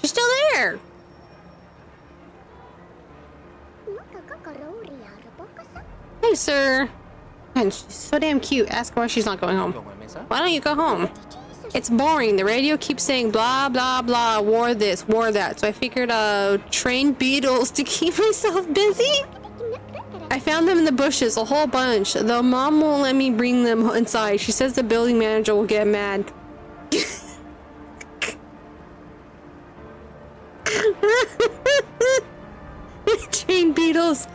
She's still there! Hey, sir. Man, she's so damn cute. Ask her why she's not going home. Why don't you go home? It's boring. The radio keeps saying blah, blah, blah, war this, war that. So I figured train beetles to keep myself busy. I found them in the bushes, a whole bunch. Though Mom won't let me bring them inside. She says the building manager will get mad. Train beetles.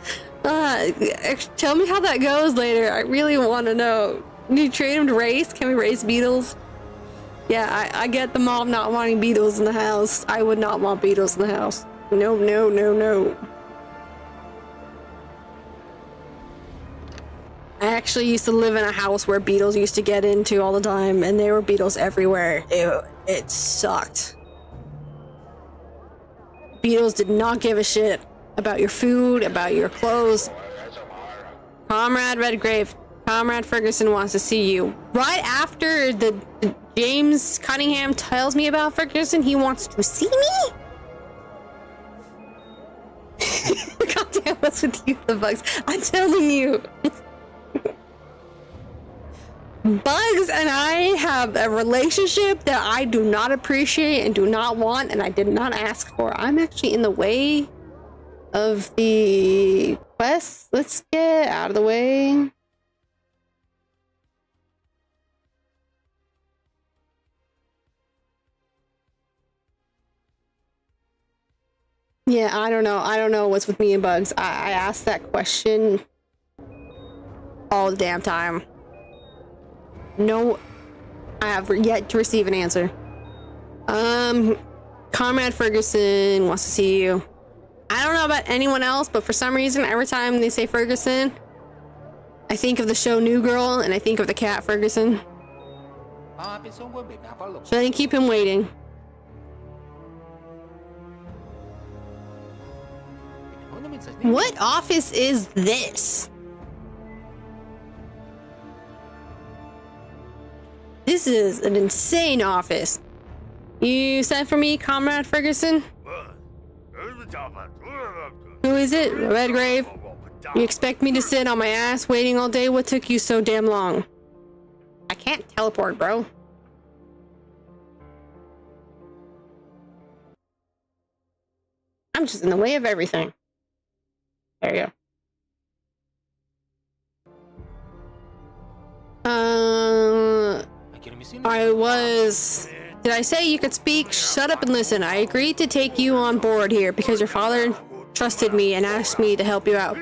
Tell me how that goes later. I really want to know. Do you train them to race? Can we race beetles? Yeah, I get the mom not wanting beetles in the house. I would not want beetles in the house. No. I actually used to live in a house where beetles used to get into all the time, and there were beetles everywhere. It sucked. Beetles did not give a shit about your food, about your clothes. Comrade Redgrave, Comrade Ferguson wants to see you. Right after the James Cunningham tells me about Ferguson, he wants to see me? God damn, what's with you, the bugs? I'm telling you. Bugs and I have a relationship that I do not appreciate and do not want, and I did not ask for. I'm actually in the way of the quest. Let's get out of the way. Yeah, I don't know. I don't know what's with me and bugs. I asked that question all the damn time. No, I have yet to receive an answer. Comrade Ferguson wants to see you. I don't know about anyone else, but for some reason, every time they say Ferguson, I think of the show New Girl, and I think of the cat Ferguson. So I didn't keep him waiting. What office is this? This is an insane office. You sent for me, Comrade Ferguson? Who is it? Redgrave? You expect me to sit on my ass waiting all day? What took you so damn long? I can't teleport, bro. I'm just in the way of everything. There you go. Did I say you could speak? Shut up and listen. I agreed to take you on board here because your father trusted me and asked me to help you out.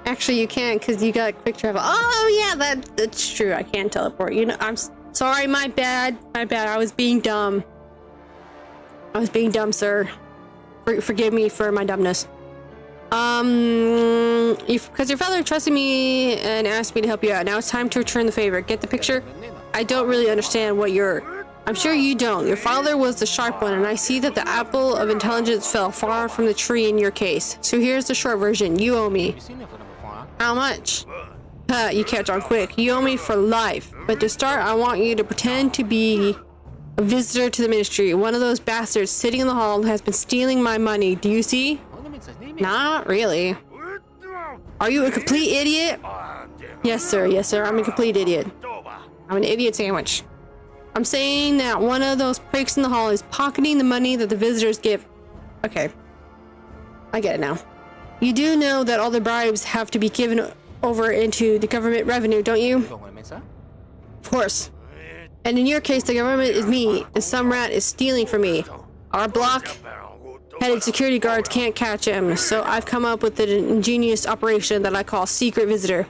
Actually you can't because you got quick travel. Oh yeah, that's true. I can't teleport. You know, I'm sorry, my bad. I was being dumb. Sir. Forgive me for my dumbness. Because your father trusted me and asked me to help you out. Now it's time to return the favor. Get the picture? I don't really understand what I'm sure you don't. Your father was the sharp one, and I see that the apple of intelligence fell far from the tree in your case. So here's the short version. You owe me. How much? You catch on quick. You owe me for life. But to start, I want you to pretend to be a visitor to the ministry. One of those bastards sitting in the hall has been stealing my money. Do you see? Not really. Are you a complete idiot? Yes, sir. Yes, sir. I'm a complete idiot. I'm an idiot sandwich. I'm saying that one of those pricks in the hall is pocketing the money that the visitors give. Okay. I get it now. You do know that all the bribes have to be given over into the government revenue, don't you? Of course. And in your case, the government is me, and some rat is stealing from me. Our block-headed security guards can't catch him, so I've come up with an ingenious operation that I call Secret Visitor.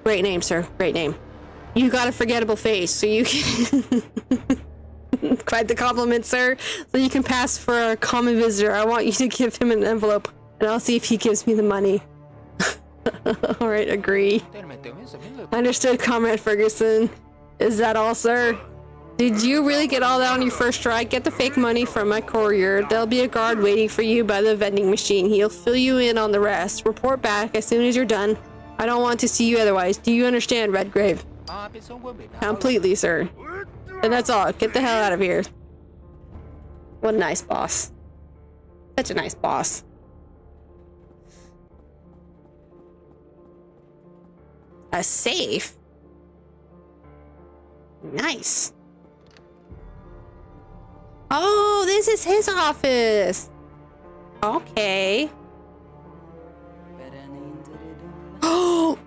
Great name, sir. Great name. You got a forgettable face, so you can... Quite the compliment, sir. So you can pass for a common visitor. I want you to give him an envelope, and I'll see if he gives me the money. Alright, agree. Understood, Comrade Ferguson. Is that all, sir? Did you really get all that on your first try? Get the fake money from my courier. There'll be a guard waiting for you by the vending machine. He'll fill you in on the rest. Report back as soon as you're done. I don't want to see you otherwise. Do you understand, Redgrave? Completely, sir. And that's all. Get the hell out of here. What a nice boss. Such a nice boss. A safe? Nice. Oh, this is his office. Okay.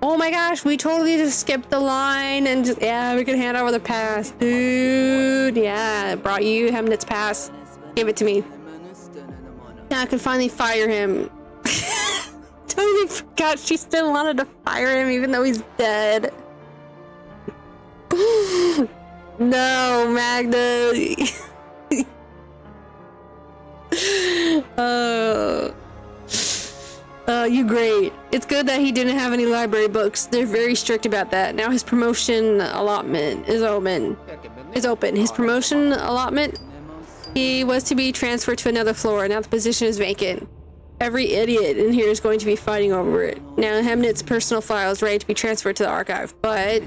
Oh my gosh, we totally just skipped the line and just, yeah, we can hand over the pass. Dude, yeah, brought you Hemnit's pass. Give it to me. Now I can finally fire him. Totally forgot she still wanted to fire him even though he's dead. No, Magda. You great. It's good that he didn't have any library books. They're very strict about that. Now his promotion allotment is open. His promotion allotment, he was to be transferred to another floor. Now the position is vacant. Every idiot in here is going to be fighting over it. Now Hemnit's personal file is ready to be transferred to the archive, but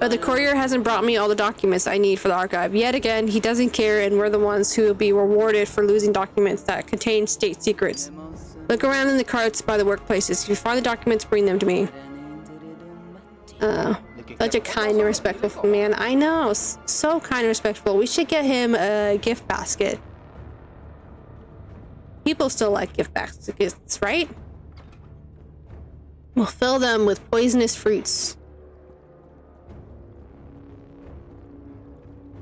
the courier hasn't brought me all the documents I need for the archive. Yet again, he doesn't care, and we're the ones who will be rewarded for losing documents that contain state secrets. Look around in the carts by the workplaces. If you find the documents, bring them to me. Such a kind and respectful man. I know, so kind and respectful. We should get him a gift basket. People still like gift baskets, right? We'll fill them with poisonous fruits.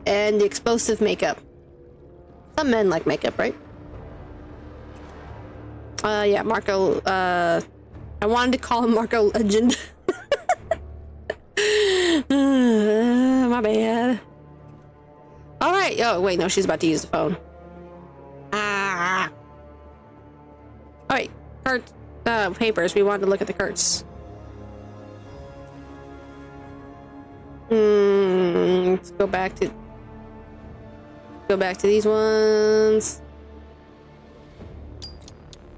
And the explosive makeup. Some men like makeup, right? Yeah, Marco, I wanted to call him Marco Legend. My bad. Alright. Oh, wait, no, she's about to use the phone. Alright, cart, papers. We wanted to look at the carts. Let's go back to these ones.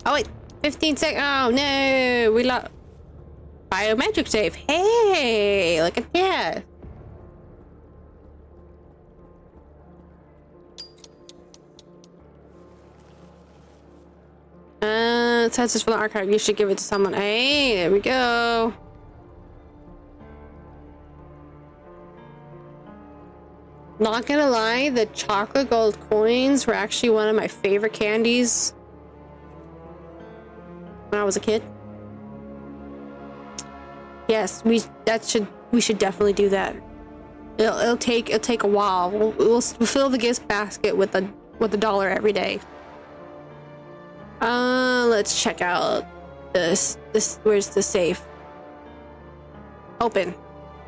Oh wait, 15 seconds. Oh no, we lost biometric safe. Hey, look at that. Census for the archive. You should give it to someone. Hey, there we go. Not gonna lie, the chocolate gold coins were actually one of my favorite candies when I was a kid. Yes, we should definitely do that. It'll take a while. We'll fill the gift basket with a dollar every day. Let's check out this. Where's the safe? Open,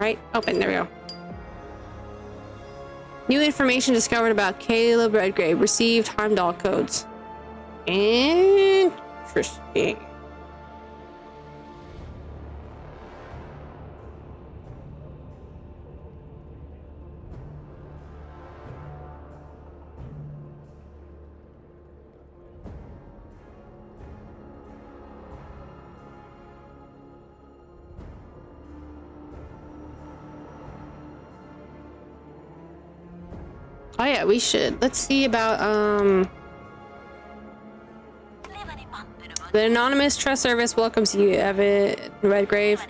right? Open. There we go. New information discovered about Caleb Redgrave. Received Heimdall codes. Interesting. Oh yeah, we should. Let's see about the Anonymous Trust Service welcomes you, Evan Redgrave.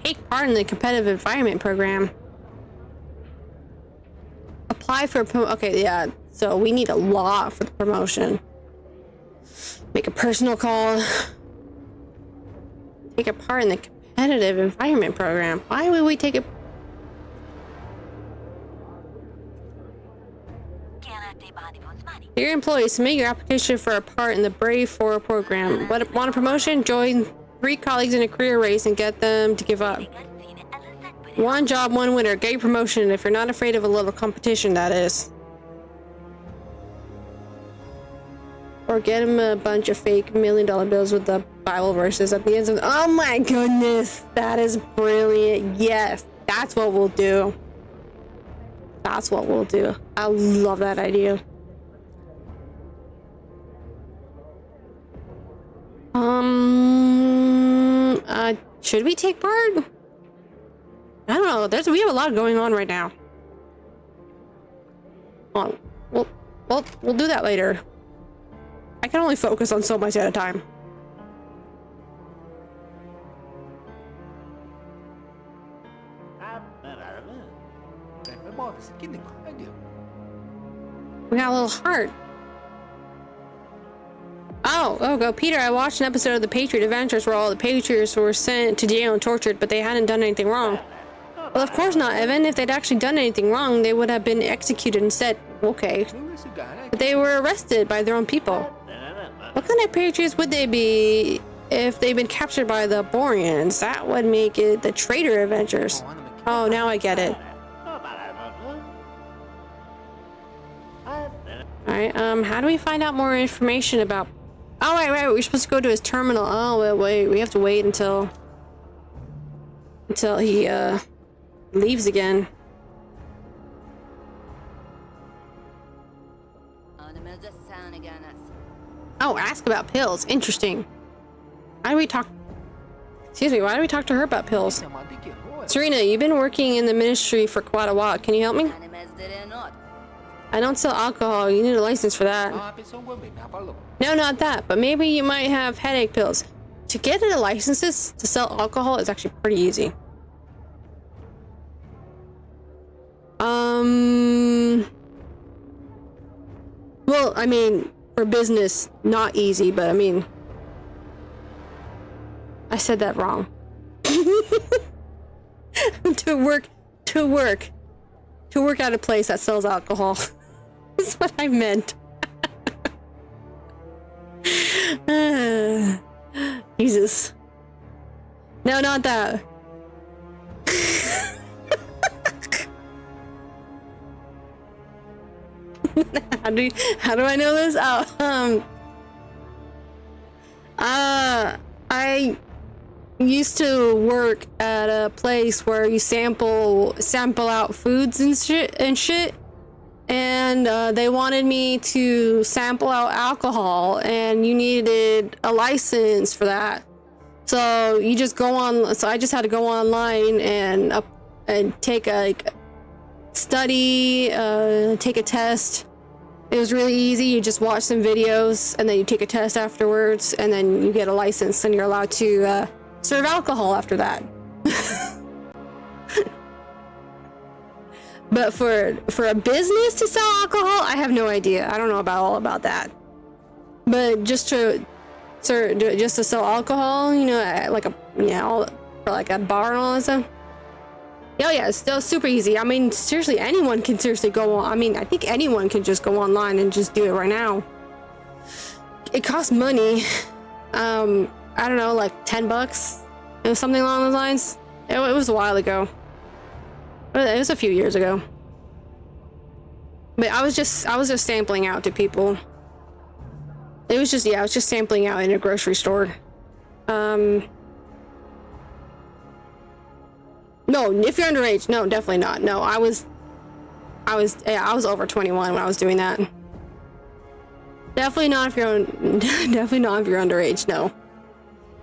Take part in the competitive environment program. Apply for okay, yeah. So we need a lot for the promotion. Make a personal call. Take a part in the competitive environment program. Why would we take it? Dear employees, submit your application for a part in the Brave 4 program. Want a promotion? Join 3 colleagues in a career race and get them to give up. One job, one winner. Get your promotion if you're not afraid of a little competition, that is. Or get him a bunch of fake $1 million bills with the Bible verses at the end of. Oh my goodness, that is brilliant. Yes, that's what we'll do. That's what we'll do. I love that idea. Should we take part? I don't know. We have a lot going on right now. Well, we'll do that later. I can only focus on so much at a time. We got a little heart. Oh, go. Peter, I watched an episode of the Patriot Adventures where all the Patriots were sent to jail and tortured, but they hadn't done anything wrong. Well, of course not, Evan. If they'd actually done anything wrong, they would have been executed instead. Okay. But they were arrested by their own people. What kind of Patriots would they be if they'd been captured by the Boreans? That would make it the Traitor Adventures. Oh, now I get it. Alright, how do we find out more information about... Oh, right, we're supposed to go to his terminal. Oh, wait, we have to wait until he, leaves again. Oh, ask about pills. Interesting. Why do we talk... Excuse me, why do we talk to her about pills? Serena, you've been working in the ministry for quite a while. Can you help me? I don't sell alcohol. You need a license for that. No, not that. But maybe you might have headache pills. To get the licenses to sell alcohol is actually pretty easy. Well, I mean, for business, not easy, but I mean, I said that wrong. to work at a place that sells alcohol. That's what I meant. Jesus. No, not that. How do I know this? Oh, I used to work at a place where you sample out foods and shit, and they wanted me to sample out alcohol, and you needed a license for that. So you just go on. So I just had to go online and take a study, take a test. It was really easy. You just watch some videos and then you take a test afterwards, and then you get a license, and you're allowed to serve alcohol after that. But for a business to sell alcohol, I have no idea. I don't know all about that. But just to sell alcohol, you know, at like for like a bar and all that stuff. Oh yeah, it's still super easy. I mean, seriously, anyone can go on. I mean, I think anyone can just go online and just do it right now. It costs money. I don't know, like $10. It was something along those lines. It was a while ago. It was a few years ago. But I was just sampling out to people. I was just sampling out in a grocery store. No, if you're underage, no, definitely not. No, I was over 21 when I was doing that. Definitely not if you're underage, no.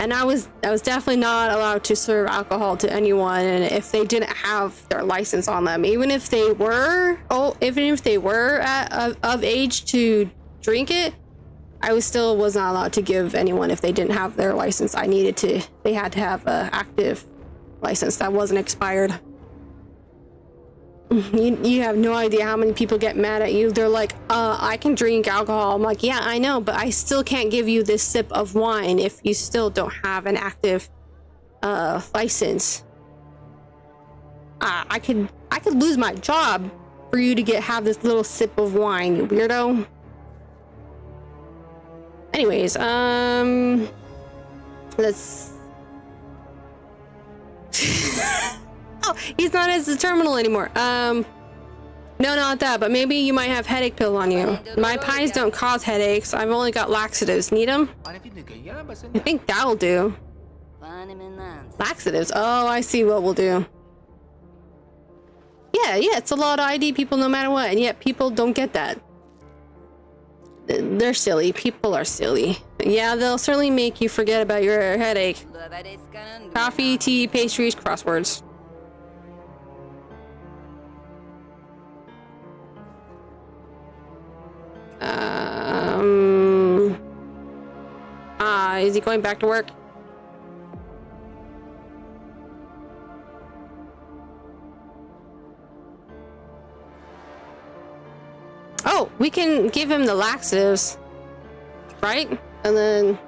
And I was definitely not allowed to serve alcohol to anyone, and if they didn't have their license on them, even if they were of age to drink it, I was not allowed to give anyone if they didn't have their license. They had to have an active license that wasn't expired. You have no idea how many people get mad at you. They're like, I can drink alcohol. I'm like, yeah, I know, but I still can't give you this sip of wine if you still don't have an active license. I could lose my job for you to have this little sip of wine, you weirdo. Anyways, let's oh, he's not at the terminal anymore. No, not that, but maybe you might have headache pills on you. My pies don't cause headaches. I've only got laxatives. Need them? I think that'll do. Laxatives. Oh, I see what we'll do. Yeah, it's a lot of ID people no matter what, and yet people don't get that. They're silly. People are silly. Yeah, they'll certainly make you forget about your headache. Coffee, tea, pastries, crosswords. Is he going back to work? Oh, we can give him the laxatives, right? And then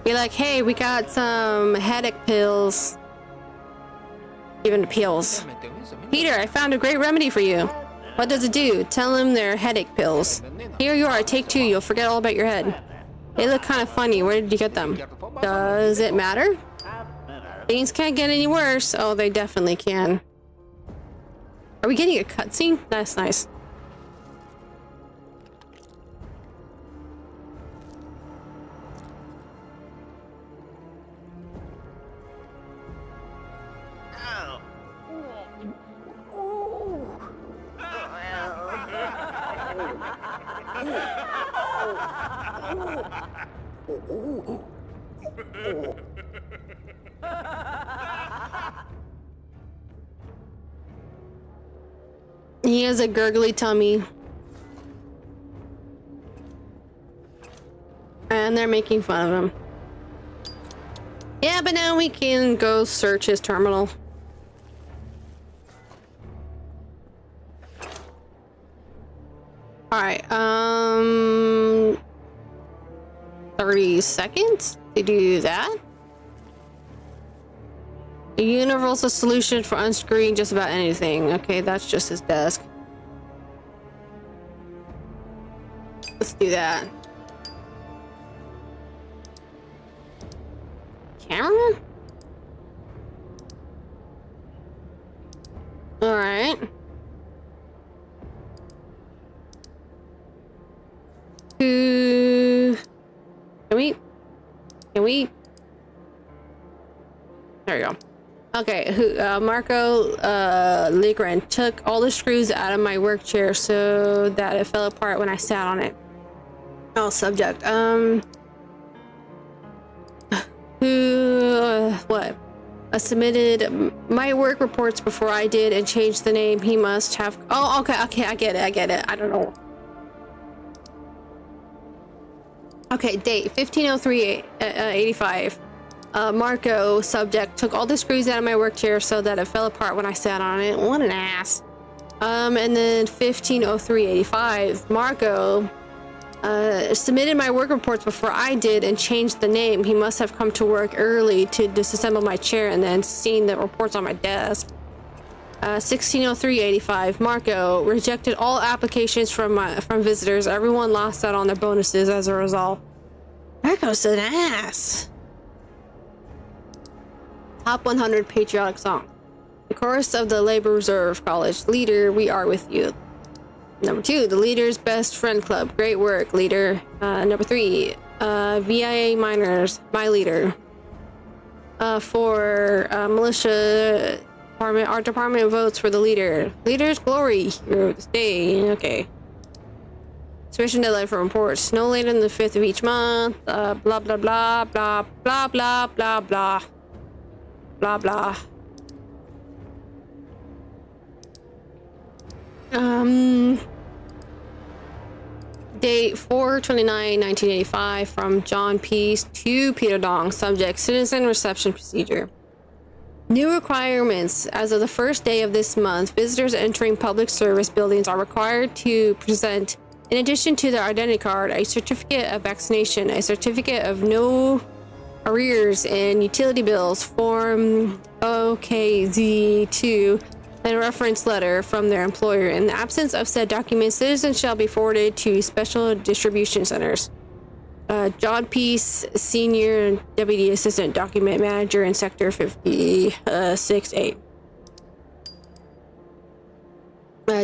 be like, hey, we got some headache pills. Give him the pills. Peter, I found a great remedy for you. What does it do? Tell him they're headache pills. Here you are, take 2, you'll forget all about your head. They look kind of funny. Where did you get them? Does it matter? Things can't get any worse. Oh, they definitely can. Are we getting a cutscene? That's nice. He has a gurgly tummy. And they're making fun of him. Yeah, but now we can go search his terminal. Alright, 30 seconds to do that. A universal solution for unscrewing just about anything. Okay, that's just his desk. Let's do that. Camera? Alright. Can we? There we go. Okay, Marco Ligren took all the screws out of my work chair so that it fell apart when I sat on it. Oh, subject. What? Submitted my work reports before I did and changed the name. He must have. Oh, okay, I get it. I don't know. Okay, date 1503-85. Marco, subject, took all the screws out of my work chair so that it fell apart when I sat on it. What an ass. And then 1503-85. Marco submitted my work reports before I did and changed the name. He must have come to work early to disassemble my chair and then seen the reports on my desk. 1603-85. Marco rejected all applications from visitors. Everyone lost out on their bonuses as a result. Marco's an ass. Top 100 patriotic song. The chorus of the Labor Reserve College. Leader, we are with you. Number 2, the Leader's Best Friend Club. Great work, leader. Number 3, VIA Miners, my leader. 4, militia department. Our department votes for the leader. Leader's glory. Hero of this day. Okay. Submission deadline for reports. No later than the 5th of each month. Blah blah blah blah blah blah blah blah blah blah. Date 4/29/1985 from John Peace to Peter Dong. Subject: citizen reception procedure. New requirements. As of the first day of this month, visitors entering public service buildings are required to present, in addition to their identity card, a certificate of vaccination, a certificate of no arrears in utility bills, Form OKZ2, and a reference letter from their employer. In the absence of said documents, citizens shall be forwarded to special distribution centers. John Peace, Senior Deputy Assistant Document Manager in Sector 56-8.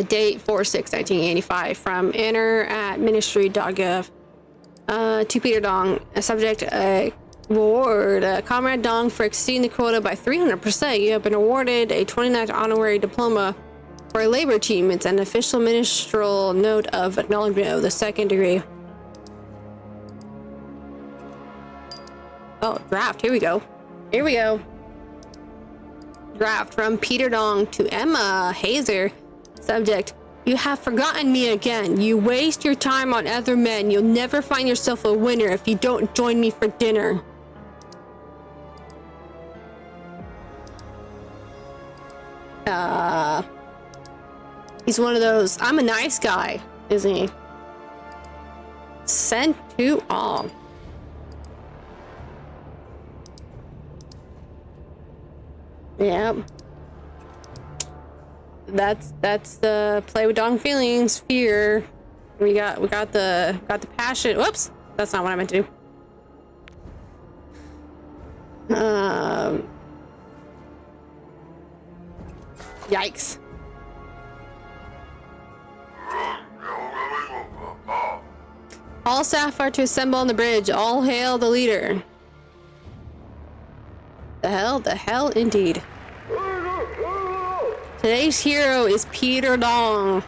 Date 4/6/1985 from enter@ministry.gov. To Peter Dong. Subject: reward. Comrade Dong, for exceeding the quota by 300%, you have been awarded a 29th honorary diploma for a labor achievement and an official ministerial note of acknowledgement of the 2nd degree. Oh, draft. Here we go. Draft from Peter Dong to Emma Hazer. Subject: you have forgotten me again. You waste your time on other men. You'll never find yourself a winner if you don't join me for dinner. He's one of those, I'm a nice guy, isn't he? Sent to all. Yep. That's the play with Dong feelings, fear. We got the passion. Whoops, that's not what I meant to do. Yikes. All staff are to assemble on the bridge. All hail the leader. The hell indeed. Today's hero is Peter Dong.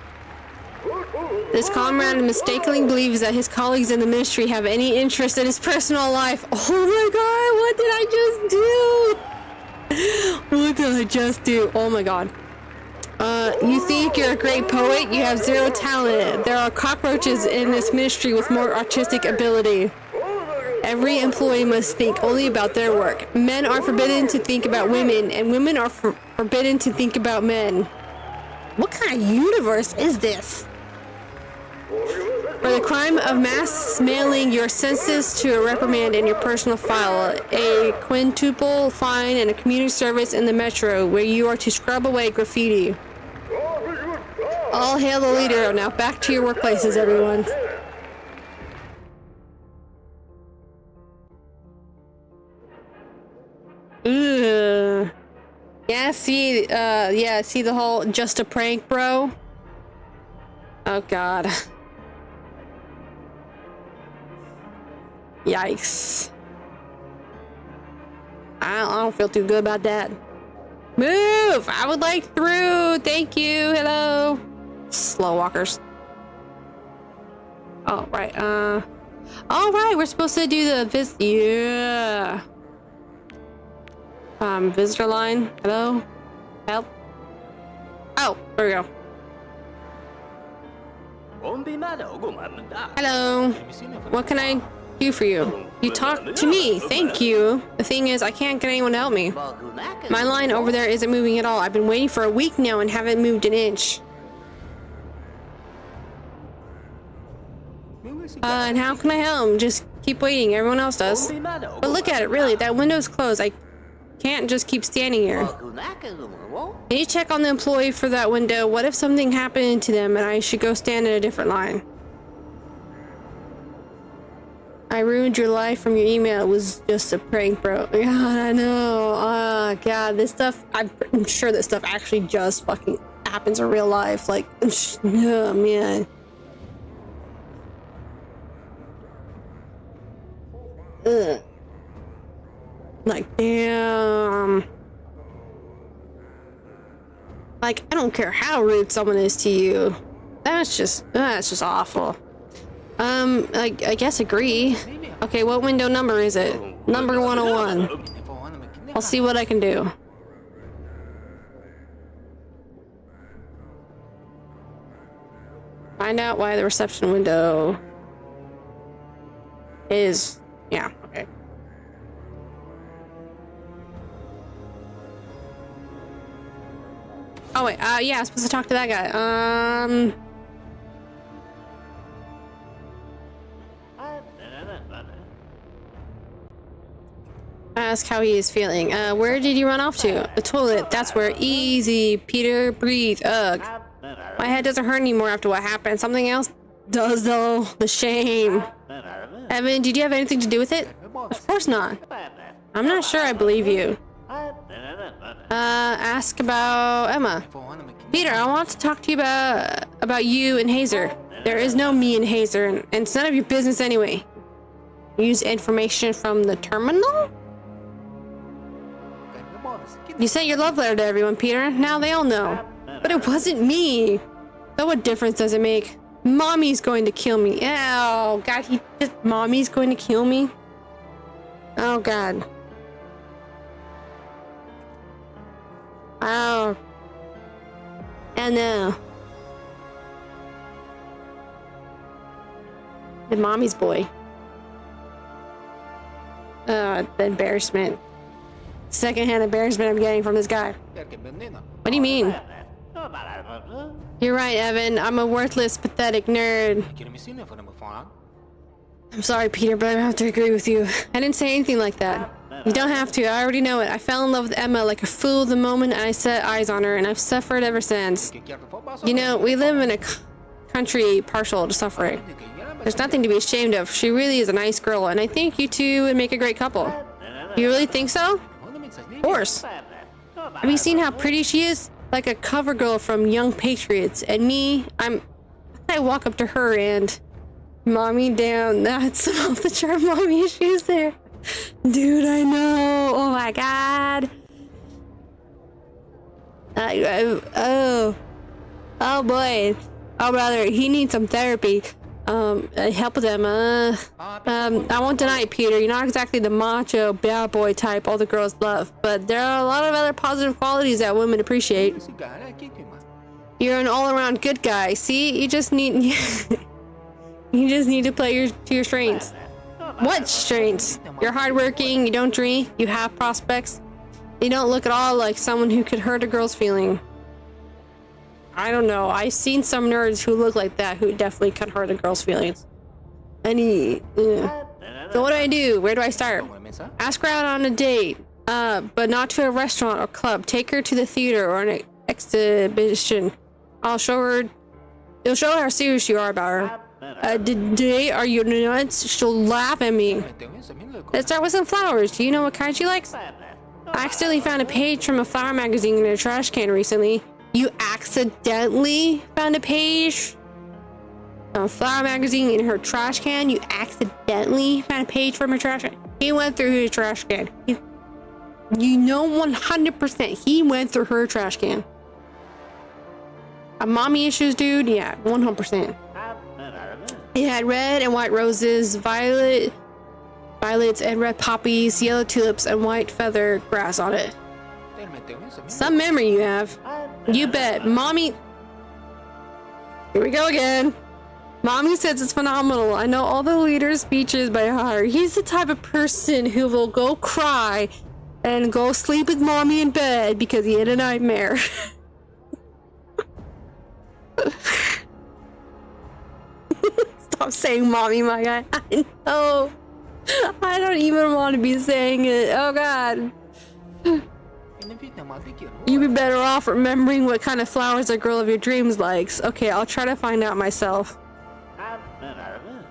This comrade mistakenly believes that his colleagues in the ministry have any interest in his personal life. Oh my god, what did I just do? What did I just do? Oh my god. You think you're a great poet? You have zero talent. There are cockroaches in this ministry with more artistic ability. Every employee must think only about their work. Men are forbidden to think about women, and women are forbidden to think about men. What kind of universe is this? For the crime of mass mailing your census to a reprimand in your personal file, a quintuple fine, and a community service in the metro where you are to scrub away graffiti. All hail the leader. Now back to your workplaces, everyone. Ugh. Yeah, see the whole just a prank, bro? Oh, God. Yikes. I don't feel too good about that. Move! I would like through! Thank you! Hello! Slow walkers. Oh, right, alright, we're supposed to do the yeah! Visitor line. Hello? Help? Oh, there we go. Hello. What can I do for you? You talk to me. Thank you. The thing is, I can't get anyone to help me. My line over there isn't moving at all. I've been waiting for a week now and haven't moved an inch. And how can I help? Just keep waiting. Everyone else does. But look at it, really. That window's closed. I can't just keep standing here. Can you check on the employee for that window? What if something happened to them and I should go stand in a different line? I ruined your life from your email. It was just a prank, bro. God, I know. Oh, God, this stuff, I'm sure this stuff actually just fucking happens in real life. Like, oh, man. Ugh. Like, damn. Like, I don't care how rude someone is to you. That's just awful. I guess agree. Okay, what window number is it? Number 101. I'll see what I can do. Find out why the reception window is... Yeah, okay. Oh wait, yeah, I was supposed to talk to that guy. Ask how he is feeling. Where did you run off to? The toilet. That's where. Easy, Peter. Breathe. Ugh. My head doesn't hurt anymore after what happened. Something else does though. The shame. Evan, did you have anything to do with it? Of course not. I'm not sure I believe you. Ask about Emma. Peter, I want to talk to you about you and Hazer. There is no me and Hazer, and it's none of your business anyway. Use information from the terminal? You sent your love letter to everyone, Peter. Now they all know. But it wasn't me. So what difference does it make? Mommy's going to kill me. Oh, God, Mommy's going to kill me? Oh, God. Oh. Oh, no. The Mommy's boy. The embarrassment. Secondhand embarrassment I'm getting from this guy. What do you mean? You're right, Evan. I'm a worthless, pathetic nerd. I'm sorry, Peter, but I have to agree with you. I didn't say anything like that. You don't have to. I already know it. I fell in love with Emma like a fool the moment I set eyes on her, and I've suffered ever since. You know, we live in a country partial to suffering. There's nothing to be ashamed of. She really is a nice girl, and I think you two would make a great couple. You really think so? Of course. Have you seen how pretty she is? Like a cover girl from Young Patriots. And me, I walk up to her and... Mommy, damn, that's some off the chart mommy issues there. Dude, I know. Oh my God. Oh boy. Oh brother, he needs some therapy. Help with him. I won't deny it, Peter. You're not exactly the macho bad boy type all the girls love, but there are a lot of other positive qualities that women appreciate. You're an all-around good guy. See, you just need you just need to play to your strengths. What strengths? You're hardworking. You don't drink. You have prospects. You don't look at all like someone who could hurt a girl's feeling. I don't know. I've seen some nerds who look like that who definitely could hurt a girl's feelings. So what do? Where do I start? Ask her out on a date, but not to a restaurant or club. Take her to the theater or an exhibition. You'll show her how serious you are about her. Today, are you nuts? She'll laugh at me. Let's start with some flowers. Do you know what kind she likes? I accidentally found a page from a flower magazine in a trash can recently. You accidentally found a page? A flower magazine in her trash can? You accidentally found a page from her trash can? He went through his trash can. You know 100% he went through her trash can. A mommy issues, dude? Yeah, 100%. It had red and white roses, violets and red poppies, yellow tulips, and white feather grass on it. Some memory you have. You bet. Mommy... Here we go again. Mommy says it's phenomenal. I know all the leader's speeches by heart. He's the type of person who will go cry and go sleep with mommy in bed because he had a nightmare. Stop saying mommy, my guy. I know. I don't even want to be saying it. Oh god. You'd be better off remembering what kind of flowers a girl of your dreams likes. Okay, I'll try to find out myself.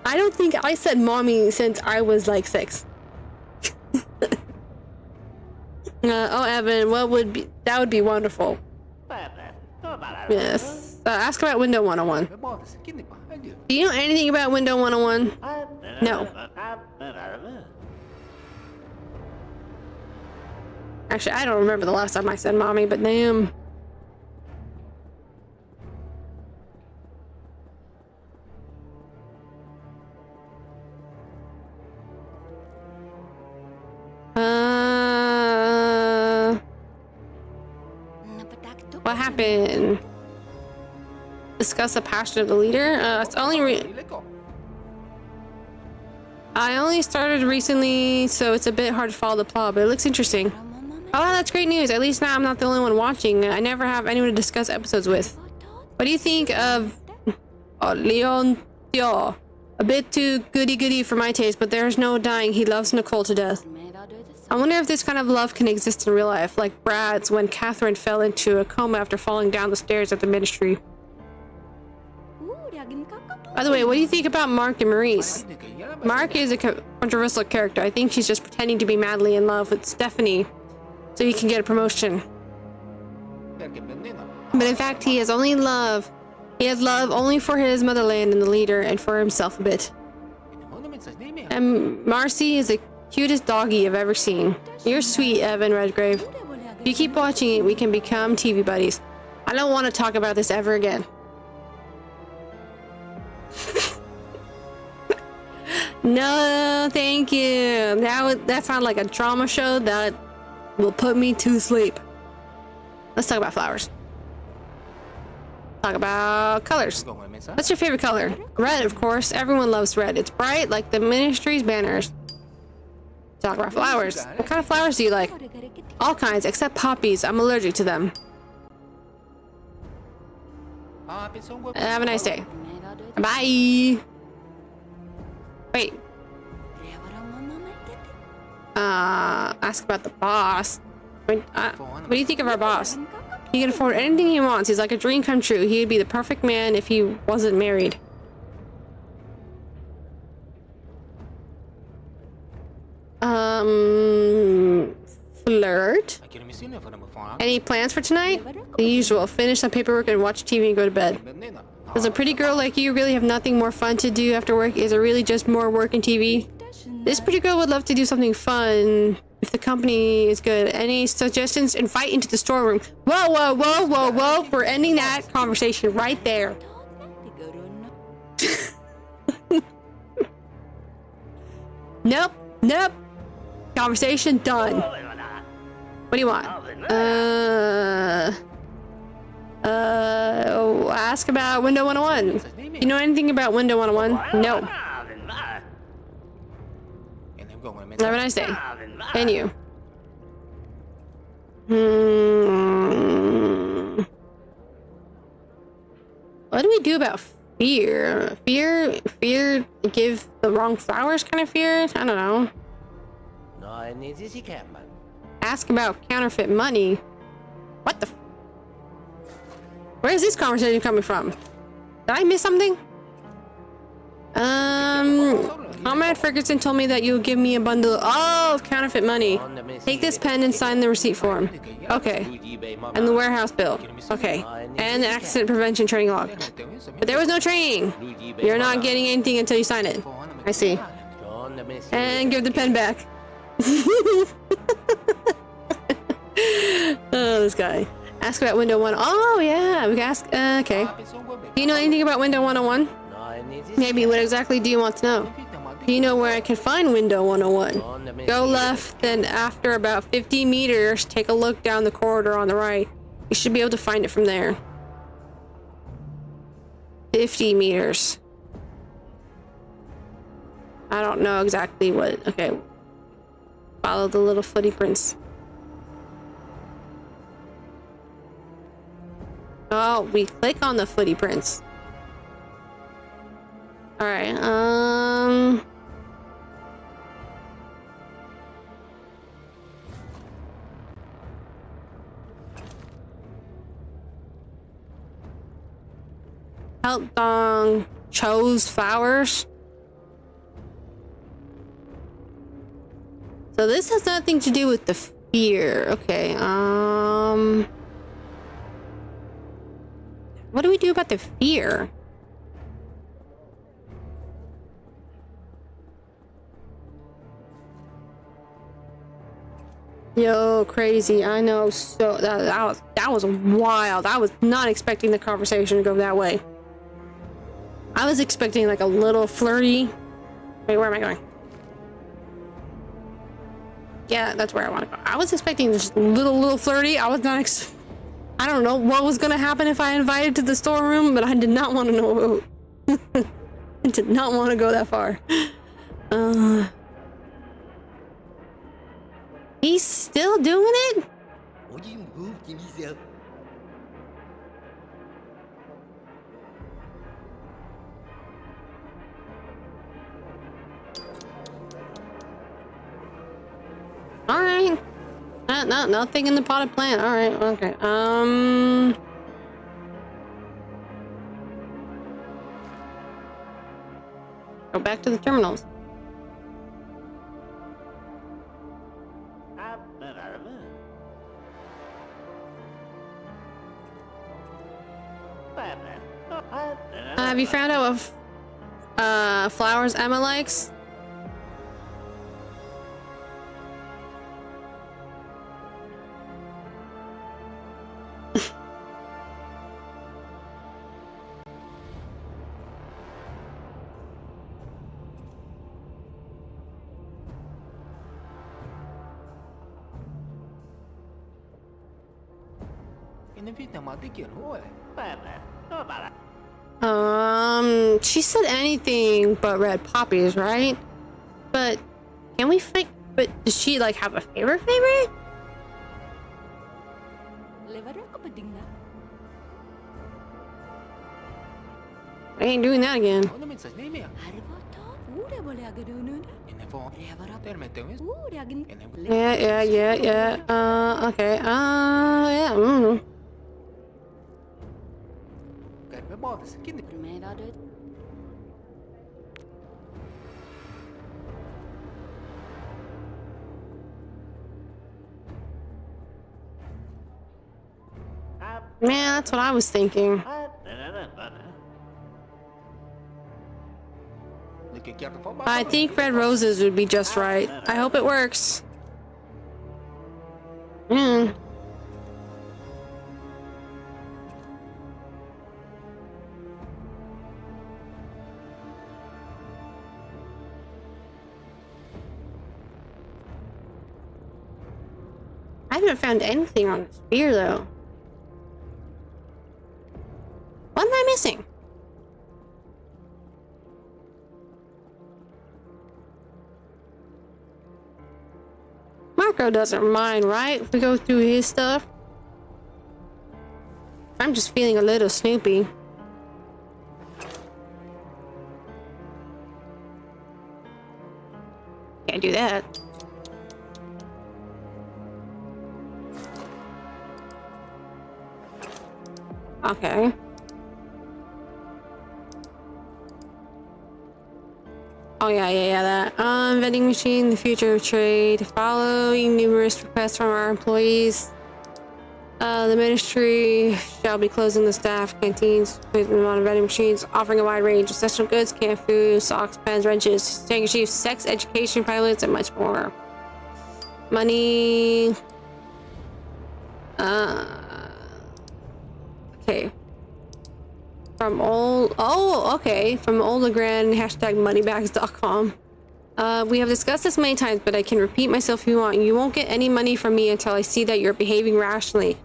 I don't think I said mommy since I was like 6. Oh, Evan, that would be wonderful. Yes. Ask about Window 101. Do you know anything about Window 101? No. Actually, I don't remember the last time I said mommy, but damn. What happened? Discuss the passion of the leader? It's only I only started recently, so it's a bit hard to follow the plot, but it looks interesting. Oh, that's great news. At least now I'm not the only one watching. I never have anyone to discuss episodes with. What do you think of Leon Theo? A bit too goody-goody for my taste, but there's no dying. He loves Nicole to death. I wonder if this kind of love can exist in real life, like Brad's when Catherine fell into a coma after falling down the stairs at the ministry. By the way, what do you think about Mark and Maurice? Mark is a controversial character. I think she's just pretending to be madly in love with Stephanie so he can get a promotion. But in fact, he has love only for his motherland and the leader, and for himself a bit. And Marcy is the cutest doggy I've ever seen. You're sweet, Evan Redgrave. If you keep watching it, we can become TV buddies. I don't want to talk about this ever again. No, thank you. That sounds like a drama show that will put me to sleep. Let's talk about flowers. Talk about colors. What's your favorite color? Red, of course. Everyone loves red. It's bright like the ministry's banners. Talk about flowers. What kind of flowers do you like? All kinds, except poppies. I'm allergic to them. Have a nice day. Bye. Wait. Ask about the boss. What do you think of our boss? He can afford anything he wants. He's like a dream come true. He'd be the perfect man if he wasn't married. Flirt? Any plans for tonight? The usual. Finish some paperwork and watch TV and go to bed. Does a pretty girl like you really have nothing more fun to do after work? Is it really just more work and TV? This pretty girl would love to do something fun if the company is good. Any suggestions? Invite into the storeroom. Whoa, whoa, whoa, whoa, whoa. We're ending that conversation right there. Nope, nope. Conversation done. What do you want? ask about Window 101. Do you know anything about Window 101? No. Have a nice day. And you. What do we do about fear? Fear give the wrong flowers kind of fear? I don't know. Ask about counterfeit money. What the? Where is this conversation coming from? Did I miss something? Comrade Ferguson told me that you'll give me a bundle of counterfeit money. Take this pen and sign the receipt form. Okay. And the warehouse bill. Okay. And the accident prevention training log. But there was no training. You're not getting anything until you sign it. I see. And give the pen back. Oh, this guy. Ask about Window 1. Oh, yeah. We can ask. Okay. Do you know anything about Window 101? Maybe. What exactly do you want to know? Do you know where I can find Window 101? Go left, then after about 50 meters, take a look down the corridor on the right. You should be able to find it from there. 50 meters. I don't know exactly what. Okay. Follow the little footy prints. Oh, we click on the footy prints. Alright, Help Dong chose flowers. So this has nothing to do with the fear. Okay, what do we do about the fear? Yo, crazy. I know. So that was wild. I was not expecting the conversation to go that way. I was expecting like a little flirty. Wait, where am I going? Yeah, that's where I want to go. I was expecting just little flirty. I was not I don't know what was gonna happen if I invited to the storeroom, but I did not want to know. I did not want to go that far. He's still doing it? All right. Nothing in the potted plant. All right. Okay. Go back to the terminals. Have you found out what flowers Emma likes? She said anything but red poppies, right? But can we find? But does she like have a favorite? I ain't doing that again. Yeah. Okay. Yeah. Man, that's what I was thinking. I think red roses would be just right. I hope it works. I haven't found anything on the spear though. What am I missing? Marco doesn't mind, right? If we go through his stuff. I'm just feeling a little snoopy. Can't do that. Okay. Oh yeah, that. Vending machine, the future of trade. Following numerous requests from our employees. The ministry shall be closing the staff canteens, putting them on vending machines, offering a wide range of essential goods, canned food, socks, pens, wrenches, handkerchiefs, sex education pilots, and much more. Money. Okay. From old. Oh, okay. From old Legrand, #moneybags.com. We have discussed this many times, but I can repeat myself if you want. You won't get any money from me until I see that you're behaving rationally.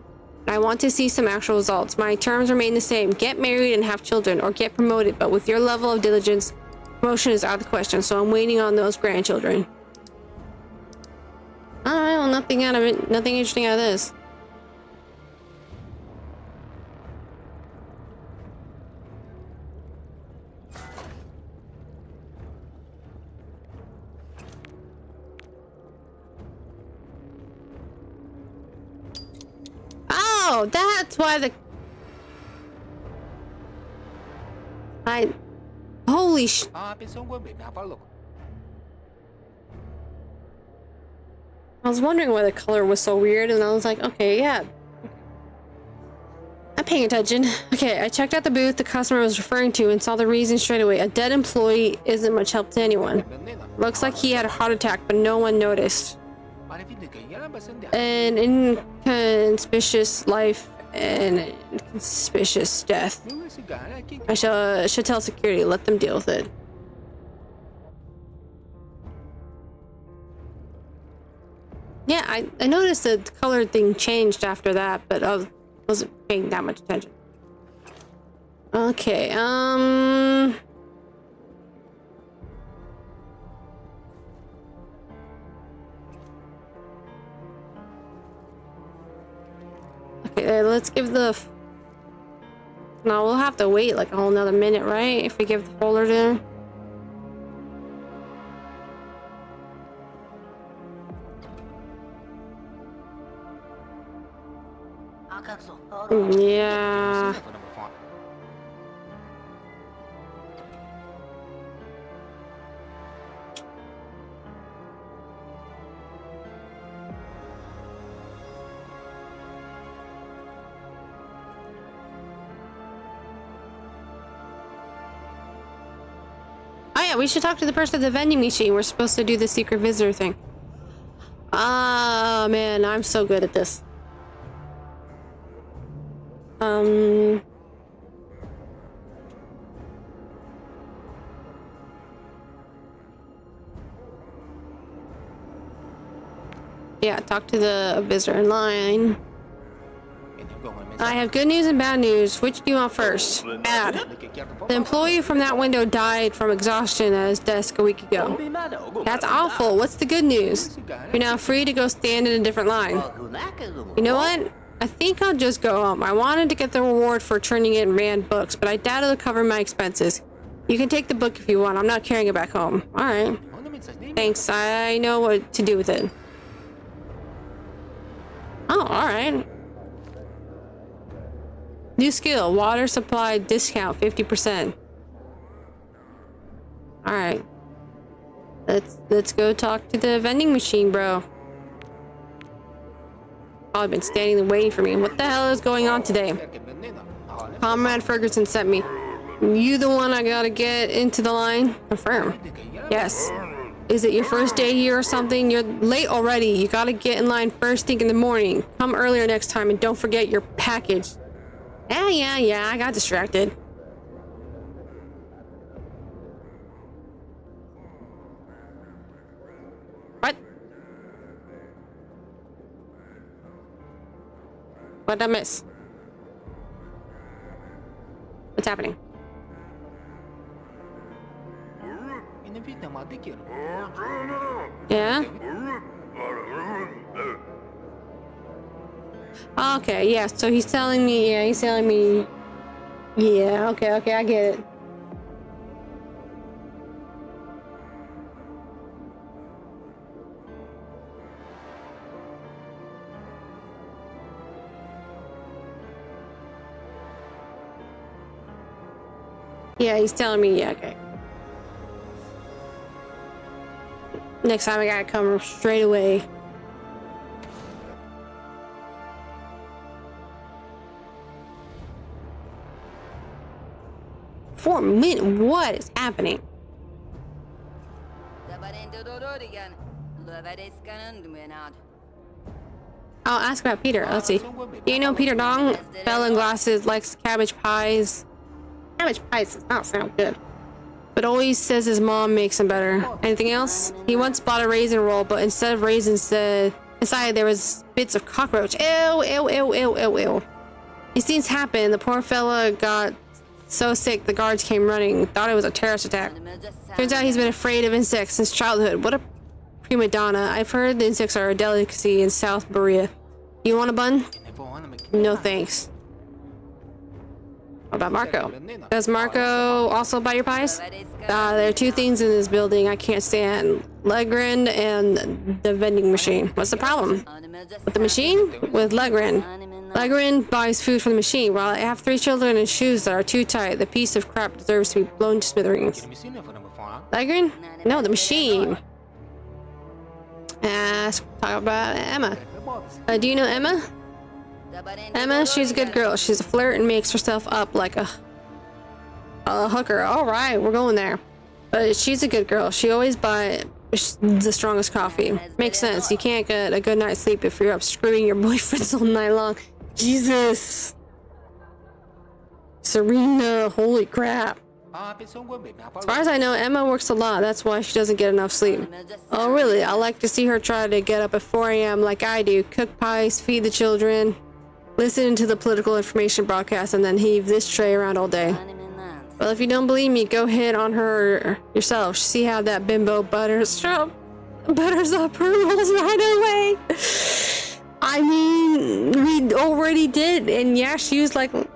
I want to see some actual results. My terms remain the same. Get married and have children, or get promoted. But with your level of diligence, promotion is out of the question, so I'm waiting on those grandchildren. Alright, well, nothing out of it. Nothing interesting out of this. Oh, that's why the... Holy sh... I was wondering why the color was so weird, and I was like, okay, yeah. I'm paying attention. Okay, I checked out the booth the customer was referring to and saw the reason straight away. A dead employee isn't much help to anyone. Looks like he had a heart attack, but no one noticed. An inconspicuous life and inconspicuous death. I should tell security, let them deal with it. Yeah, I noticed the color thing changed after that, but I wasn't paying that much attention. Okay, okay, let's give the... No, we'll have to wait like a whole nother minute, right? If we give the folder to... Yeah. Oh yeah, we should talk to the person at the vending machine. We're supposed to do the secret visitor thing. Ah, man, I'm so good at this. Yeah, talk to the visitor in line. I have good news and bad news. Which do you want first? Bad. The employee from that window died from exhaustion at his desk a week ago. That's awful. What's the good news? You're now free to go stand in a different line. You know what? I think I'll just go home. I wanted to get the reward for turning in Rand books, but I doubt it'll cover my expenses. You can take the book if you want. I'm not carrying it back home. Alright. Thanks. I know what to do with it. Oh, alright. New skill. Water supply discount 50%. Alright. Let's go talk to the vending machine, bro. I've been standing there waiting for me. What the hell is going on today? Comrade Ferguson sent me. You the one I gotta get into the line? Confirm. Yes. Is it your first day here or something? You're late already. You gotta get in line first thing in the morning. Come earlier next time and don't forget your package. Yeah, I got distracted. What? What'd I miss? What's happening? Yeah? Okay, yeah, so he's telling me, yeah, okay, I get it. Yeah, he's telling me, yeah, okay. Next time I gotta come straight away. For a minute, what is happening? I'll ask about Peter. Let's see. Do you know Peter Dong? Fell in glasses, likes cabbage pies. Cabbage pies does not sound good. But always says his mom makes them better. Anything else? He once bought a raisin roll, but instead of raisins, inside there was bits of cockroach. Ew, ew, ew, ew, ew, ew. These things happen. The poor fella got so sick the guards came running. Thought it was a terrorist attack. Turns out he's been afraid of insects since childhood. What a prima donna. I've heard the insects are a delicacy in South Korea. You want a bun? No thanks. What about Marco? Does Marco also buy your pies? There are two things in this building I can't stand. Legrin and the vending machine. What's the problem? With the machine? With Legrin. Legrin buys food from the machine. While I have 3 children and shoes that are too tight, the piece of crap deserves to be blown to smithereens. Legrin? No, the machine. Let's talk about Emma. Do you know Emma? Emma, she's a good girl. She's a flirt and makes herself up like a hooker. All right, we're going there. But she's a good girl. She always buys the strongest coffee. Makes sense. You can't get a good night's sleep if you're up screwing your boyfriends all night long. Jesus. Serena, holy crap. As far as I know, Emma works a lot. That's why she doesn't get enough sleep. Oh, really? I like to see her try to get up at 4 a.m. like I do. Cook pies, feed the children, listen to the political information broadcast, and then heave this tray around all day. Well, if you don't believe me, go hit on her yourself. See how that bimbo butters up her rolls right away. I mean, we already did, and yeah, she was like... alright,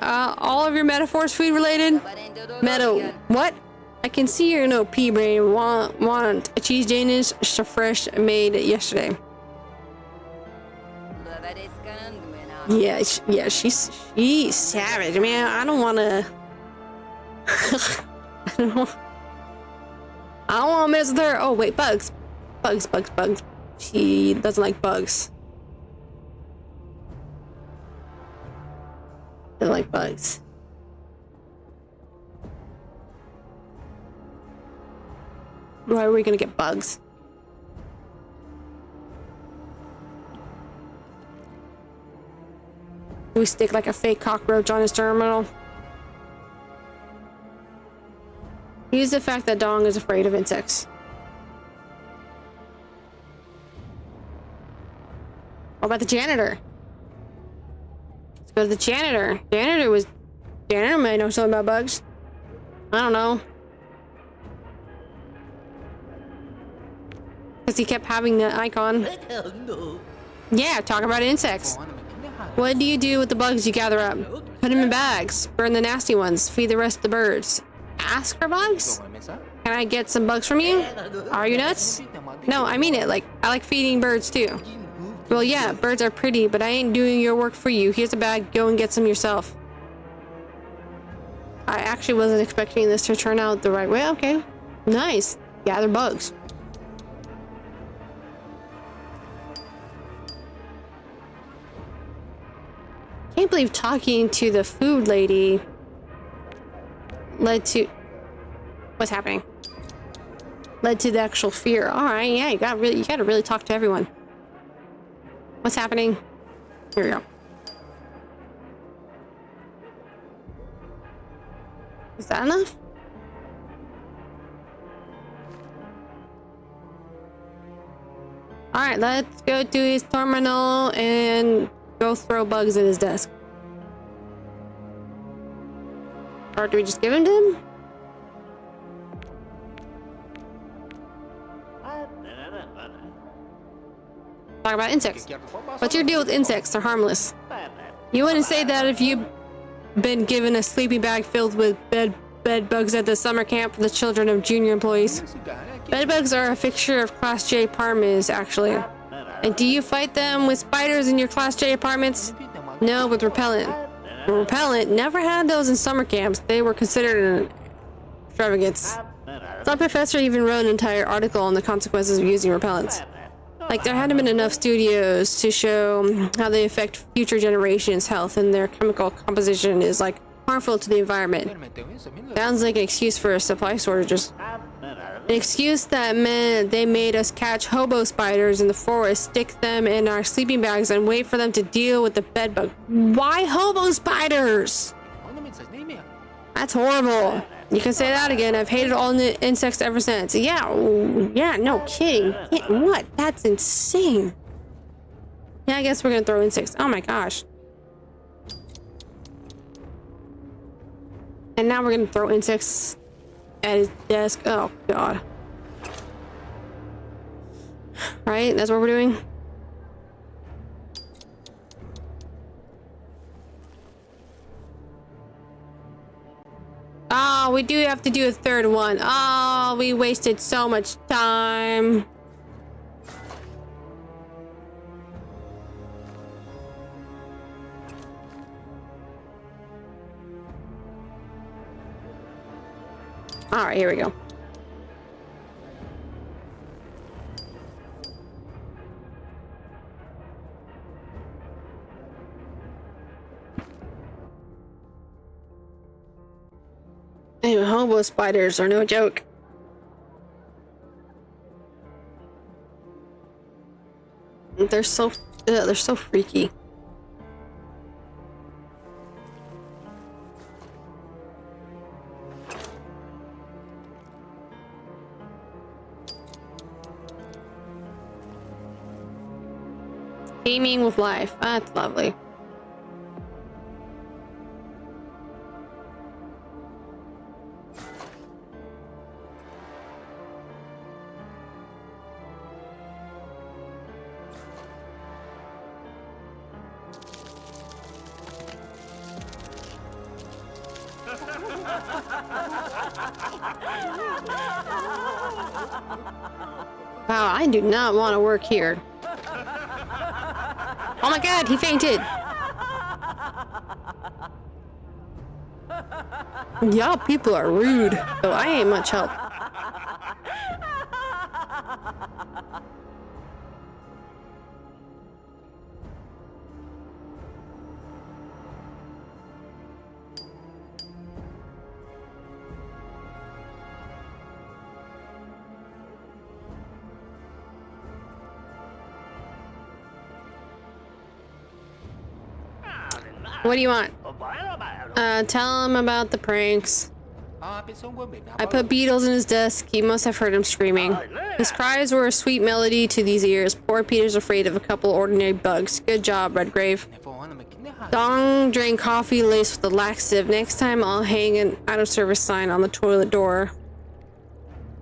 all of your metaphors food related? What? I can see you're no pea brain. Want a cheese Danish fresh made yesterday. Yeah, she's savage, man. I don't wanna... I don't wanna mess with her. Oh, wait, bugs. Bugs. She doesn't like bugs. Doesn't like bugs. Why are we gonna get bugs? We stick like a fake cockroach on his terminal. Use the fact that Dong is afraid of insects. What about the janitor? Let's go to the janitor. Janitor might know something about bugs. I don't know. Because he kept having the icon. Yeah, talk about insects. What do you do with the bugs you gather up? Put them in bags. Burn the nasty ones. Feed the rest of the birds. Ask for bugs? Can I get some bugs from you? Are you nuts? No, I mean it. Like, I like feeding birds too. Well, yeah, birds are pretty, but I ain't doing your work for you. Here's a bag. Go and get some yourself. I actually wasn't expecting this to turn out the right way. Okay. Nice. Gather bugs. Can't believe talking to the food lady led to... What's happening? Led to the actual fear. All right, yeah, you gotta really talk to everyone. What's happening? Here we go. Is that enough? All right, let's go to his terminal and go throw bugs in his desk. Or do we just give him to him? Talk about insects. What's your deal with insects? They're harmless. You wouldn't say that if you've been given a sleeping bag filled with bed bugs at the summer camp for the children of junior employees. Bed bugs are a fixture of Class J apartments, actually. And do you fight them with spiders in your Class J apartments? No, with repellent. Repellent? Never had those in summer camps. They were considered an extravagance. Some professor even wrote an entire article on the consequences of using repellents. Like, there hadn't been enough studios to show how they affect future generations' health, and their chemical composition is, like, harmful to the environment. Sounds like an excuse for supply shortages. An excuse that meant they made us catch hobo spiders in the forest, stick them in our sleeping bags, and wait for them to deal with the bed bug. Why hobo spiders? That's horrible. You can say that again. I've hated all the insects ever since. Yeah, no kidding. What? That's insane. Yeah, I guess we're gonna throw insects. Oh my gosh. And now we're gonna throw insects at his desk. Oh god. Right? That's what we're doing? Oh, we do have to do a third one. Oh, we wasted so much time. All right, here we go. Anyway, hobo spiders are no joke. They're so freaky. Gaming with life. That's lovely. Wow, I do not want to work here. Oh my god, he fainted! Y'all people are rude, so I ain't much help. What do you want? Tell him about the pranks. I put beetles in his desk. He must have heard him screaming. His cries were a sweet melody to these ears. Poor Peter's afraid of a couple ordinary bugs. Good job, Redgrave. Dong drank coffee laced with a laxative. Next time I'll hang an out-of-service sign on the toilet door.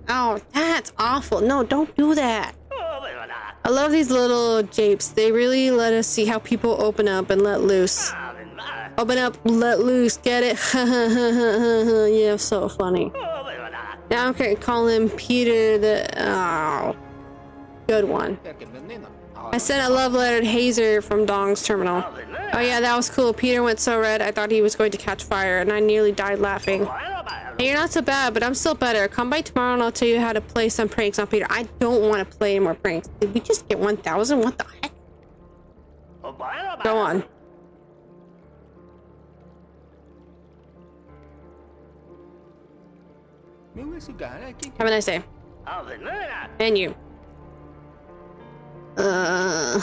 Oh, that's awful. No, don't do that. I love these little japes. They really let us see how people open up and let loose. Open up, let loose, get it? Yeah, so funny. Now I can call him Peter the... Oh. Good one. I sent a love letter to Hazer from Dong's terminal. Oh yeah, that was cool. Peter went so red, I thought he was going to catch fire, and I nearly died laughing. Hey, you're not so bad, but I'm still better. Come by tomorrow and I'll tell you how to play some pranks on Peter. I don't want to play any more pranks. Did we just get 1,000? What the heck? Go on. Have a nice day. And you. Oh,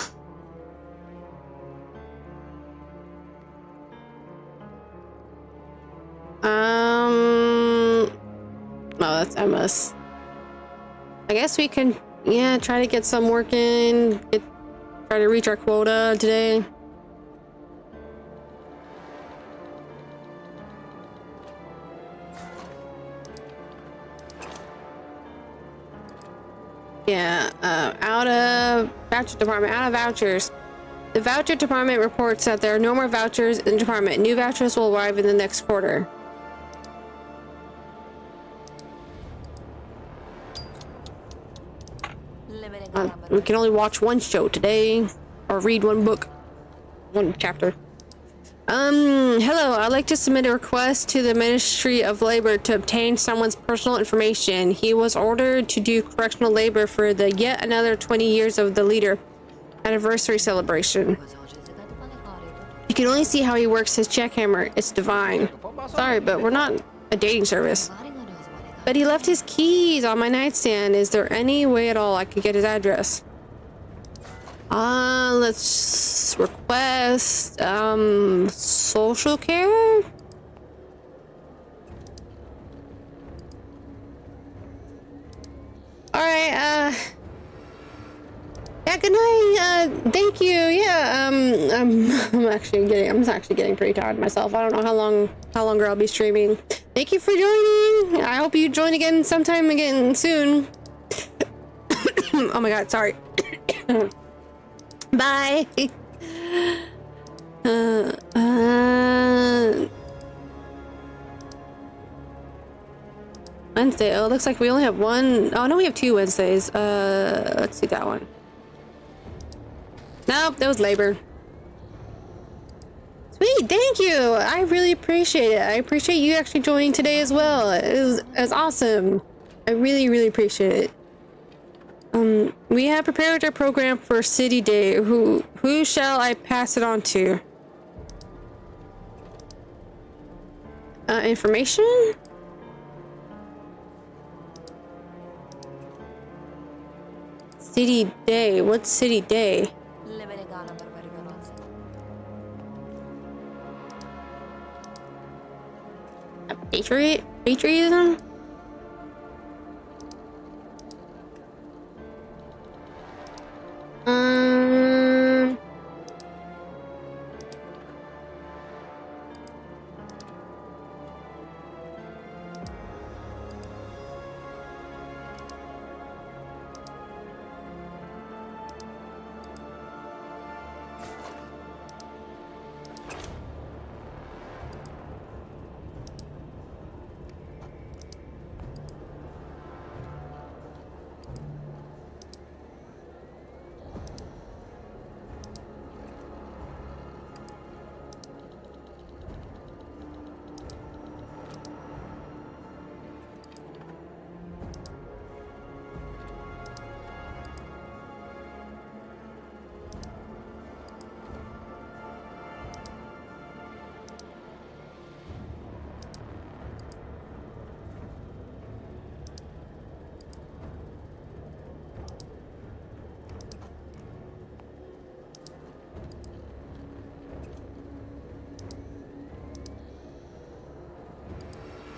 that's MS. I guess we can, yeah, try to get some work in. Try to reach our quota today. Yeah, out of voucher department, out of vouchers. The voucher department reports that there are no more vouchers in the department. New vouchers will arrive in the next quarter. We can only watch one show today, or read one book, one chapter. Hello, I'd like to submit a request to the Ministry of Labor to obtain someone's personal information. He was ordered to do correctional labor for the yet another 20 years of the leader anniversary celebration. You can only see how he works his jackhammer. It's divine. Sorry, but we're not a dating service. But he left his keys on my nightstand. Is there any way at all I could get his address? Let's request, social care? Alright, yeah, good night, thank you, yeah, I'm actually getting pretty tired myself. I don't know how longer I'll be streaming. Thank you for joining. I hope you join again sometime again soon. Oh my god, sorry. Bye. Wednesday. Oh, it looks like we only have one. Oh no, we have 2 Wednesdays. Let's see that one. Nope, that was labor. Sweet, thank you. I really appreciate it. I appreciate you actually joining today as well. It was awesome. I really appreciate it. We have prepared our program for City Day. Who shall I pass it on to? Information? City Day. What's City Day? Patriotism?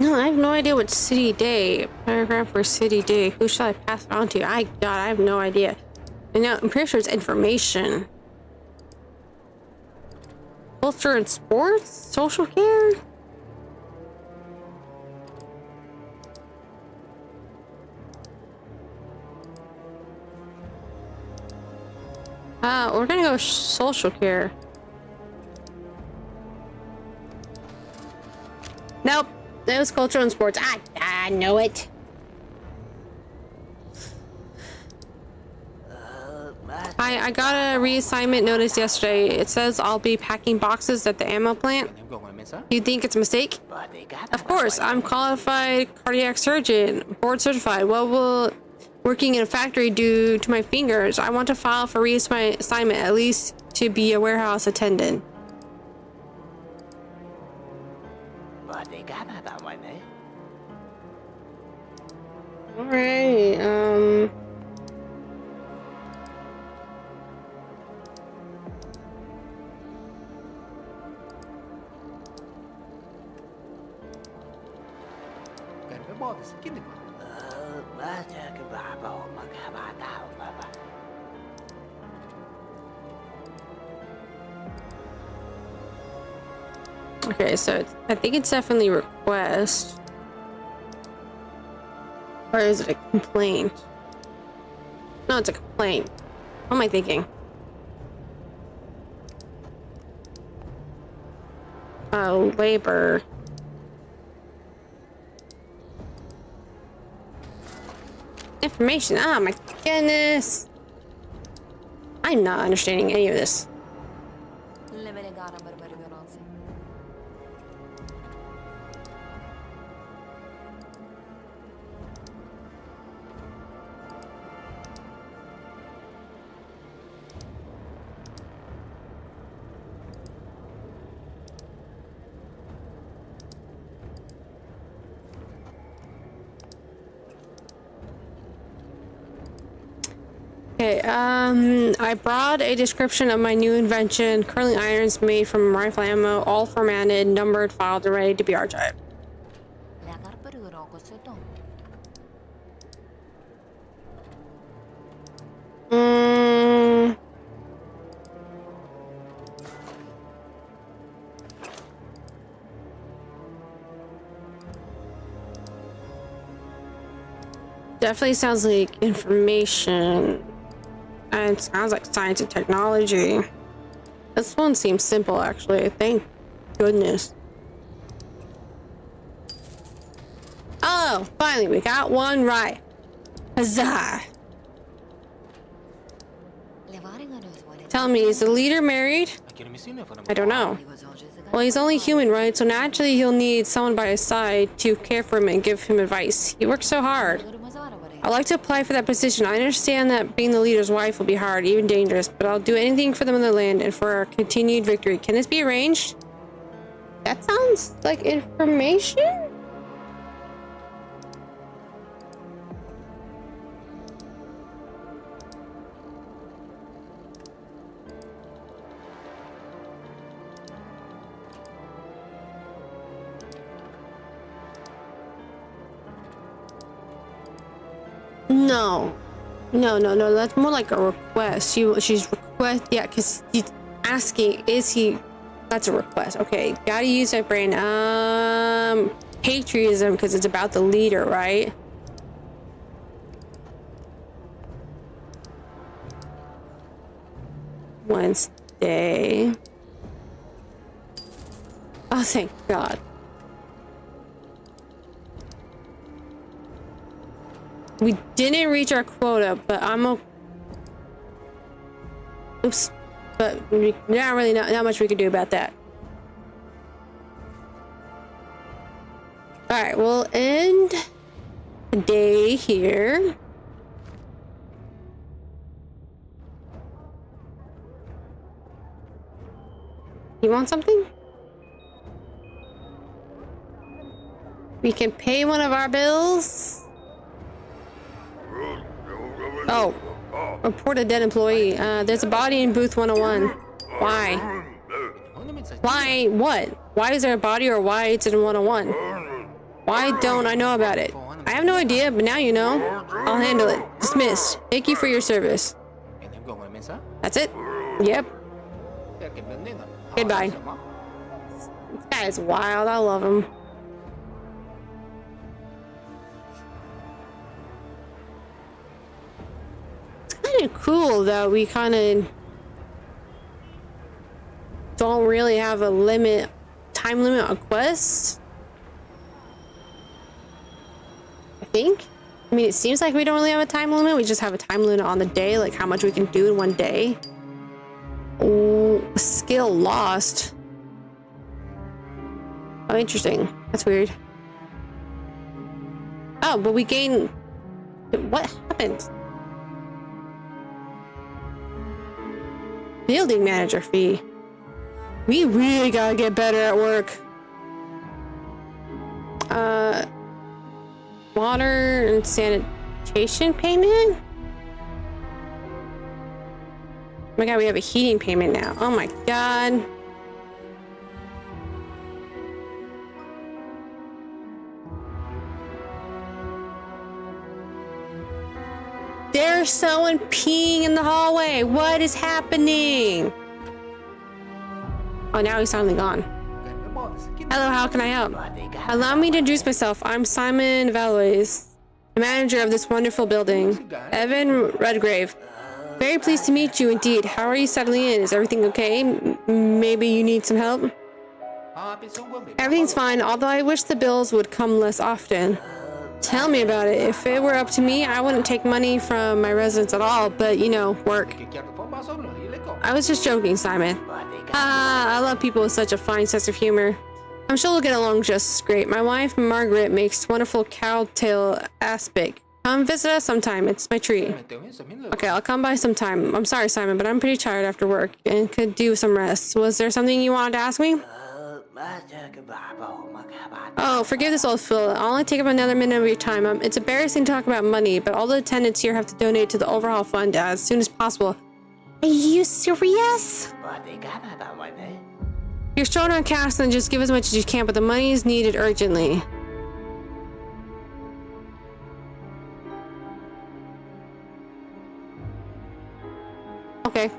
No, I have no idea what City Day. Paragraph for City Day. Who shall I pass it on to? God, I have no idea. And now I'm pretty sure it's information. Culture and sports? Social care? We're gonna go social care. Nope. That was culture and sports. I know it. I got a reassignment notice yesterday. It says I'll be packing boxes at the ammo plant. You think it's a mistake? Of course, I'm qualified cardiac surgeon, board certified. What will working in a factory do to my fingers? I want to file for reassignment, at least to be a warehouse attendant. Alright, okay, so I think it's definitely request. Or is it a complaint? No, it's a complaint. What am I thinking? Oh, labor. Information. Oh my goodness. I'm not understanding any of this. Okay, I brought a description of my new invention, curling irons made from rifle ammo, all formatted, numbered, filed, and ready to be archived. Definitely sounds like information. And it sounds like science and technology. This one seems simple, actually. Thank goodness. Oh, finally, we got one right. Huzzah! Tell me, is the leader married? I don't know. Well, he's only human, right? So naturally, he'll need someone by his side to care for him and give him advice. He works so hard. I'd like to apply for that position. I understand that being the leader's wife will be hard, even dangerous, but I'll do anything for the motherland and for our continued victory. Can this be arranged? That sounds like information? No. No. That's more like a request. She's request. Yeah, because she's asking, is he? That's a request. Okay, gotta use my brain. Patriotism, because it's about the leader, right? Wednesday. Oh, thank God. We didn't reach our quota, but oops. But not really not much we could do about that. Alright, we'll end the day here. You want something? We can pay one of our bills. Oh, report a dead employee. There's a body in booth 101. Why? Why? What? Why is there a body, or why it's in 101? Why don't I know about it? I have no idea, but now you know. I'll handle it. Dismissed. Thank you for your service. That's it? Yep. Goodbye. This guy is wild. I love him. Kind of cool though. We kind of don't really have a time limit on quests. I think. I mean, it seems like we don't really have a time limit. We just have a time limit on the day, like how much we can do in one day. Oh, skill lost. Oh, interesting. That's weird. Oh, but we gain. What happened? Building manager fee. We really gotta get better at work. Water and sanitation payment? Oh my god, we have a heating payment now. Oh my god. There's someone peeing in the hallway. What is happening? Oh, now he's suddenly gone. Hello, how can I help? Allow me to introduce myself. I'm Simon Valles. the manager of this wonderful building, Evan Redgrave. Very pleased to meet you indeed. How are you settling in? Is everything okay? Maybe you need some help? Everything's fine, although I wish the bills would come less often. Tell me about it. If it were up to me, I wouldn't take money from my residents at all, but you know, work. I was just joking, Simon. I love people with such a fine sense of humor. I'm sure we'll get along just great. My wife, Margaret, makes wonderful cowtail aspic. Come visit us sometime. It's my treat. Okay, I'll come by sometime. I'm sorry, Simon, but I'm pretty tired after work and could do some rest. Was there something you wanted to ask me? Oh, forgive this old fool. I'll only take up another minute of your time. It's embarrassing to talk about money, but all the attendants here have to donate to the overhaul fund as soon as possible. Are you serious? You're strong on cash, then just give as much as you can, but the money is needed urgently. Okay.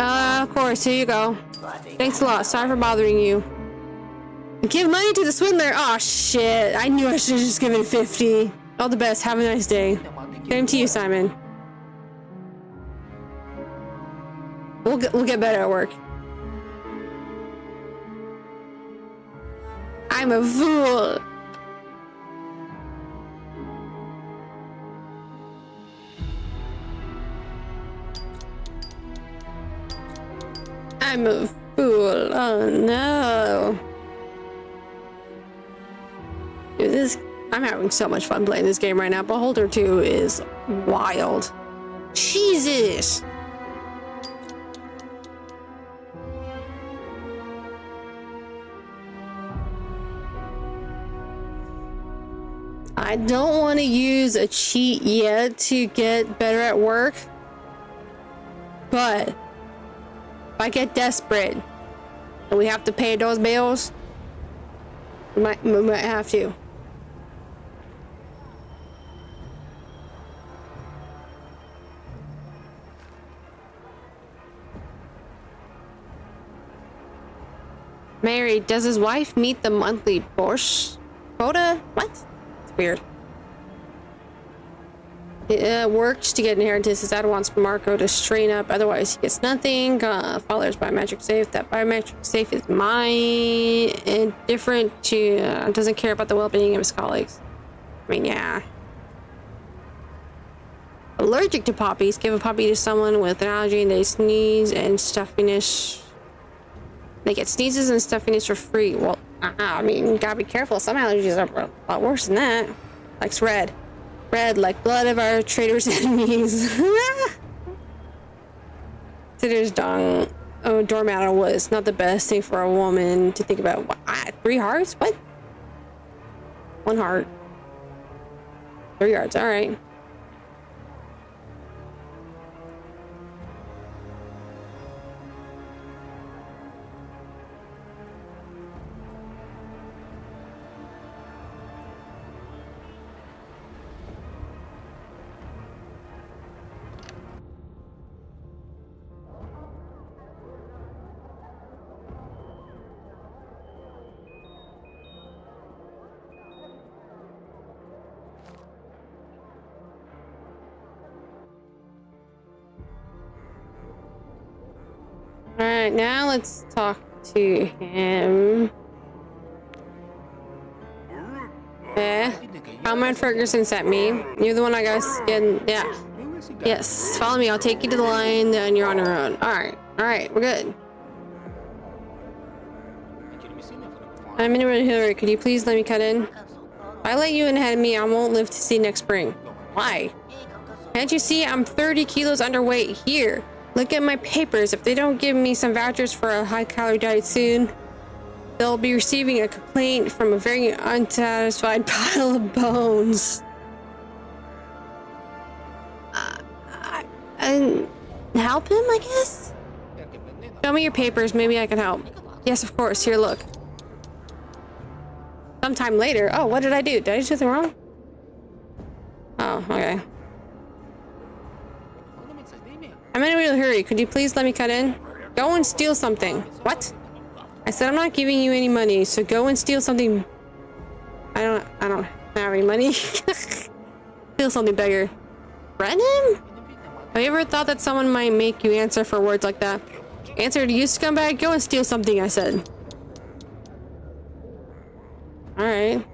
Of course, here you go. Thanks a lot. Sorry for bothering you. Give money to the swindler. Oh shit. I knew I should have just given 50. All the best. Have a nice day. Same to you, Simon. We'll get better at work. I'm a fool. I'm a fool. Oh no. Dude, I'm having so much fun playing this game right now. Beholder 2 is wild. Jesus. I don't want to use a cheat yet to get better at work, but if I get desperate and we have to pay those bills, we might have to. Mary, does his wife meet the monthly Borscht quota? What? It's weird. It works to get inheritance. His dad wants Marco to strain up, otherwise he gets nothing. Father's biometric safe. That biometric safe is mine. Indifferent to doesn't care about the well-being of his colleagues. I mean, yeah. Allergic to poppies. Give a poppy to someone with an allergy and they sneeze and stuffiness. They get sneezes and stuffiness for free. Well, I mean, you gotta be careful. Some allergies are a lot worse than that. Likes red. Red like blood of our traitors' enemies. Considers doormat was not the best thing for a woman to think about. What, 3 hearts? What? 1 heart. 3 yards. All right. Alright, now let's talk to him. Comrade Ferguson sent me. You're the one I guess getting. Yeah. Yes, follow me. I'll take you to the line, then you're on your own. Alright, we're good. I'm in Hillary. Could you please let me cut in? If I let you in ahead of me, I won't live to see next spring. Why? Can't you see I'm 30 kilos underweight here? Look at my papers. If they don't give me some vouchers for a high-calorie diet soon, they'll be receiving a complaint from a very unsatisfied pile of bones. And help him, I guess? Show me your papers. Maybe I can help. Yes, of course. Here, look. Sometime later. Oh, what did I do? Did I do something wrong? Oh, okay. I'm in a real hurry. Could you please let me cut in? Go and steal something. What? I said I'm not giving you any money, so go and steal something. I don't have any money. Steal something bigger. Threaten him? Have you ever thought that someone might make you answer for words like that? Answer to you, scumbag. Go and steal something, I said. Alright.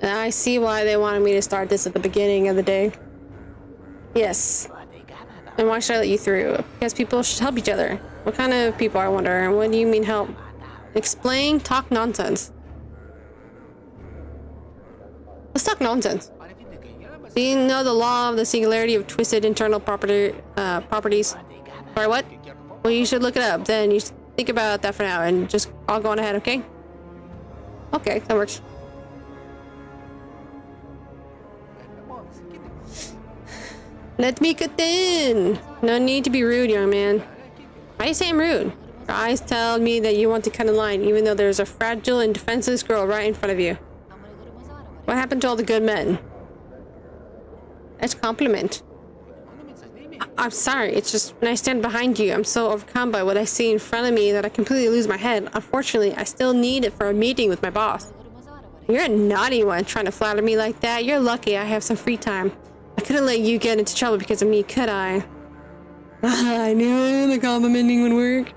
I see why they wanted me to start this at the beginning of the day. Yes. And why should I let you through? Because people should help each other. What kind of people, I wonder? And what do you mean help? Explain, talk nonsense. Let's talk nonsense. Do you know the law of the singularity of twisted internal properties? Sorry, what? Well, you should look it up. Then you think about that for now and just all go on ahead, okay? Okay, that works. Let me get in. No need to be rude, young man. Why do you say I'm rude? Your eyes tell me that you want to cut in line, even though there's a fragile and defenseless girl right in front of you. What happened to all the good men? That's a compliment. I'm sorry, it's just when I stand behind you, I'm so overcome by what I see in front of me that I completely lose my head. Unfortunately, I still need it for a meeting with my boss. You're a naughty one trying to flatter me like that. You're lucky I have some free time. I couldn't let you get into trouble because of me, could I? I knew the complimenting would work.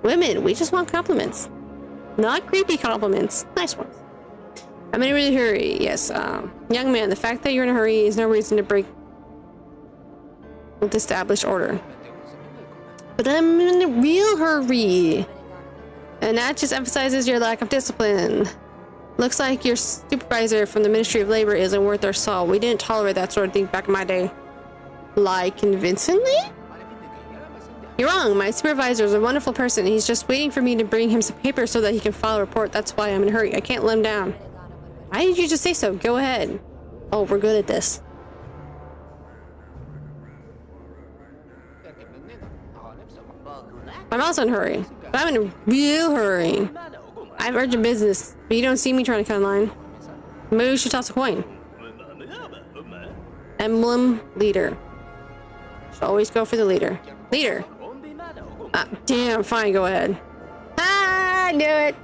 Women, we just want compliments. Not creepy compliments. Nice ones. I'm in a really hurry. Yes, young man, the fact that you're in a hurry is no reason to break with established order. But I'm in a real hurry. And that just emphasizes your lack of discipline. Looks like your supervisor from the Ministry of Labor isn't worth our salt. We didn't tolerate that sort of thing back in my day. Lie convincingly? You're wrong. My supervisor is a wonderful person. He's just waiting for me to bring him some paper so that he can file a report. That's why I'm in a hurry. I can't let him down. Why did you just say so? Go ahead. Oh, we're good at this. I'm also in a hurry. But I'm in a real hurry. I have urgent business, but you don't see me trying to cut in line. Maybe we should toss a coin. Emblem leader. Should always go for the leader. Leader. Damn, fine, go ahead. Ah, I knew it.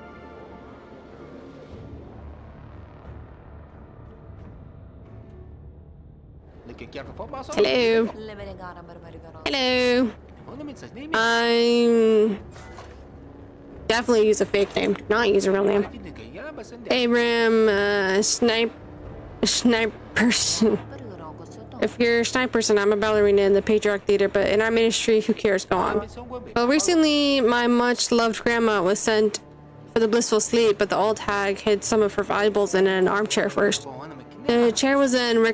Hello. Hello. I'm definitely use a fake name, not use a real name. Abram, snipe person. If you're a snipe person, I'm a ballerina and the patriarch leader, but in our ministry, who cares? Go on. Well, recently, my much-loved grandma was sent for the blissful sleep, but the old hag hid some of her valuables in an armchair first. The chair was then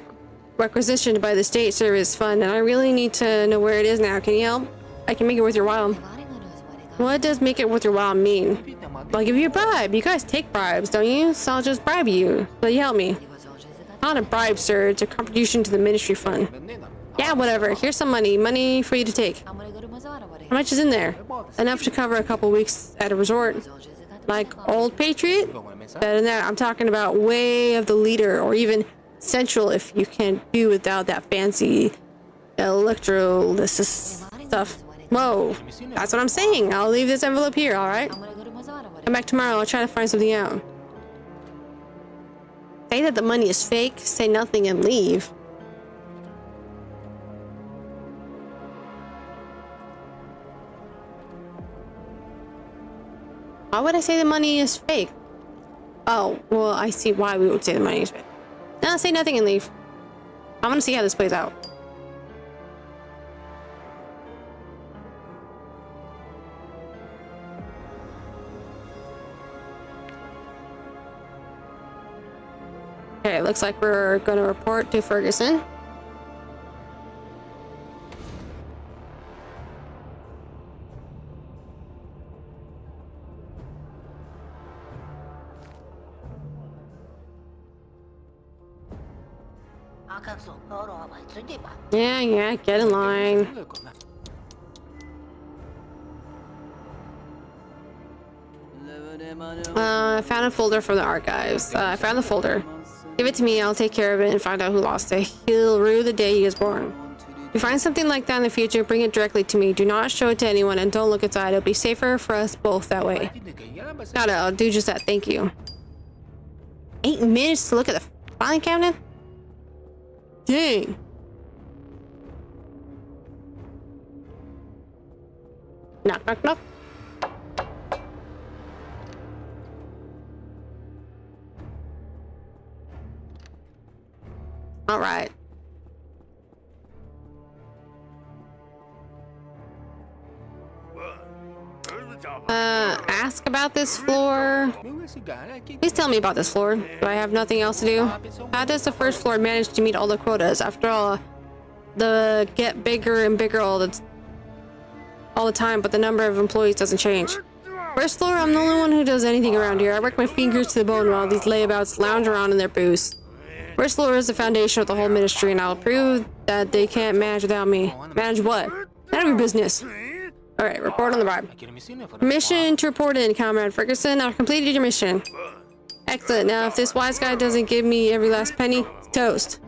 requisitioned by the state service fund, and I really need to know where it is now. Can you help? I can make it worth your while. What does make it worth your while mean? I'll give you a bribe. You guys take bribes, don't you? So I'll just bribe you. Will you help me? Not a bribe, sir. It's a contribution to the ministry fund. Yeah, whatever. Here's some money. Money for you to take. How much is in there? Enough to cover a couple weeks at a resort. Like Old Patriot? Better than that. I'm talking about way of the leader, or even Central if you can do without that fancy electrolysis stuff. Whoa, that's what I'm saying. I'll leave this envelope here, alright? Come back tomorrow, I'll try to find something out. Say that the money is fake, say nothing and leave. Why would I say the money is fake? Oh, well, I see why we would say the money is fake. No, say nothing and leave. I want to see how this plays out. Okay, looks like we're going to report to Ferguson. Yeah, get in line. I found a folder from the archives. I found the folder. Give it to me, I'll take care of it and find out who lost it. He'll rue the day he was born. you find something like that in the future, bring it directly to me. Do not show it to anyone and don't look inside. It'll be safer for us both that way. Got it. I'll do just that. Thank you. 8 minutes to look at the filing cabinet? Dang. Knock, knock, knock. All right. Ask about this floor. Please tell me about this floor. Do I have nothing else to do? How does the first floor manage to meet all the quotas? After all, the get bigger and bigger all the time, but the number of employees doesn't change. First floor, I'm the only one who does anything around here. I work my fingers to the bone while these layabouts lounge around in their booths. First floor is the foundation of the whole ministry, and I'll prove that they can't manage without me. Manage what? None of your business. Alright, report on the bribe. Mission to report in, Comrade Ferguson. I've completed your mission. Excellent. Now, if this wise guy doesn't give me every last penny, toast.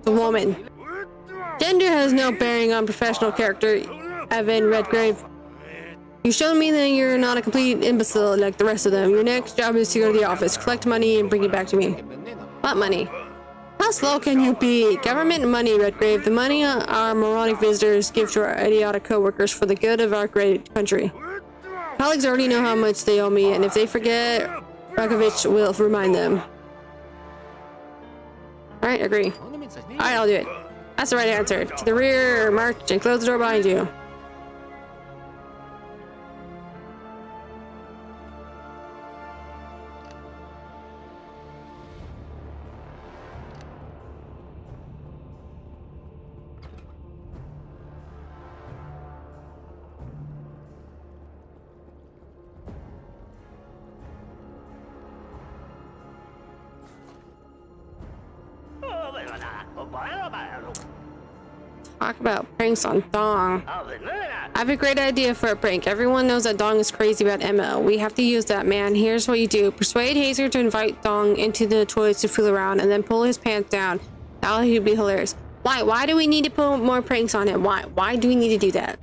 The woman. Gender has no bearing on professional character, Evan Redgrave. You showed me that you're not a complete imbecile like the rest of them. Your next job is to go to the office, collect money, and bring it back to me. What money? How slow can you be? Government money, Redgrave. The money our moronic visitors give to our idiotic co-workers for the good of our great country. Colleagues already know how much they owe me, and if they forget, Rakovich will remind them. Alright, agree. Alright, I'll do it. That's the right answer. To the rear, march, and close the door behind you. Talk about pranks on Dong. I have a great idea for a prank. Everyone knows that Dong is crazy about Emma. We have to use that, man. Here's what you do. Persuade Hazer to invite Dong into the toilets to fool around and then pull his pants down. That would be hilarious. Why? Why do we need to put more pranks on him? Why? Why do we need to do that?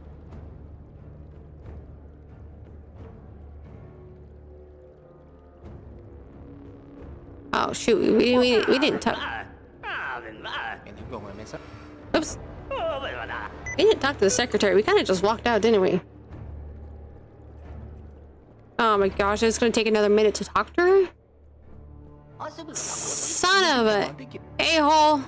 Oh, shoot. We didn't talk. Oops. We didn't talk to the secretary. We kind of just walked out, didn't we? Oh my gosh, it's gonna take another minute to talk to her? Son of a a-hole.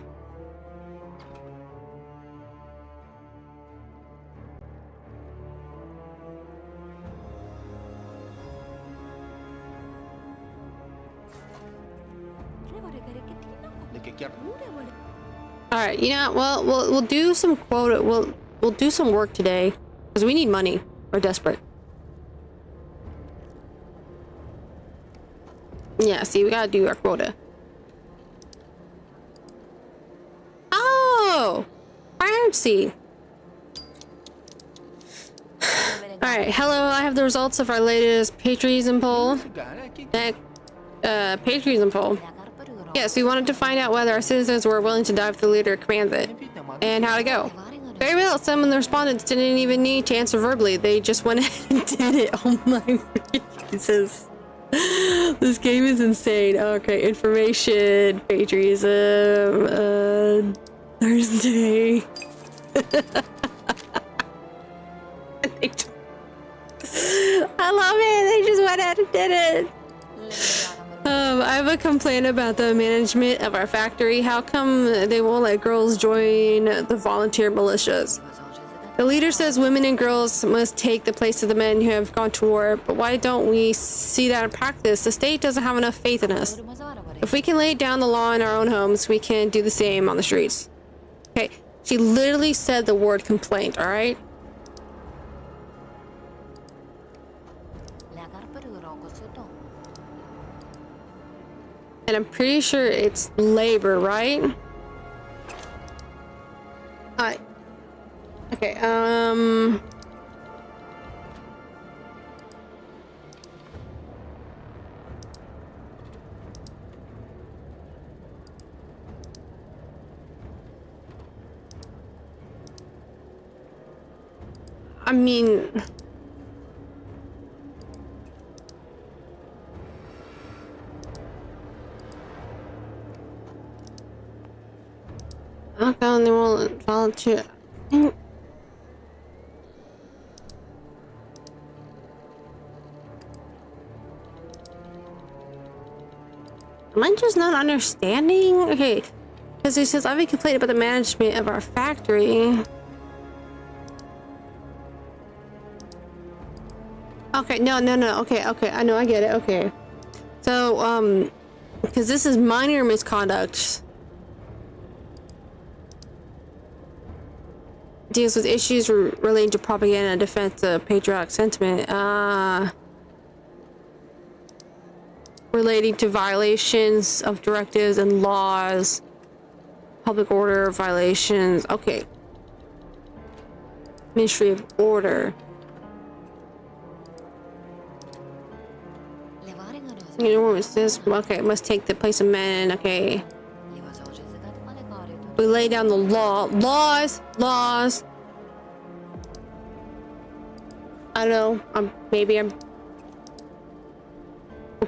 All right, you know, well, we'll do some quota. We'll do some work today because we need money. We're desperate. Yeah, see, we gotta do our quota. Oh, fancy. All right, hello. I have the results of our latest patriotism poll. Patriotism poll. Yes, we wanted to find out whether our citizens were willing to die if the leader commands it. And how'd it go? Very well. Some of the respondents didn't even need to answer verbally. They just went ahead and did it. Oh my freaking Jesus. This game is insane. Okay, information, patriotism, Thursday. I love it. They just went ahead and did it. I have a complaint about the management of our factory. How come they won't let girls join the volunteer militias? The leader says women and girls must take the place of the men who have gone to war, but why don't we see that in practice? The state doesn't have enough faith in us. If we can lay down the law in our own homes, we can do the same on the streets. Okay, she literally said the word complaint, alright? And I'm pretty sure it's labor, right? Alright. Okay, I mean, okay, and they won't volunteer. Am I just not understanding? Okay, because he says I've been complaining about the management of our factory. Okay, no. Okay, I know, I get it. Okay, so because this is minor misconduct. Deals with issues relating to propaganda and defense of patriotic sentiment. Relating to violations of directives and laws, public order violations. Okay. Ministry of Order. You know what is this? Okay, must take the place of men. Okay. We lay down the laws. I don't know. Maybe I'm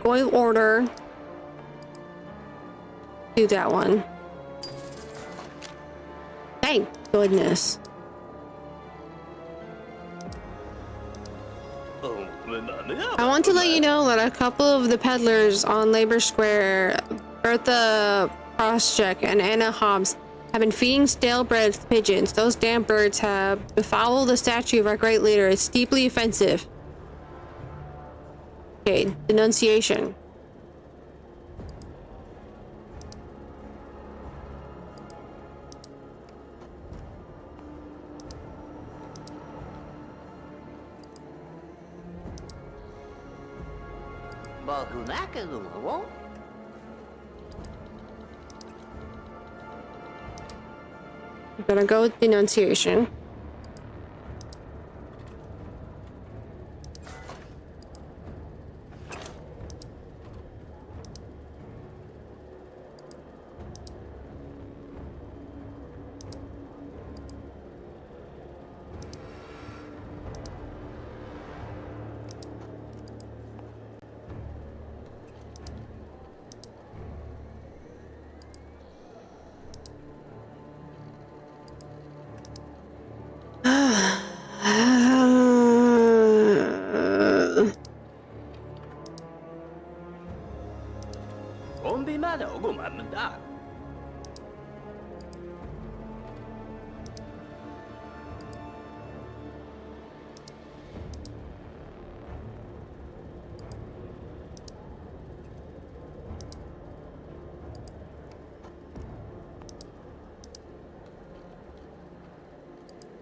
going with order. Do that one. Thank goodness. I want to let you know that a couple of the peddlers on Labor Square, Bertha Proschek and Anna Hobbs, have been feeding stale bread to pigeons. Those damn birds have befouled the statue of our great leader. It's deeply offensive. Okay, denunciation. I'm gonna go with denunciation.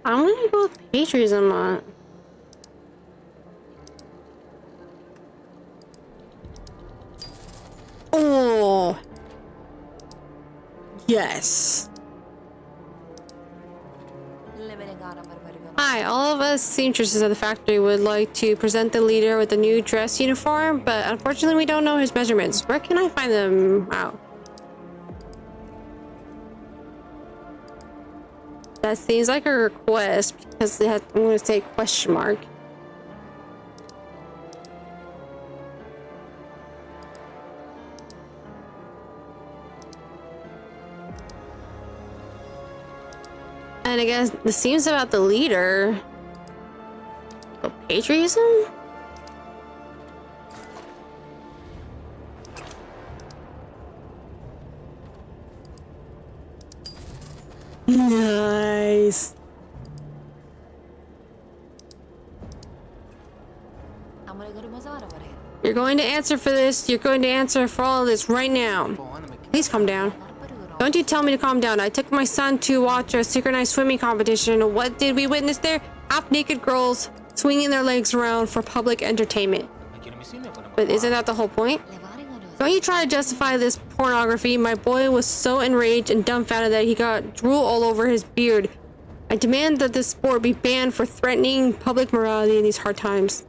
I'm gonna go with patriotism on. Oh, yes. Hi, all of us seamstresses at the factory would like to present the leader with a new dress uniform, but unfortunately we don't know his measurements. Where can I find them out? That seems like a request because I'm going to say question mark. And I guess this seems about the leader. Oh, patriotism? Nice. You're going to answer for this. You're going to answer for all of this right now. Please calm down. Don't you tell me to calm down. I took my son to watch a synchronized swimming competition. What did we witness there? Half-naked girls swinging their legs around for public entertainment. But isn't that the whole point? Don't you try to justify this pornography. My boy was so enraged and dumbfounded that he got drool all over his beard. I demand that this sport be banned for threatening public morality in these hard times.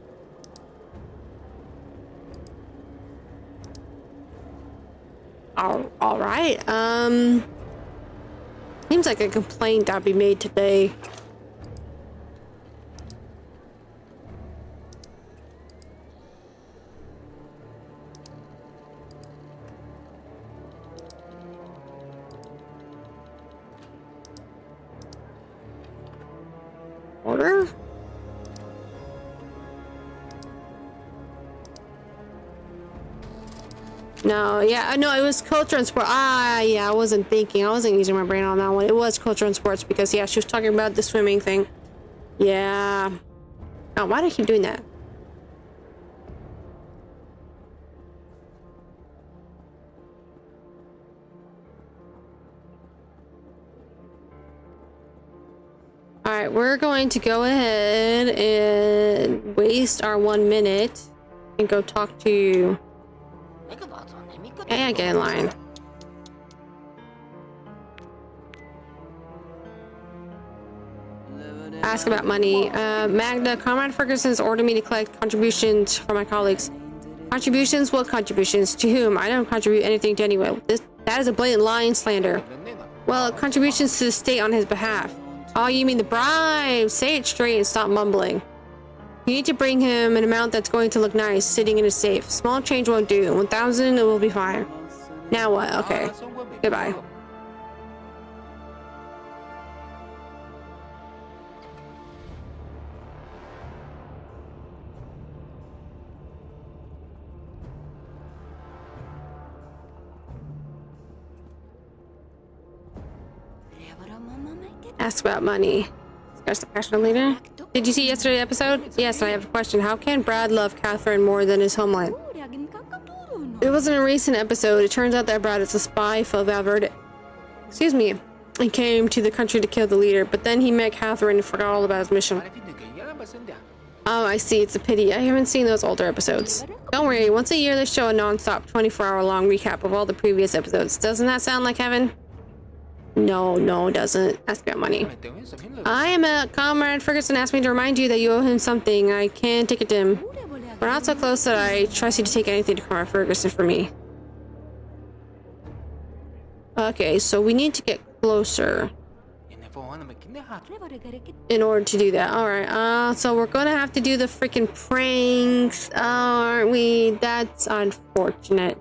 All right. Seems like a complaint that'll be made today. No, yeah, no, it was culture and sport. Ah, yeah, I wasn't thinking. I wasn't using my brain on that one. It was culture and sports because, yeah, she was talking about the swimming thing. Yeah. Oh, why do I keep doing that? Alright, we're going to go ahead and waste our 1 minute and go talk to... Yeah, get in line. Ask about money. Magda, Comrade Ferguson's ordered me to collect contributions from my colleagues. Contributions? What contributions? To whom? I don't contribute anything to anyone. That is a blatant lie and slander. Well, contributions to the state on his behalf. Oh, you mean the bribe? Say it straight and stop mumbling. You need to bring him an amount that's going to look nice, sitting in a safe. Small change won't do. 1,000, it will be fine. Now what? Okay. Goodbye. Ask about money. Discuss the passion leader. Did you see yesterday's episode? Yes, I have a question. How can Brad love Catherine more than his homeland? It wasn't a recent episode. It turns out that Brad is a spy for Valverde. Excuse me. He came to the country to kill the leader, but then he met Catherine and forgot all about his mission. Oh, I see. It's a pity. I haven't seen those older episodes. Don't worry. Once a year, they show a non-stop 24-hour-long recap of all the previous episodes. Doesn't that sound like heaven? No, it doesn't. Ask about money. I am a Comrade Ferguson asked me to remind you that you owe him something. I can't take it to him. We're not so close that I trust you to take anything to Comrade Ferguson for me. Okay, so we need to get closer in order to do that. Alright, so we're gonna have to do the freaking pranks, aren't we? That's unfortunate.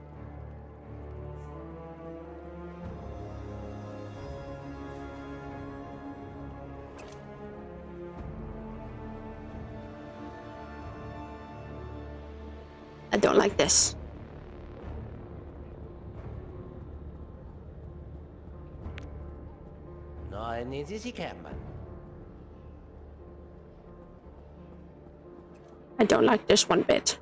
I don't like this. I don't like this one bit.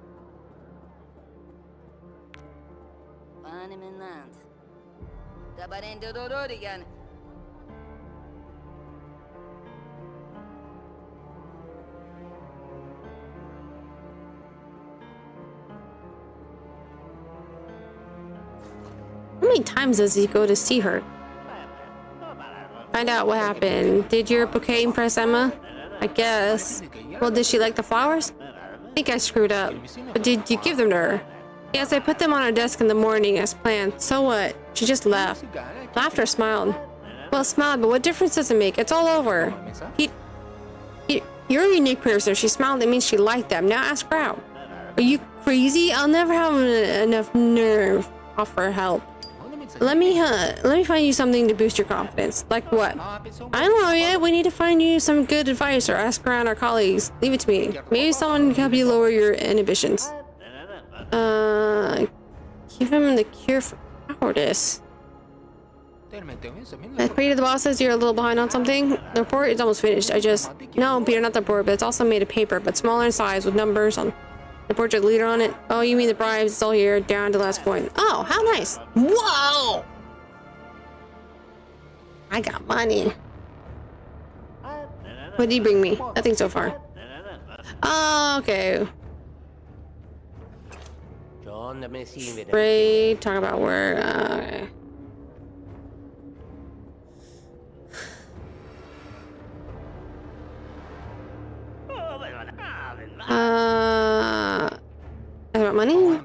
How many times does he go to see her? Find out what happened. Did your bouquet impress Emma? I guess. Well, did she like the flowers? I think I screwed up. But did you give them to her? Yes, I put them on her desk in the morning as planned. So what? She just left. Laughed or smiled? Well, smiled, but what difference does it make? It's all over. You're a unique person. If she smiled, it means she liked them. Now ask her out. Are you crazy? I'll never have enough nerve to offer help. Let me find you something to boost your confidence. Like what? I don't know yet. We need to find you some good advice or ask around our colleagues. Leave it to me. Maybe someone can help you lower your inhibitions. Give him the cure for cowardice. I prayed to the boss says you're a little behind on something. The report is almost finished. No, Peter, not the report, but it's also made of paper, but smaller in size with numbers on the portrait leader on it. Oh, you mean the bribes? It's all here, down to the last point. Oh, how nice. Whoa! I got money. What did he bring me? Nothing so far. Oh, okay. Great. Talk about work. Okay. About money?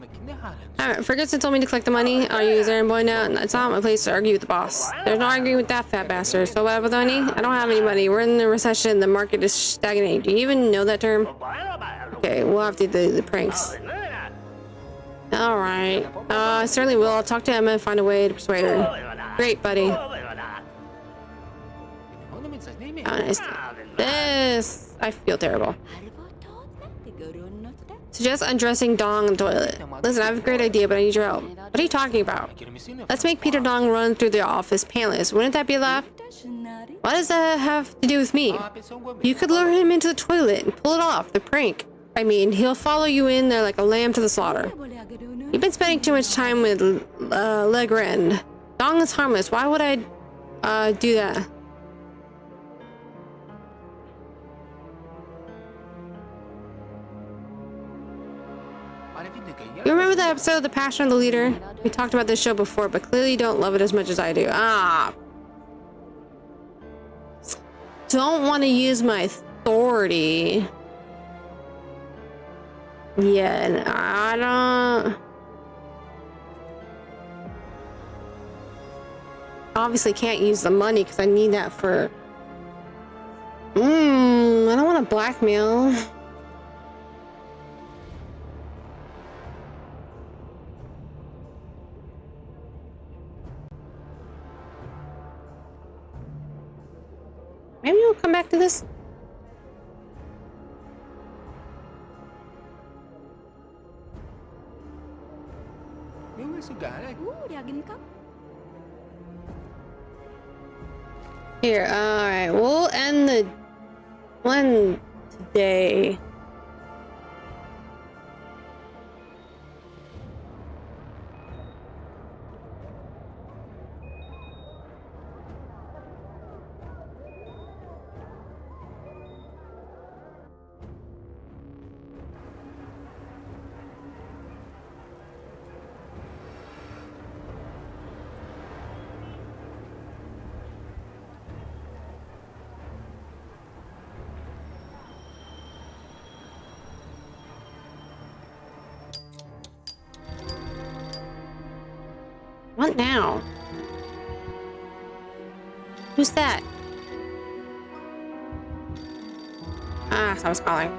Alright, Ferguson told me to collect the money. Are you his errand boy now? It's not my place to argue with the boss. There's no arguing with that fat bastard. So what about the money? I don't have any money. We're in a recession. The market is stagnating. Do you even know that term? Okay, we'll have to do the pranks. Alright. I certainly will. I'll talk to Emma and find a way to persuade her. Great, buddy. Oh, nice. This... I feel terrible. Suggest undressing Dong in the toilet. Listen, I have a great idea, but I need your help. What are you talking about? Let's make Peter Dong run through the office pantless. Wouldn't that be a laugh? What does that have to do with me? You could lure him into the toilet and pull it off, the prank. I mean, he'll follow you in there like a lamb to the slaughter. You've been spending too much time with Legren. Dong is harmless. Why would I do that? You remember that episode of The Passion of the Leader? We talked about this show before, but clearly you don't love it as much as I do. Don't want to use my authority. Yeah, I don't... Obviously can't use the money because I need that for... I don't want to blackmail. Maybe we'll come back to this. Here, alright, we'll end the one today. What now? Who's that? Someone's calling.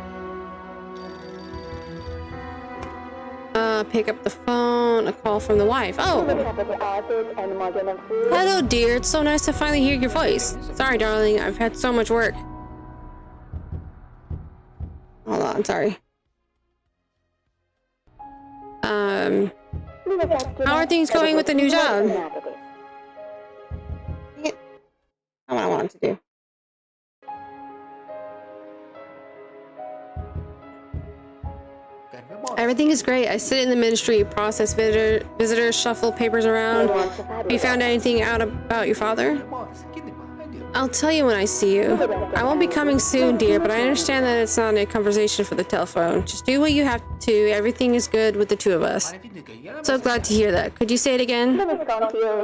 Pick up the phone. A call from the wife. Oh! Hello, dear. It's so nice to finally hear your voice. Sorry, darling. I've had so much work. Hold on. I'm sorry. How are things going with the new job? Not what I wanted to do. Everything is great. I sit in the ministry, process visitors, shuffle papers around. Have you found anything out about your father? I'll tell you when I see you. I won't be coming soon, dear, but I understand that it's not a conversation for the telephone. Just do what you have to. Everything is good with the two of us. So glad to hear that. Could you say it again?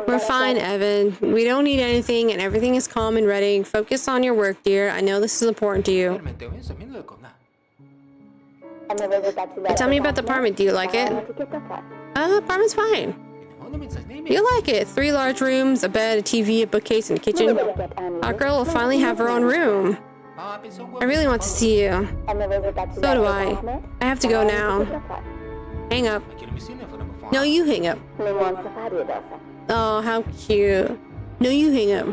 We're fine, Evan. We don't need anything, and everything is calm and ready. Focus on your work, dear. I know this is important to you. Tell me about the apartment. Do you like it? The apartment's fine. You like it. 3 large rooms, a bed, a TV, a bookcase, and a kitchen. Our girl will finally have her own room. I really want to see you. So do I. I have to go now. Hang up. No, you hang up. Oh, how cute. No, you hang up.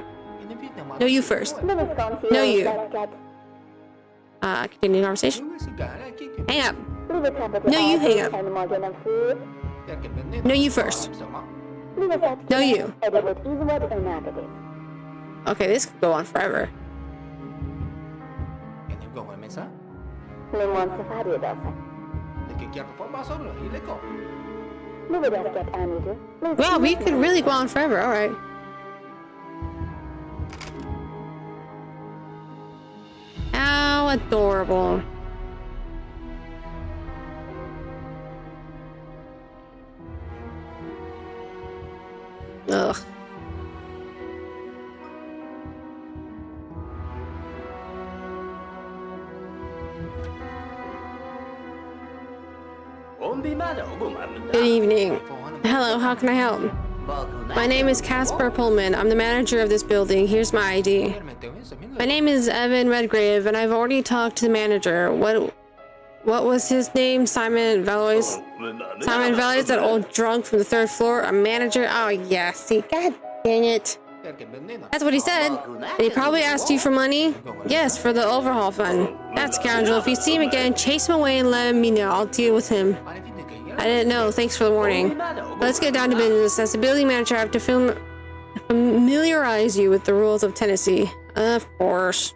No, you first. No, you. Continue the conversation. Hang up. No, you hang up. No, you first. No, you. Okay, this could go on forever. Wow, we could really go on forever. All right. How adorable. Ugh. Good evening. Hello, how can I help? My name is Casper Pullman. I'm the manager of this building. Here's my ID. My name is Evan Redgrave, and I've already talked to the manager. What was his name? Simon Valois? Simon Valois, that old drunk from the 3rd floor? A manager? Oh, yeah. See, god dang it. That's what he said. And he probably asked you for money? Yes, for the overhaul fund. That scoundrel. If you see him again, chase him away and let me know. I'll deal with him. I didn't know. Thanks for the warning. Let's get down to business. As the building manager, I have to familiarize you with the rules of Tennessee. Of course.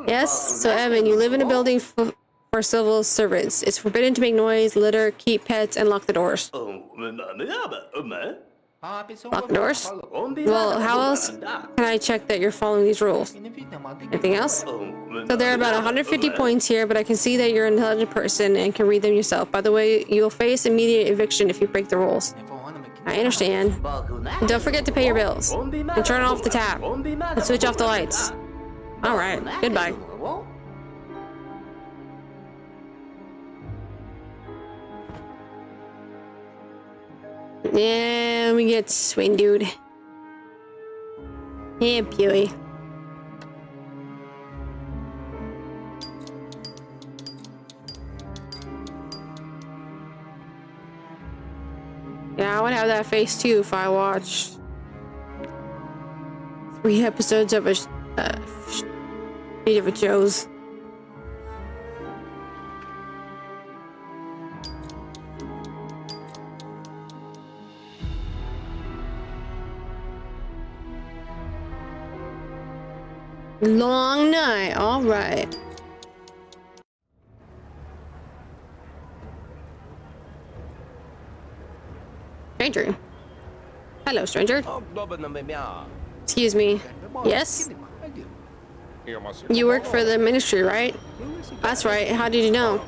Yes, so Evan, you live in a building for civil servants. It's forbidden to make noise, litter, keep pets, and lock the doors. Lock the doors? Well, how else can I check that you're following these rules? Anything else? So there are about 150 points here, but I can see that you're an intelligent person and can read them yourself. By the way, you'll face immediate eviction if you break the rules. I understand. And don't forget to pay your bills. And turn off the tap. And switch off the lights. Alright, goodbye. Yeah, we get swing dude. Yeah, Pewee. Yeah, I would have that face too if I watched 3 episodes of a shows. Long night, all right. Stranger. Hello, stranger. Excuse me. Yes? You work for the ministry, right? That's right. How did you know?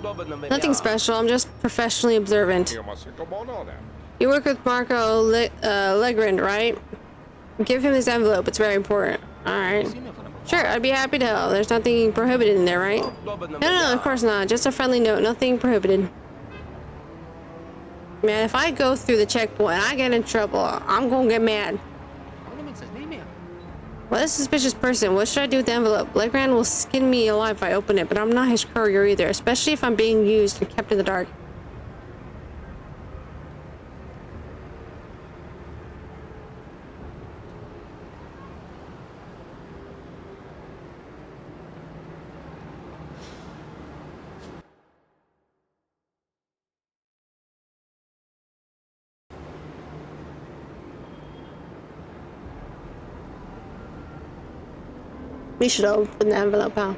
Nothing special. I'm just professionally observant. You work with Marco Legrand, right? Give him this envelope. It's very important. Alright. Sure, I'd be happy to help. There's nothing prohibited in there, right? No, of course not. Just a friendly note. Nothing prohibited. Man, if I go through the checkpoint and I get in trouble, I'm gonna get mad. Well, this suspicious person. What should I do with the envelope? Legrand will skin me alive if I open it, but I'm not his courier either, especially if I'm being used and kept in the dark. We should open the envelope, huh?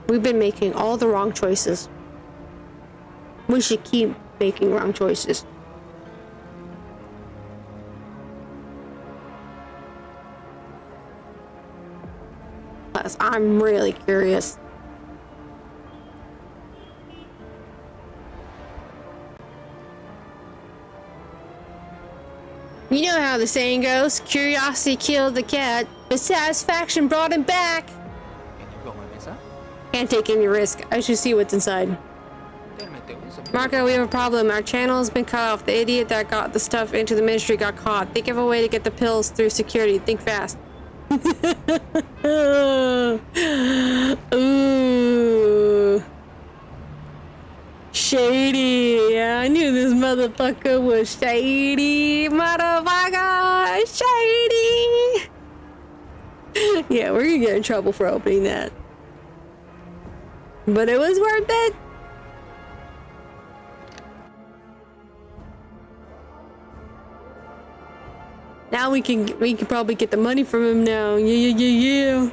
We've been making all the wrong choices. We should keep making wrong choices. Plus, I'm really curious. You know how the saying goes, curiosity killed the cat, but satisfaction brought him back. Can't take any risk. I should see what's inside. Marco, we have a problem. Our channel has been cut off. The idiot that got the stuff into the ministry got caught. Think of a way to get the pills through security. Think fast. Ooh. Shady. I knew this motherfucker was shady. Motherfucker. Shady. Yeah, we're gonna get in trouble for opening that. But it was worth it. Now we can probably get the money from him now. Yeah.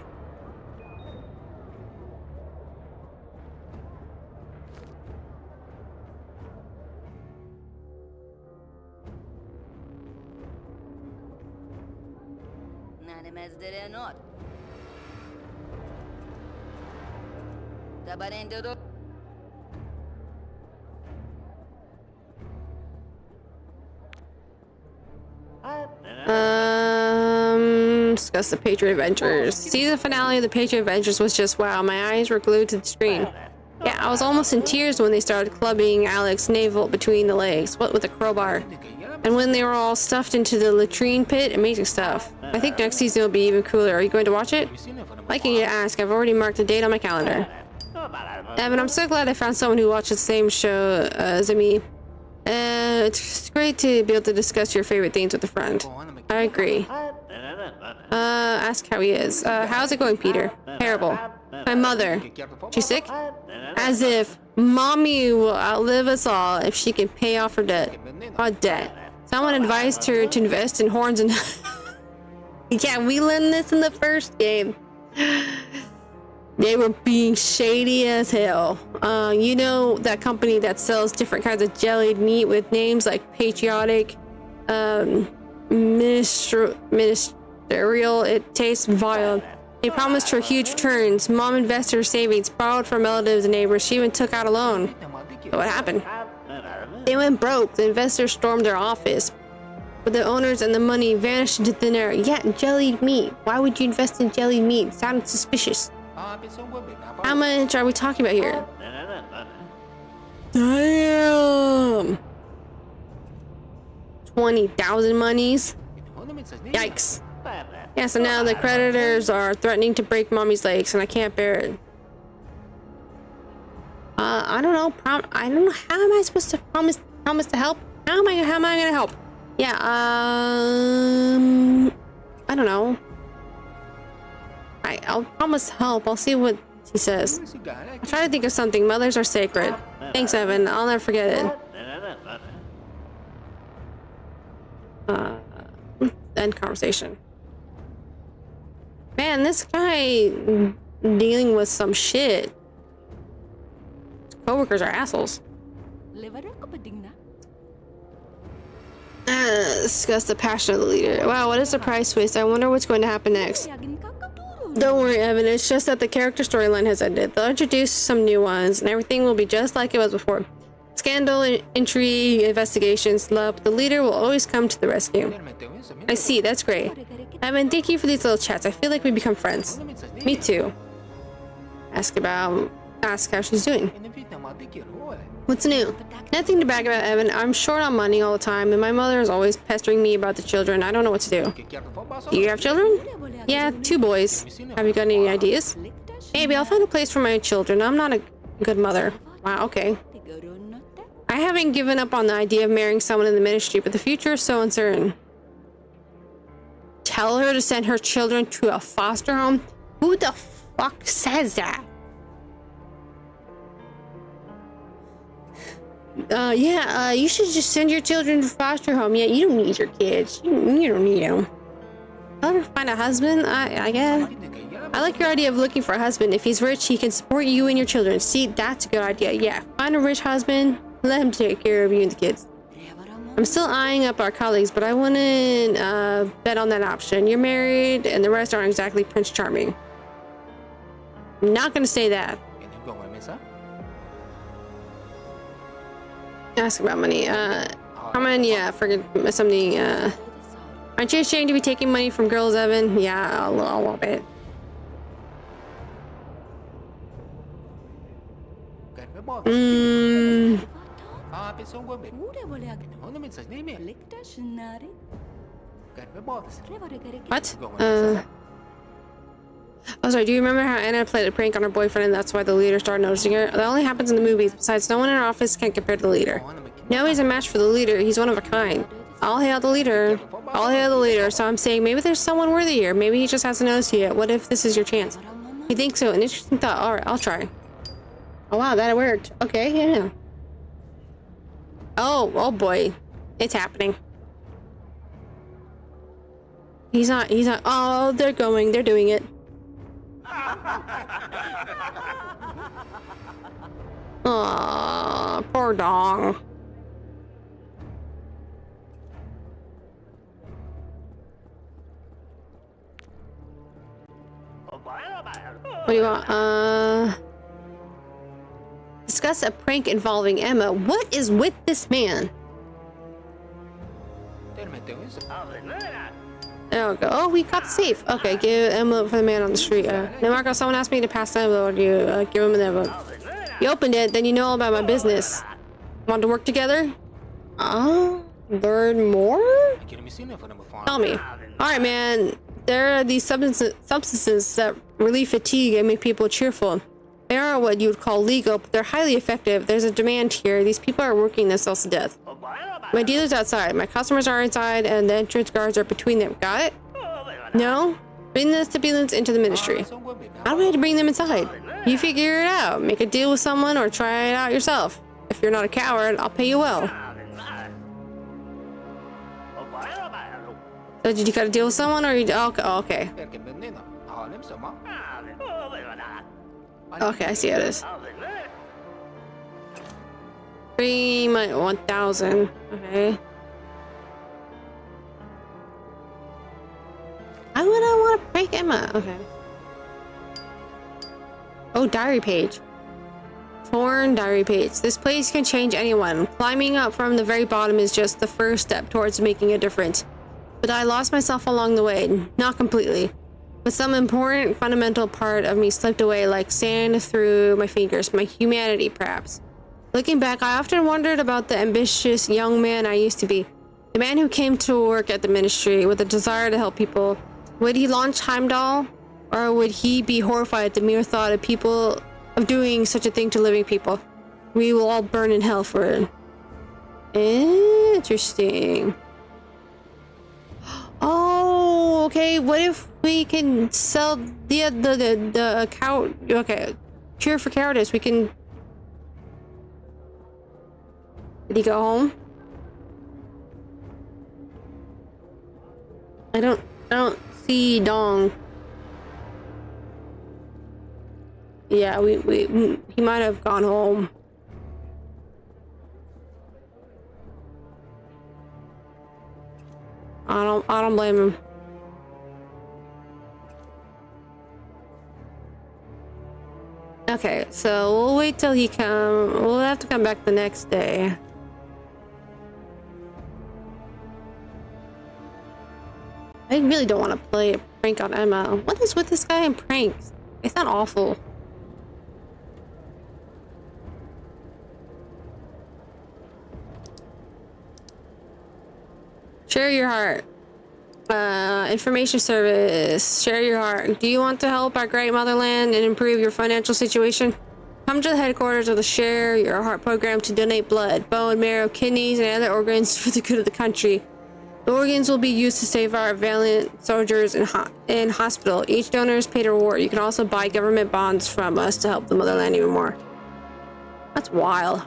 Discuss the Patriot Adventures. Season finale of the Patriot Adventures was just wow. My eyes were glued to the screen. Yeah, I was almost in tears when they started clubbing Alex navel between the legs. What with a crowbar? And when they were all stuffed into the latrine pit, amazing stuff. I think next season will be even cooler. Are you going to watch it? Liking you to ask. I've already marked a date on my calendar. Evan, I'm so glad I found someone who watches the same show as me. It's great to be able to discuss your favorite things with a friend. I agree. Ask how he is. How's it going, Peter? Terrible. My mother. She's sick? As if mommy will outlive us all if she can pay off her debt. What debt? Someone advised her to invest in horns and... Yeah, we learned this in the first game. They were being shady as hell. You know that company that sells different kinds of jellied meat with names like Patriotic, Ministerial, it tastes vile. They promised her huge returns. Mom invested her savings, borrowed from relatives and neighbors. She even took out a loan. But what happened? They went broke. The investors stormed their office. But the owners and the money vanished into thin air. Yeah, jellied meat. Why would you invest in jellied meat? Sounded suspicious. How much are we talking about here? Damn! 20,000 monies? Yikes. Yeah, so now the creditors are threatening to break mommy's legs and I can't bear it. I don't know. I don't know. How am I supposed to promise to help? How am I gonna help? Yeah, I don't know. I'll promise help. I'll see what he says. I'll try to think of something. Mothers are sacred. Thanks, Evan. I'll never forget it. End conversation. Man, this guy dealing with some shit. His coworkers are assholes. Discuss the passion of the leader. Wow, what a surprise twist. I wonder what's going to happen next. Don't worry, Evan. It's just that the character storyline has ended. They'll introduce some new ones, and everything will be just like it was before. Scandal, intrigue, investigations, love. The leader will always come to the rescue. I see. That's great. Evan, thank you for these little chats. I feel like we become friends. Me too. Ask how she's doing. What's new? Nothing to brag about, Evan. I'm short on money all the time, and my mother is always pestering me about the children. I don't know what to do. Do you have children? Yeah, 2 boys. Have you got any ideas? Maybe I'll find a place for my children. I'm not a good mother. Wow, okay. I haven't given up on the idea of marrying someone in the ministry, but the future is so uncertain. Tell her to send her children to a foster home? Who the fuck says that? You should just send your children to foster home. Yeah, you don't need your kids. You don't need them. Tell her to find a husband, I guess. I like your idea of looking for a husband. If he's rich, he can support you and your children. See, that's a good idea. Yeah, find a rich husband. Let him take care of you and the kids. I'm still eyeing up our colleagues, but I wouldn't bet on that option. You're married, and the rest aren't exactly Prince Charming. I'm not gonna say that. Ask about money. Come on, yeah, forget something. Aren't you ashamed to be taking money from girls, Evan? Yeah, a little bit. What? Oh, sorry, do you remember how Anna played a prank on her boyfriend and that's why the leader started noticing her? That only happens in the movies. Besides, no one in our office can compare to the leader. No, he's a match for the leader. He's one of a kind. All hail the leader. All hail the leader. So I'm saying maybe there's someone worthy here. Maybe he just hasn't noticed you yet. What if this is your chance? You think so? An interesting thought. Alright, I'll try. Oh wow, that worked. Okay, yeah. Oh boy. It's happening. He's not. Oh, they're doing it. Aww, poor dog. What do you want? Discuss a prank involving Emma. What is with this man? There we go. Oh, we got the safe. Okay, give envelope for the man on the street. Now, Marco, someone asked me to pass the envelope. You give him an envelope. You opened it, then you know all about my business. Want to work together? Learn more? Tell me. Alright, man. There are these substances that relieve fatigue and make people cheerful. They are what you would call legal, but they're highly effective. There's a demand here. These people are working themselves to death. My dealer's outside. My customers are inside, and the entrance guards are between them. Got it? No? Bring the stipulants into the ministry. How do we have to bring them inside? You figure it out. Make a deal with someone or try it out yourself. If you're not a coward, I'll pay you well. So did you got to deal with someone or you... Okay. Okay, I see how it is. 1,000. Okay. Why would I want to prank Emma? Okay. Oh, diary page. Torn diary page. This place can change anyone. Climbing up from the very bottom is just the first step towards making a difference. But I lost myself along the way. Not completely. But some important fundamental part of me slipped away like sand through my fingers. My humanity, perhaps. Looking back, I often wondered about the ambitious young man I used to be. The man who came to work at the ministry with a desire to help people. Would he launch Heimdall? Or would he be horrified at the mere thought of doing such a thing to living people? We will all burn in hell for it. Interesting. Oh, okay. What if we can sell the cow? Okay, cure for cowardice. We can. Did he go home? I don't see Dong. Yeah, he might have gone home. I don't blame him. Okay, so we'll wait till he come. We'll have to come back the next day. I really don't want to play a prank on Emma. What is with this guy and pranks? It's not awful. Share your heart. Information service. Share your heart. Do you want to help our great motherland and improve your financial situation? Come to the headquarters of the Share Your Heart program to donate blood, bone, marrow, kidneys, and other organs for the good of the country. The organs will be used to save our valiant soldiers in hospital. Each donor is paid a reward. You can also buy government bonds from us to help the motherland even more. That's wild.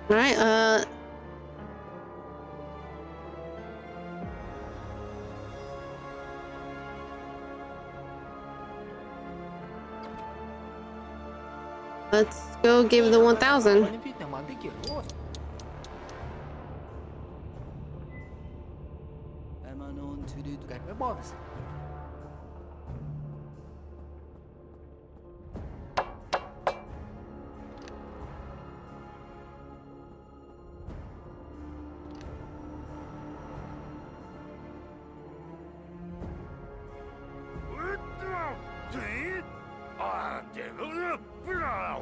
All right, let's go give the 1,000.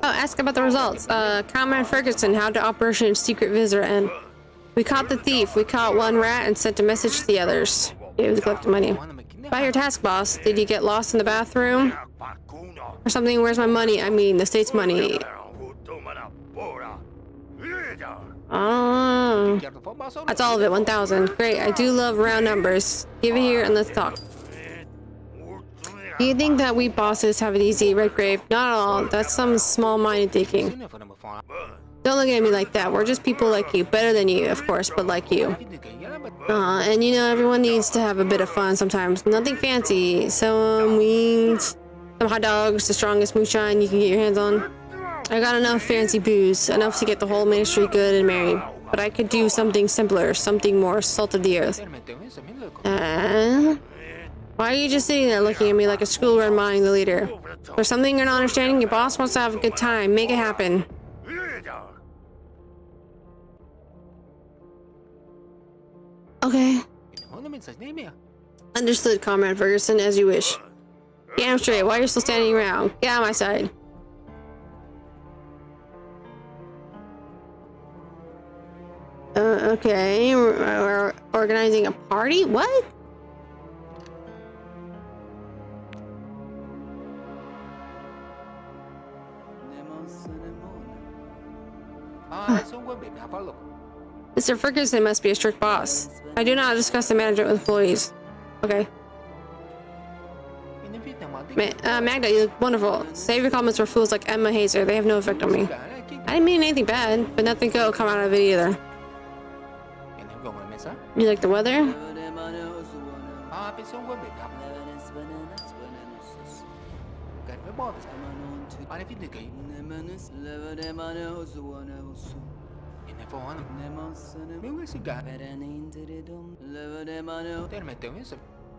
Oh, ask about the results. Comrade Ferguson, how did Operation Secret Visitor end? We caught the thief. We caught one rat and sent a message to the others. He was collecting money. By your task, boss. Did you get lost in the bathroom? Or something? Where's my money? I mean, the state's money. Oh. That's all of it. 1,000. Great. I do love round numbers. Give it here and let's talk. Do you think that we bosses have it easy, Redgrave? Not at all. That's some small-minded thinking. Don't look at me like that. We're just people like you. Better than you, of course, but like you. And you know, everyone needs to have a bit of fun sometimes. Nothing fancy. Some wings, some hot dogs, the strongest moonshine you can get your hands on. I got enough fancy booze, enough to get the whole ministry good and merry. But I could do something simpler, something more salt of the earth. Why are you just sitting there looking at me like a school admiring the leader? For something you're not understanding, your boss wants to have a good time. Make it happen. Okay. Understood, Comrade Ferguson, as you wish. Damn straight, why are you still standing around? Get out of my side. Okay. We're organizing a party? What? Mr. Ferguson must be a strict boss. I do not discuss the management with employees. Okay. Magda, you look wonderful. Save your comments for fools like Emma Hazer. They have no effect on me. I didn't mean anything bad, but nothing good will come out of it either. You like the weather?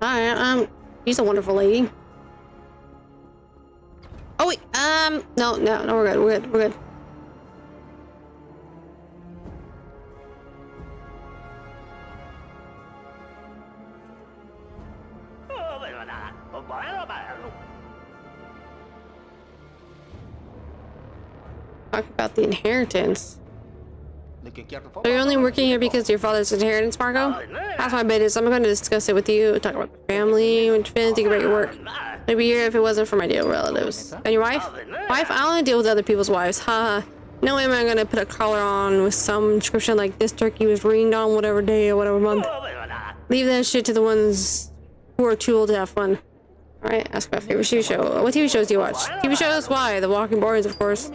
Alright, she's a wonderful lady. Oh wait, no, we're good. Talk about the inheritance. So you're only working here because of your father's inheritance, Margot? That's my business. I'm going to discuss it with you. Talk about the family, and think about your work. I'd be here if it wasn't for my dear relatives. And your wife? Wife? I only deal with other people's wives. Haha. No way am I going to put a collar on with some description like this turkey was rained on whatever day or whatever month. Leave that shit to the ones who are too old to have fun. Alright, ask my favorite TV show. What TV shows do you watch? TV shows? Why? The Walking Boards, of course.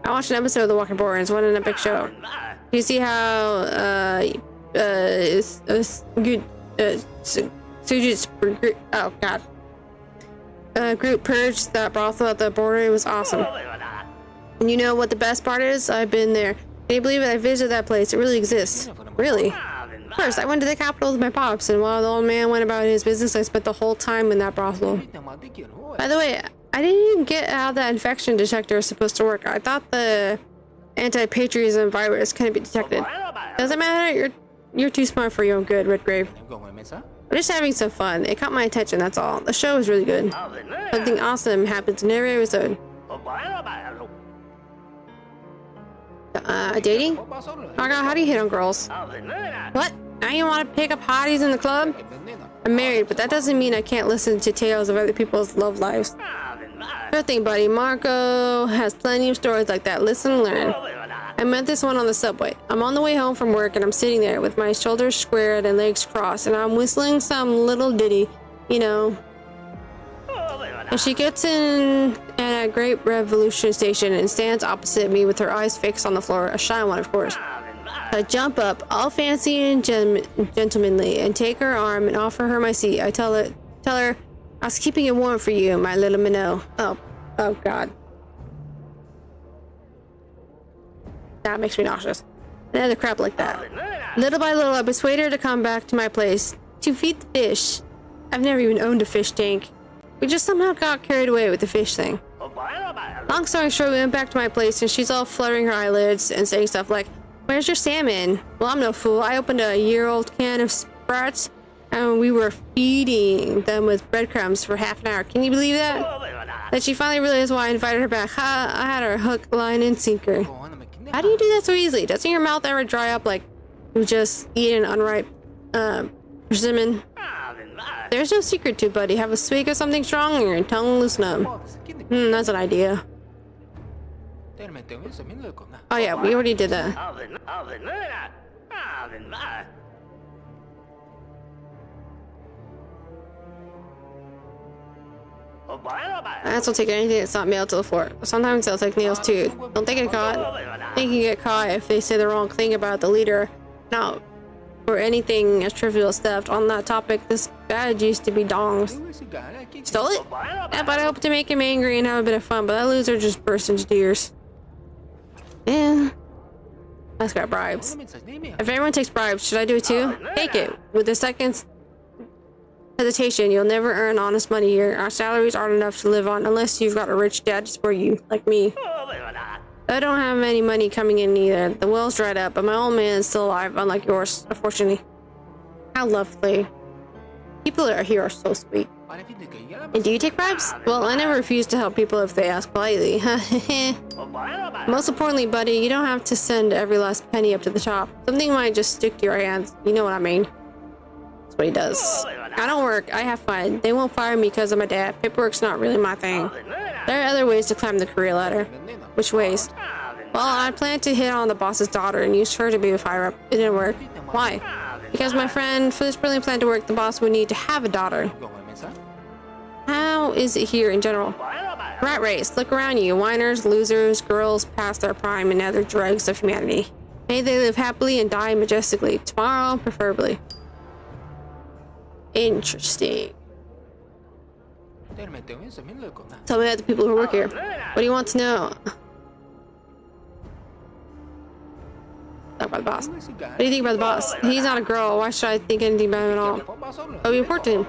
I watched an episode of The Walking Boards. What an epic show. Do you see how, oh god. Group purged that brothel at the border? It was awesome. And you know what the best part is? I've been there. Can you believe it? I visited that place. It really exists. Really? First, I went to the capital with my pops, and while the old man went about his business, I spent the whole time in that brothel. By the way, I didn't even get how that infection detector is supposed to work. I thought the anti-patriotism virus couldn't be detected. Doesn't matter, you're too smart for your own good, Redgrave. We're just having some fun. It caught my attention, that's all. The show was really good. Something awesome happens in every episode. Dating? Margot, how do you hit on girls? What? Now you want to pick up hotties in the club? I'm married, but that doesn't mean I can't listen to tales of other people's love lives. Sure thing, buddy. Marco has plenty of stories like that. Listen and learn. I met this one on the subway. I'm on the way home from work and I'm sitting there with my shoulders squared and legs crossed and I'm whistling some little ditty, you know. And she gets in at a Great Revolution station and stands opposite me with her eyes fixed on the floor, a shy one, of course. I jump up, all fancy and gentlemanly, and take her arm and offer her my seat. I tell her, I was keeping it warm for you, my little minnow. Oh God. That makes me nauseous. Another crap like that. Little by little, I persuade her to come back to my place to feed the fish. I've never even owned a fish tank. We just somehow got carried away with the fish thing. Long story short, we went back to my place and she's all fluttering her eyelids and saying stuff like, "Where's your salmon?" Well, I'm no fool. I opened a year-old can of sprouts and we were feeding them with breadcrumbs for half an hour. Can you believe that? Then she finally realized why I invited her back. I had her hook, line, and sinker. How do you do that so easily? Doesn't your mouth ever dry up like you just eat an unripe persimmon? There's no secret to it, buddy. Have a swig of something strong and your tongue loosen up. That's an idea. Oh yeah, we already did that. Ants will take anything that's not nailed to the floor. Sometimes they'll take nails too. Don't they get caught? They can get caught if they say the wrong thing about the leader. Now, for anything as trivial as theft. On that topic, this badge used to be Dong's. Stole it? Yeah, but I hope to make him angry and have a bit of fun, but that loser just burst into tears. Yeah. Let's get bribes. If everyone takes bribes, should I do it too? Take it. With a second's hesitation, you'll never earn honest money here. Our salaries aren't enough to live on unless you've got a rich dad to support you, like me. I don't have any money coming in either. The well's dried up, but my old man is still alive, unlike yours, unfortunately. How lovely. People here are so sweet. And do you take bribes? Well, I never refuse to help people if they ask politely. Most importantly, buddy, you don't have to send every last penny up to the top. Something might just stick to your hands. You know what I mean. That's what he does. I don't work. I have fun. They won't fire me because I'm a dad. Paperwork's not really my thing. There are other ways to climb the career ladder. Which ways? Well, I planned to hit on the boss's daughter and use her to be a fire up. It didn't work. Why? Because my friend, for this brilliant plan to work, the boss would need to have a daughter. How is it here in general? Rat race. Look around you. Whiners, losers, girls past their prime and other dregs of humanity. May they live happily and die majestically. Tomorrow, preferably. Interesting. Tell me about the people who work here. What do you want to know? Talk about the boss. What do you think about the boss? He's not a girl. Why should I think anything about him at all? Oh, we report to him.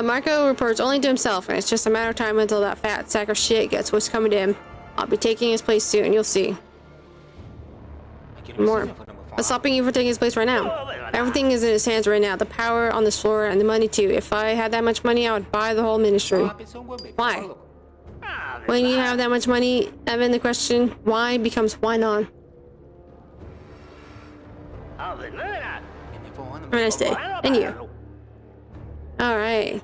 Marco reports only to himself, and it's just a matter of time until that fat sack of shit gets what's coming to him. I'll be taking his place soon. You'll see. More. What's stopping you from taking his place right now? Everything is in his hands right now. The power on this floor and the money too. If I had that much money, I would buy the whole ministry. Why? When you have that much money, Evan, the question why becomes why not? Have a nice day. And you. Alright.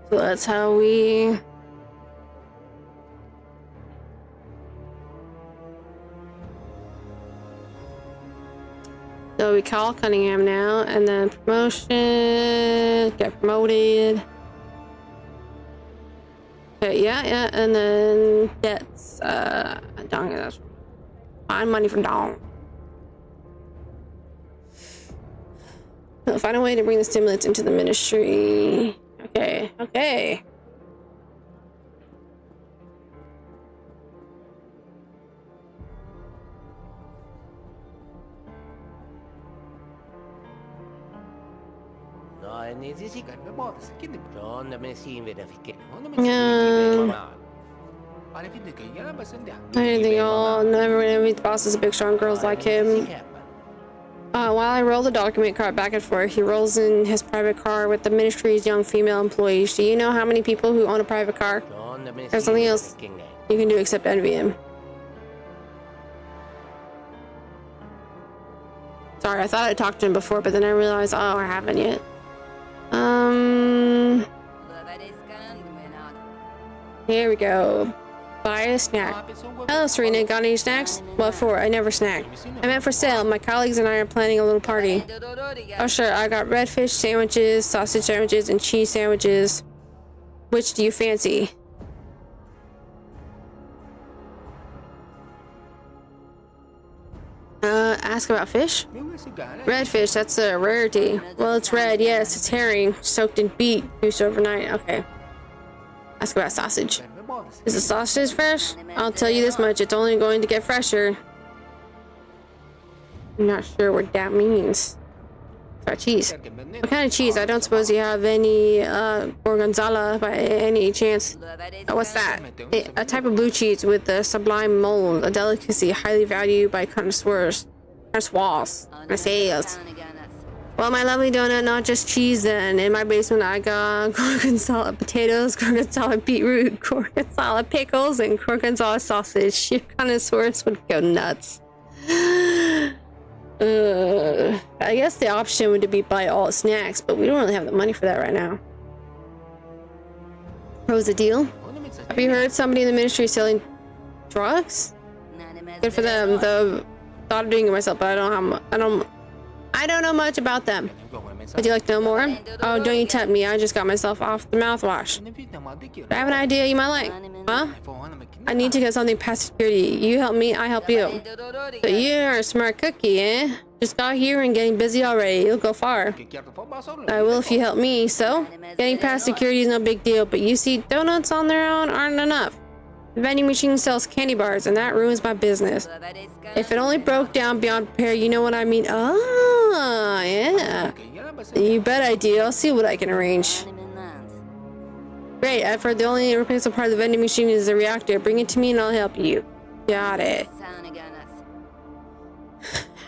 So that's how we... So we call Cunningham now, and then promotion, get promoted. Okay, yeah, and then debts, Dong, that's find money from Dong. Find a way to bring the stimulants into the ministry. Okay. Anything all never gonna meet the bosses of big strong girls like him. While I roll the document cart back and forth, he rolls in his private car with the ministry's young female employees. Do you know how many people who own a private car? There's something else you can do except envy him. Sorry, I thought I talked to him before, but then I realized, oh, I haven't yet. Here we go. Buy a snack. Hello, Serena. Got any snacks? What for? I never snack. I meant for sale. My colleagues and I are planning a little party. Oh, sure. I got redfish sandwiches, sausage sandwiches, and cheese sandwiches. Which do you fancy? Ask about fish? Redfish, that's a rarity. Well, it's red, yes. It's herring, soaked in beet juice overnight. Okay. Ask about sausage. Is the sausage fresh? I'll tell you this much, it's only going to get fresher. I'm not sure what that means. It's about cheese. What kind of cheese? I don't suppose you have any gorgonzola by any chance. What's that? A type of blue cheese with a sublime mold, a delicacy highly valued by connoisseurs. Well, my lovely donut, not just cheese then. In my basement, I got gorgonzola potatoes, gorgonzola beetroot, gorgonzola pickles, and gorgonzola sausage. Your connoisseurs would go nuts. I guess the option would be buy all snacks, but we don't really have the money for that right now. What was the deal? Have you heard somebody in the ministry selling drugs? Good for them. Though, thought of doing it myself, but I don't know much about them. Would you like to know more? Oh, don't you tempt me. I just got myself off the mouthwash. I have an idea you might like. Huh? I need to get something past security. You help me, I help you. So you're a smart cookie, eh? Just got here and getting busy already. You'll go far. I will if you help me. So, getting past security is no big deal, but you see, donuts on their own aren't enough. The vending machine sells candy bars, and that ruins my business. If it only broke down beyond repair, you know what I mean? Ah, yeah. You bet I do. I'll see what I can arrange. Great, I've heard the only replaceable part of the vending machine is the reactor. Bring it to me and I'll help you. Got it.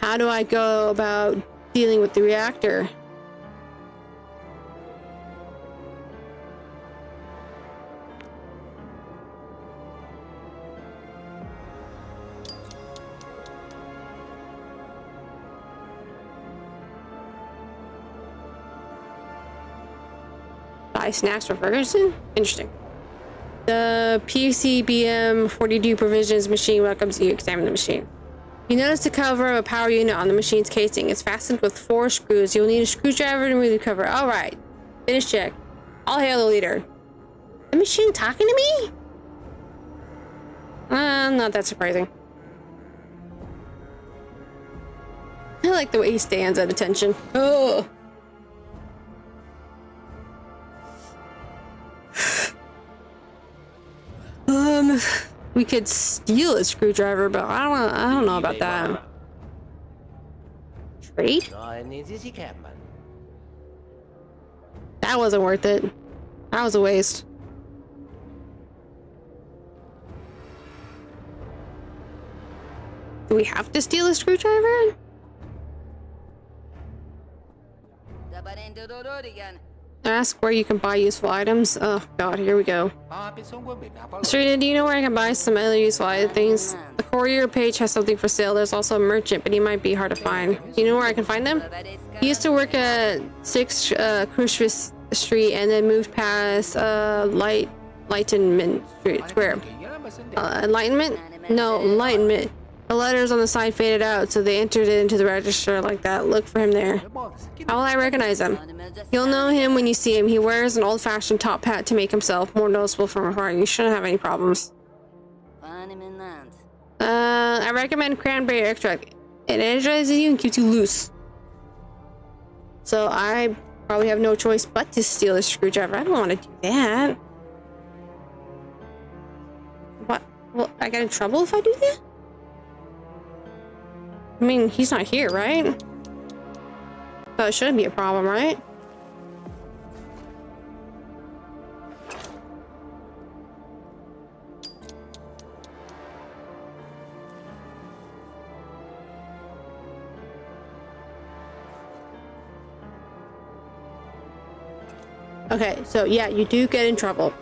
How do I go about dealing with the reactor? buy snacks for Ferguson? Interesting. The PCBM 42 provisions machine welcomes you. Examine the machine. You notice the cover of a power unit on the machine's casing. It's fastened with 4 screws. You'll need a screwdriver to remove the cover. Alright. Finish check. All hail the leader. The machine talking to me? Not that surprising. I like the way he stands at attention. Oh. We could steal a screwdriver, but I don't know about that. Trade? That wasn't worth it. That was a waste. Do we have to steal a screwdriver? Ask where you can buy useful items. Oh god, here we go. Serena, do you know where I can buy some other useful things? The courier page has something for sale. There's also a merchant, but he might be hard to find. Do you know where I can find them? He used to work at 6 Crucius Street and then moved past Enlightenment Street Square. Enlightenment? No, Enlightenment. The letters on the side faded out, so they entered it into the register like that. Look for him there. How will I recognize him? You'll know him when you see him. He wears an old-fashioned top hat to make himself more noticeable from afar. You shouldn't have any problems. I recommend cranberry extract. It energizes you and keeps you loose. So I probably have no choice but to steal a screwdriver. I don't want to do that. What? Well, I get in trouble if I do that? I mean, he's not here, right? So it shouldn't be a problem, right? Okay, so yeah, you do get in trouble.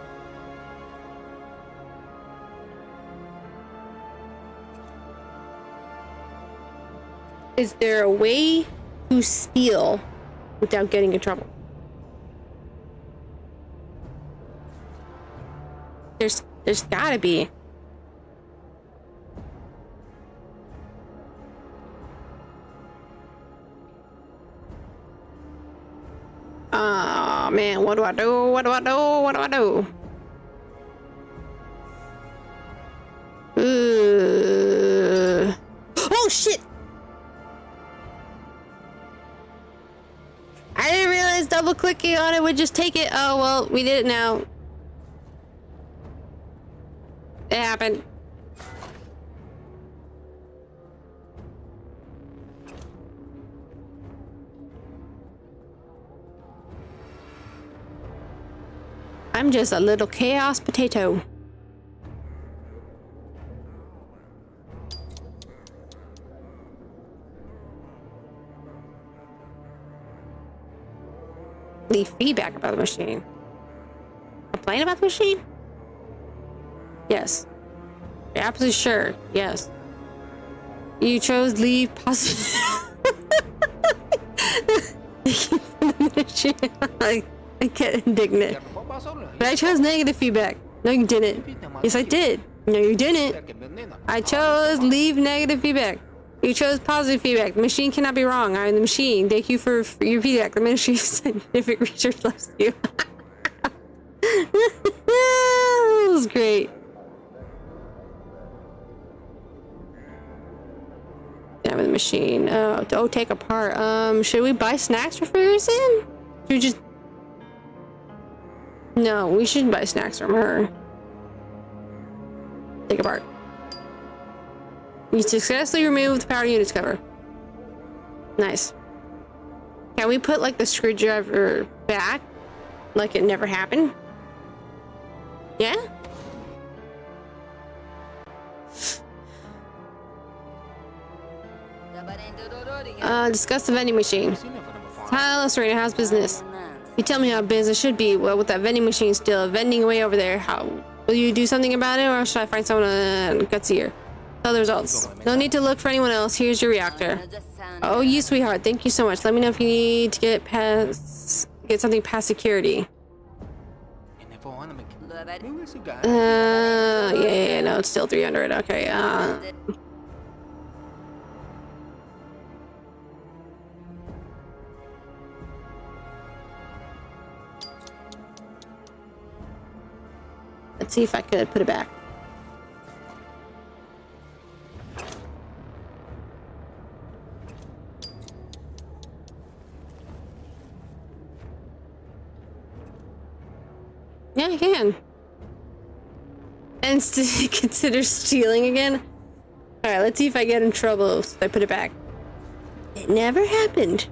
Is there a way to steal without getting in trouble? There's gotta be. Oh man, what do I do? What do I do? What do I do? Oh shit! I didn't realize double clicking on it would just take it. Oh well, we did it now. It happened. I'm just a little chaos potato. Leave feedback about the machine. Complain about the machine? Yes. You're absolutely sure. Yes. You chose leave positive. I get indignant. But I chose negative feedback. No, you didn't. Yes, I did. No, you didn't. I chose leave negative feedback. You chose positive feedback. The machine cannot be wrong. I'm the machine. Thank you for your feedback. The Ministry of Scientific Research loves you. That was great. Yeah, with the machine. Oh, take apart. Should we buy snacks for Ferguson? Should we just... No, we shouldn't buy snacks from her. Take apart. We successfully removed the power unit's cover. Nice. Can we put like the screwdriver back? Like it never happened? Yeah? Discuss the vending machine. Hello, Serena, how's business? You tell me how business should be. Well, with that vending machine still vending away over there, how will you do something about it, or should I find someone gutsier? Tell the results. No need to look for anyone else. Here's your reactor. Oh, you sweetheart. Thank you so much. Let me know if you need to get something past security. Yeah, no, it's still 300. Okay, let's see if I could put it back. Yeah, you can. And consider stealing again? Alright, let's see if I get in trouble so I put it back. It never happened.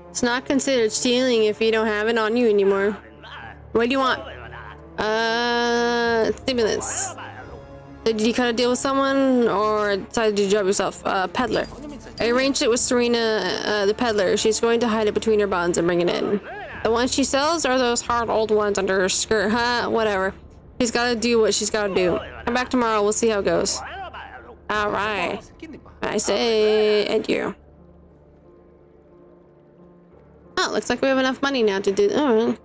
It's not considered stealing if you don't have it on you anymore. What do you want? Stimulants. Did you kind of deal with someone or decided to job yourself? Peddler. I arranged it with Serena, the peddler. She's going to hide it between her buns and bring it in. The ones she sells are those hard old ones under her skirt. Huh? Whatever. She's got to do what she's got to do. Come back tomorrow. We'll see how it goes. All right. I say adieu. Oh, looks like we have enough money now to do. All right.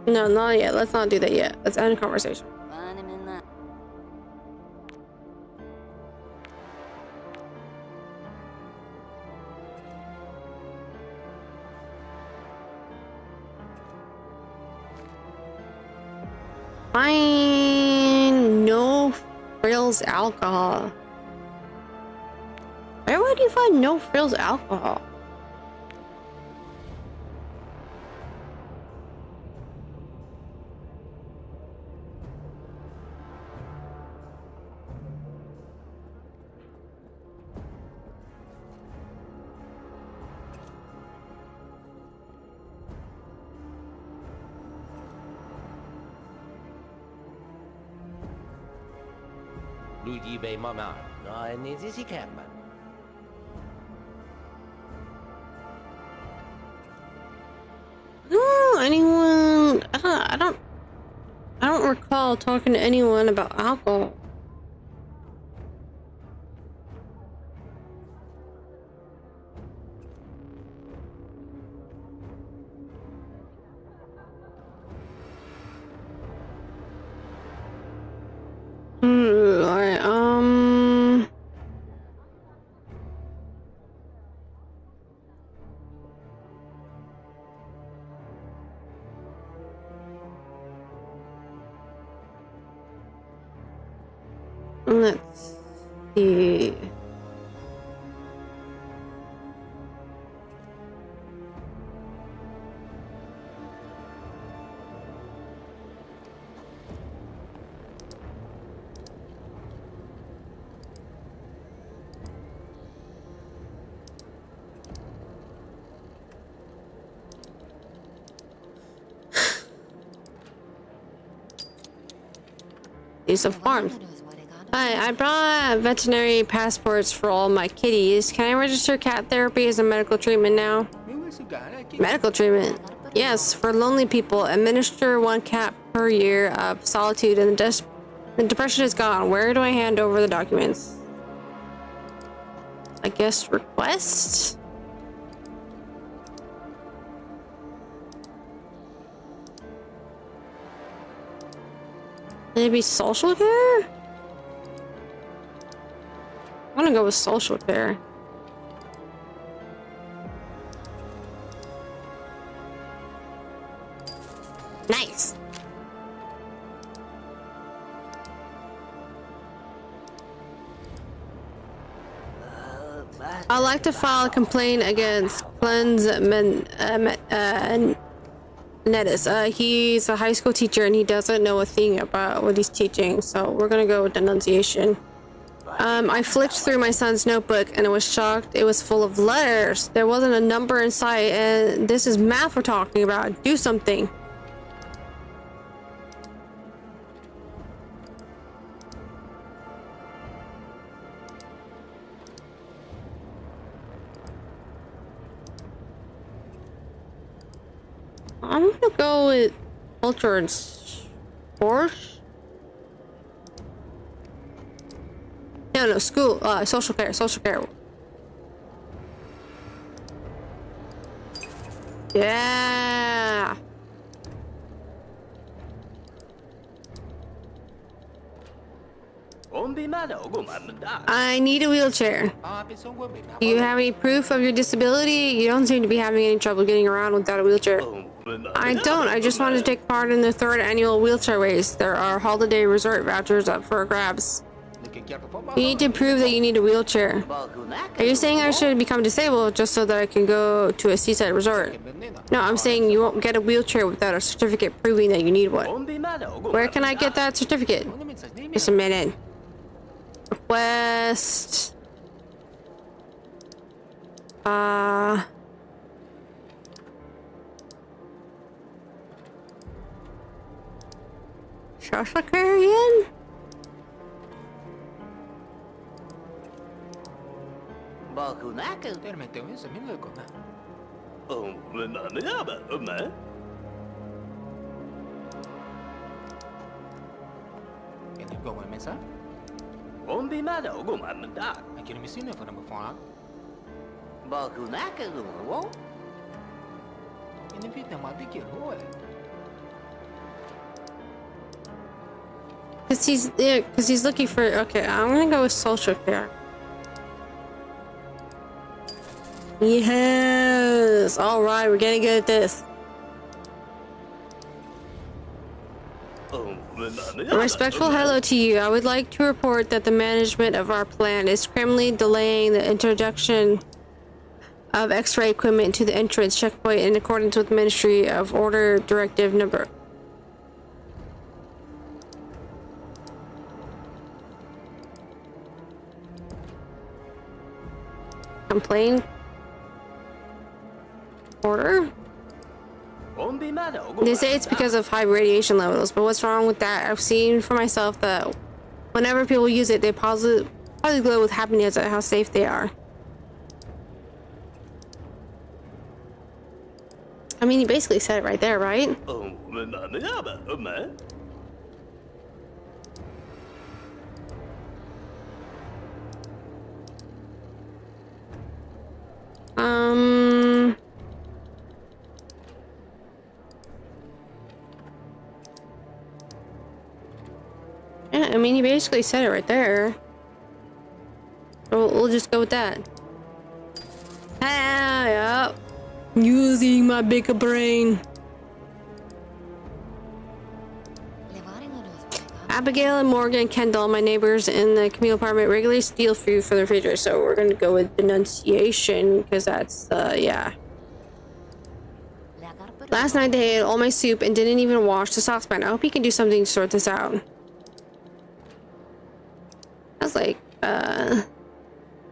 No, not yet. Let's not do that yet. Let's end the conversation. Fine. No frills alcohol. Where would you find no frills alcohol? No, anyone. I don't recall talking to anyone about alcohol. Alright, let's see. Use of farms. Hi, I brought veterinary passports for all my kitties. Can I register cat therapy as a medical treatment now? Medical treatment? Yes, for lonely people. Administer 1 cat per year of solitude and the depression is gone. Where do I hand over the documents? I guess request? Maybe social care? I'm gonna go with social care. Nice. I'd like to file a complaint against Cleanse Nettis. He's a high school teacher and he doesn't know a thing about what he's teaching, so we're gonna go with denunciation. I flicked through my son's notebook and I was shocked. It was full of letters. There wasn't a number in sight, and this is math we're talking about. Do something. I'm gonna go with culture and sports. No, school, social care, social care. Yeah. I need a wheelchair. Do you have any proof of your disability? You don't seem to be having any trouble getting around without a wheelchair. I don't. I just wanted to take part in the 3rd annual wheelchair race. There are holiday resort vouchers up for grabs. You need to prove that you need a wheelchair. Are you saying I should become disabled just so that I can go to a seaside resort? No, I'm saying you won't get a wheelchair without a certificate proving that you need one. Where can I get that certificate? Just a minute. Request. Totalitarian? Cause he's looking for. Okay, I'm gonna go with social care. Yes. All right, we're getting good at this. A respectful hello to you. I would like to report that the management of our plant is criminally delaying the introduction of X-ray equipment to the entrance checkpoint in accordance with Ministry of Order Directive Number. Complaint. Order. They say it's because of high radiation levels, but what's wrong with that? I've seen for myself that whenever people use it, they probably glow with happiness at how safe they are. I mean, you basically said it right there, right? Yeah, I mean, you basically said it right there. We'll just go with that. Ah, yeah. Using my bigger brain. Abigail and Morgan Kendall, my neighbors in the communal apartment, regularly steal food from the refrigerator, so we're gonna go with denunciation because that's yeah. Last night they ate all my soup and didn't even wash the saucepan. I hope he can do something to sort this out. That's like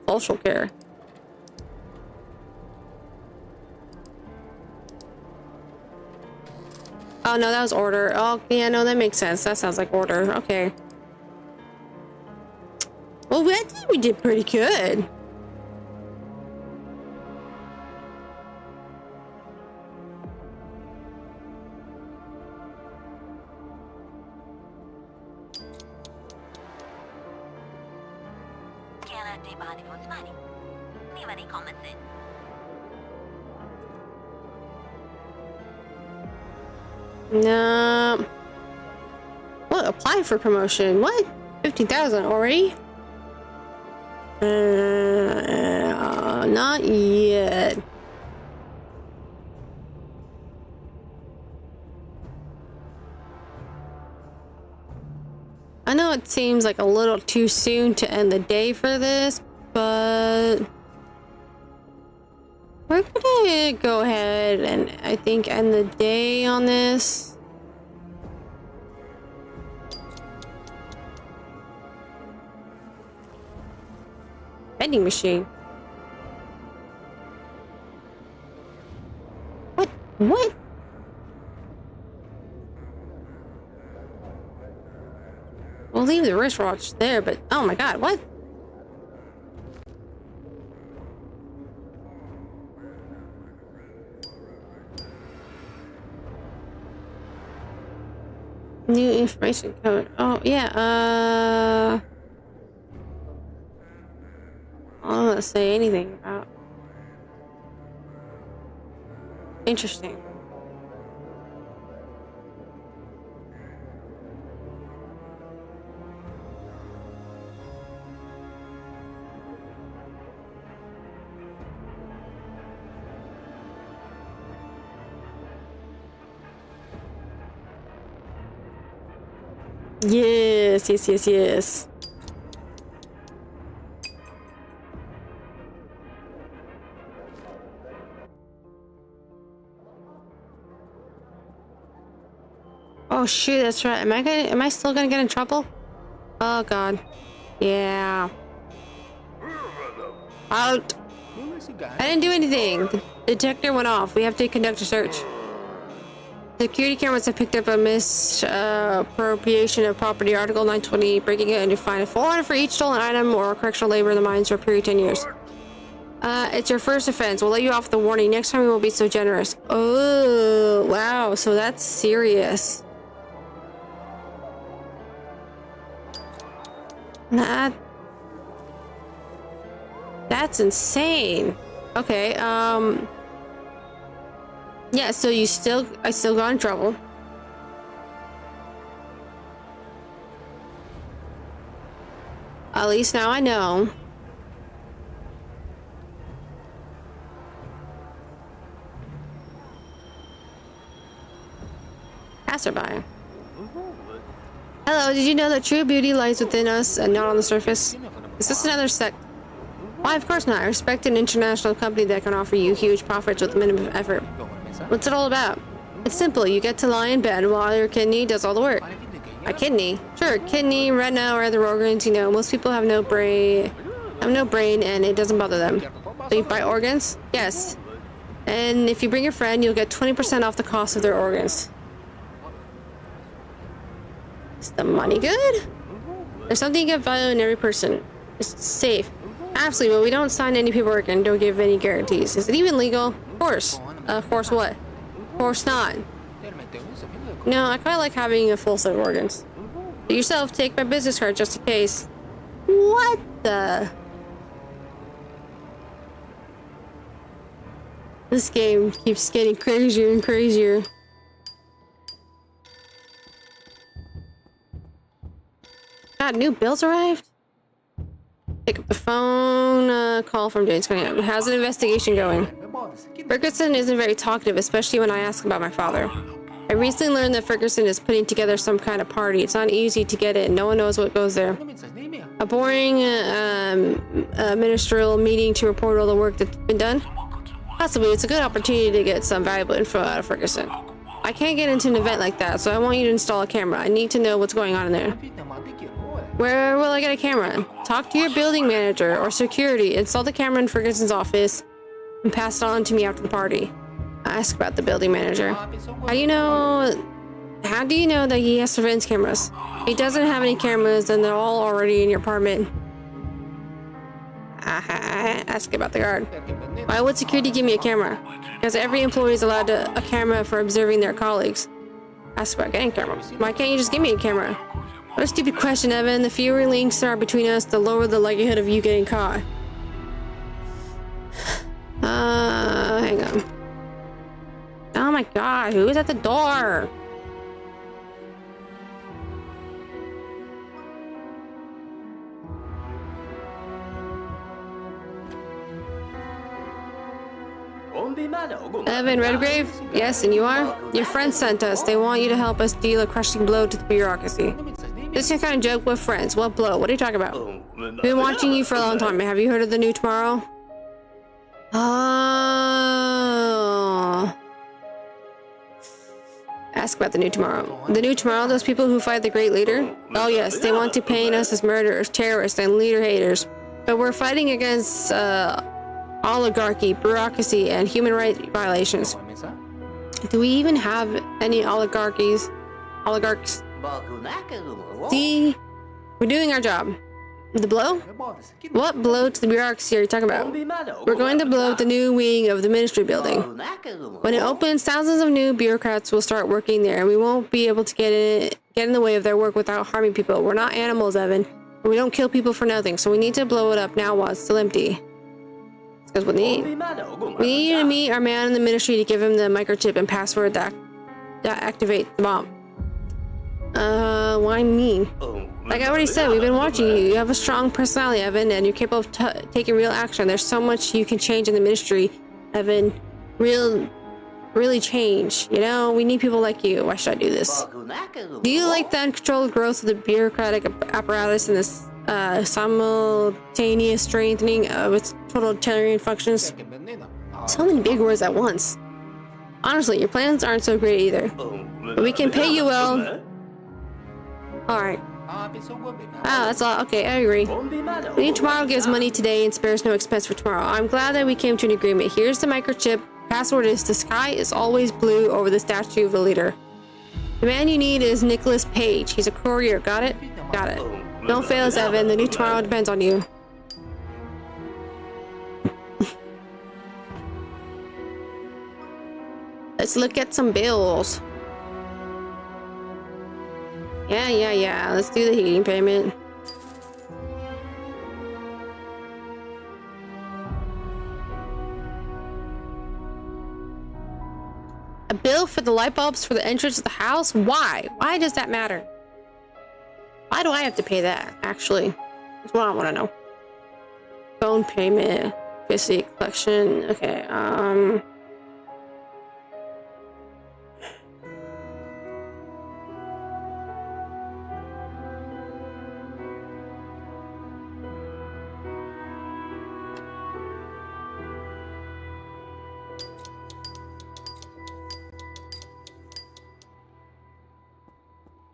social care. Oh no, that was order. Oh yeah, no, that makes sense. That sounds like order. Okay. Well, I think we did pretty good. No. What? Apply for promotion? What? 15,000 already? Not yet. I know it seems like a little too soon to end the day for this, but we're gonna go ahead and I think end the day on this. Vending machine. What? What? We'll leave the wristwatch there, but oh my god, what? New information code. Oh, yeah, I don't want to say anything about. Interesting. Yes, yes, yes, yes. Oh shoot, that's right. Am I still gonna get in trouble? Oh god. Yeah. Out. I didn't do anything. The detector went off. We have to conduct a search. Security cameras have picked up a misappropriation of property, Article 920, breaking it, and you find a 400 for each stolen item or correctional labor in the mines for a period of 10 years. It's your first offense. We'll let you off the warning. Next time we won't be so generous. Oh, wow. So that's serious. That's insane. Okay, yeah, so I still got in trouble. At least now I know. Passerby. Hello, did you know that true beauty lies within us and not on the surface? Is this another sect? Why, of course not. I respect an international company that can offer you huge profits with minimum effort. What's it all about? It's simple. You get to lie in bed while your kidney does all the work. A kidney? Sure, kidney, retina, or other organs. You know, most people have no brain, and it doesn't bother them. So you buy organs? Yes. And if you bring a friend, you'll get 20% off the cost of their organs. Is the money good? There's something you get value in every person. It's safe. Absolutely, but we don't sign any paperwork and don't give any guarantees. Is it even legal? Of course. Of course what? Of course not. No, I quite like having a full set of organs. Do yourself, take my business card just in case. What the? This game keeps getting crazier and crazier. God, new bills arrived? Pick up the phone, call from James. How's the investigation going? Ferguson isn't very talkative, especially when I ask about my father. I recently learned that Ferguson is putting together some kind of party. It's not easy to get in. No one knows what goes there. A boring ministerial meeting to report all the work that's been done? Possibly. It's a good opportunity to get some valuable info out of Ferguson. I can't get into an event like that, so I want you to install a camera. I need to know what's going on in there. Where will I get a camera? Talk to your building manager or security. Install the camera in Ferguson's office and pass it on to me after the party. Ask about the building manager. How do you know that he has surveillance cameras? He doesn't have any cameras and they're all already in your apartment. Ask about the guard. Why would security give me a camera? Because every employee is allowed a camera for observing their colleagues. Ask about getting a camera. Why can't you just give me a camera? What a stupid question, Evan. The fewer links there are between us, the lower the likelihood of you getting caught. Hang on. Oh my god, who is at the door? Evan Redgrave? Yes, and you are? Your friends sent us. They want you to help us deal a crushing blow to the bureaucracy. This is kind of joke with friends. What blow? What are you talking about? Been watching you for a long time. Have you heard of the New Tomorrow? Oh. Ask about the New Tomorrow. The New Tomorrow, those people who fight the great leader? Oh yes, they want to paint us as murderers, terrorists, and leader haters. But we're fighting against oligarchy, bureaucracy, and human rights violations. Do we even have any oligarchs? See, we're doing our job. The blow? What blow to the bureaucracy are you talking about? We're going to blow up the new wing of the ministry building. When it opens, thousands of new bureaucrats will start working there, and we won't be able to get in the way of their work without harming people. We're not animals, Evan. And we don't kill people for nothing, so we need to blow it up now while it's still empty. That's what we need. We need you to meet our man in the ministry to give him the microchip and password that activates the bomb. Why me? Like I already said, we've been watching you. You have a strong personality, Evan, and you're capable of taking real action. There's so much you can change in the ministry, Evan. Really change. You know, we need people like you. Why should I do this? Do you like the uncontrolled growth of the bureaucratic apparatus and this simultaneous strengthening of its totalitarian functions? So many big words at once. Honestly, your plans aren't so great either. But we can pay you well. Alright. That's all. Okay, I agree. We need tomorrow gives money today and spares no expense for tomorrow. I'm glad that we came to an agreement. Here's the microchip. Password is the sky is always blue over the statue of the leader. The man you need is Nicholas Page. He's a courier. Got it? Got it. Don't fail us, Evan. The new tomorrow depends on you. Let's look at some bills. Yeah. Let's do the heating payment. A bill for the light bulbs for the entrance of the house? Why? Why does that matter? Why do I have to pay that, actually? That's what I want to know. Phone payment, electricity collection. Okay,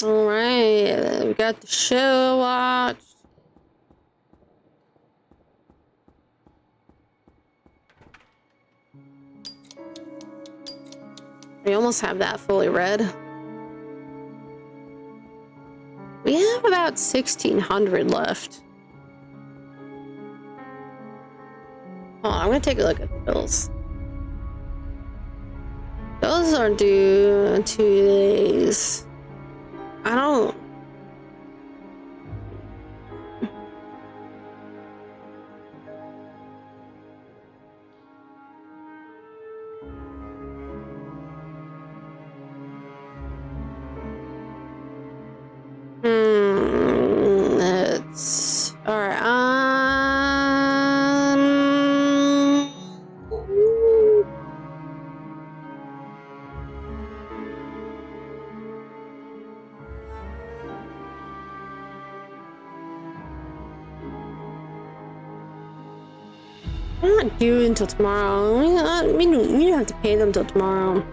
all right, we got the show watched. We almost have that fully read. We have about 1,600 left. Oh, I'm gonna take a look at the bills. Those are due in 2 days. I don't... That's... Alright, I'm not due until tomorrow. We don't have to pay them till tomorrow.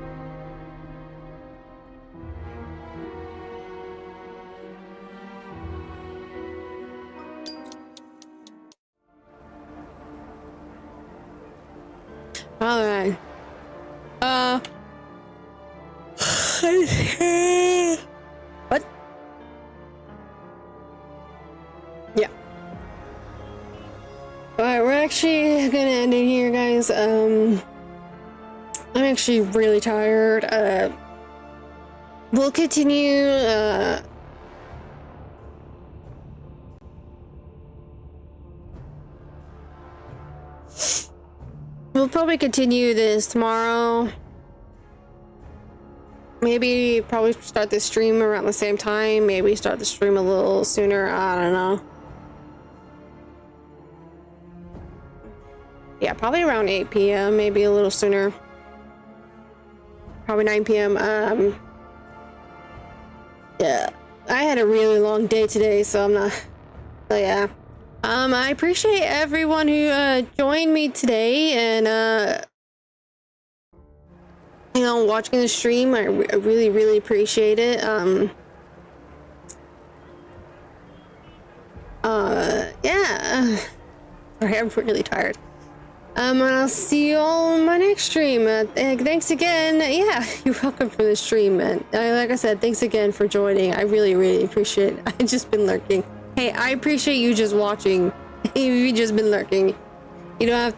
All right. What? Yeah. Alright, we're actually gonna end it here, guys. I'm actually really tired. We'll continue, we'll probably continue this tomorrow. Maybe probably start the stream around the same time. Maybe start the stream a little sooner. I don't know. Yeah, probably around 8 p.m. Maybe a little sooner. Probably 9 p.m. Yeah, I had a really long day today, so I'm not. So yeah. I appreciate everyone who joined me today and you know, watching the stream. I really appreciate it. Yeah. Sorry, I'm really tired. And I'll see you all in my next stream. Thanks again. Yeah, you're welcome for the stream. And like I said, thanks again for joining. I really appreciate it. I've just been lurking. Hey, I appreciate you just watching. You've just been lurking. You don't have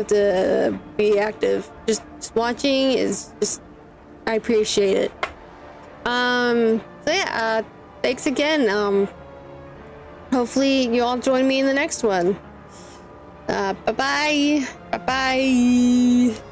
to be active. Just watching is just, I appreciate it. So yeah, thanks again. Hopefully you all join me in the next one. Bye-bye. Bye-bye.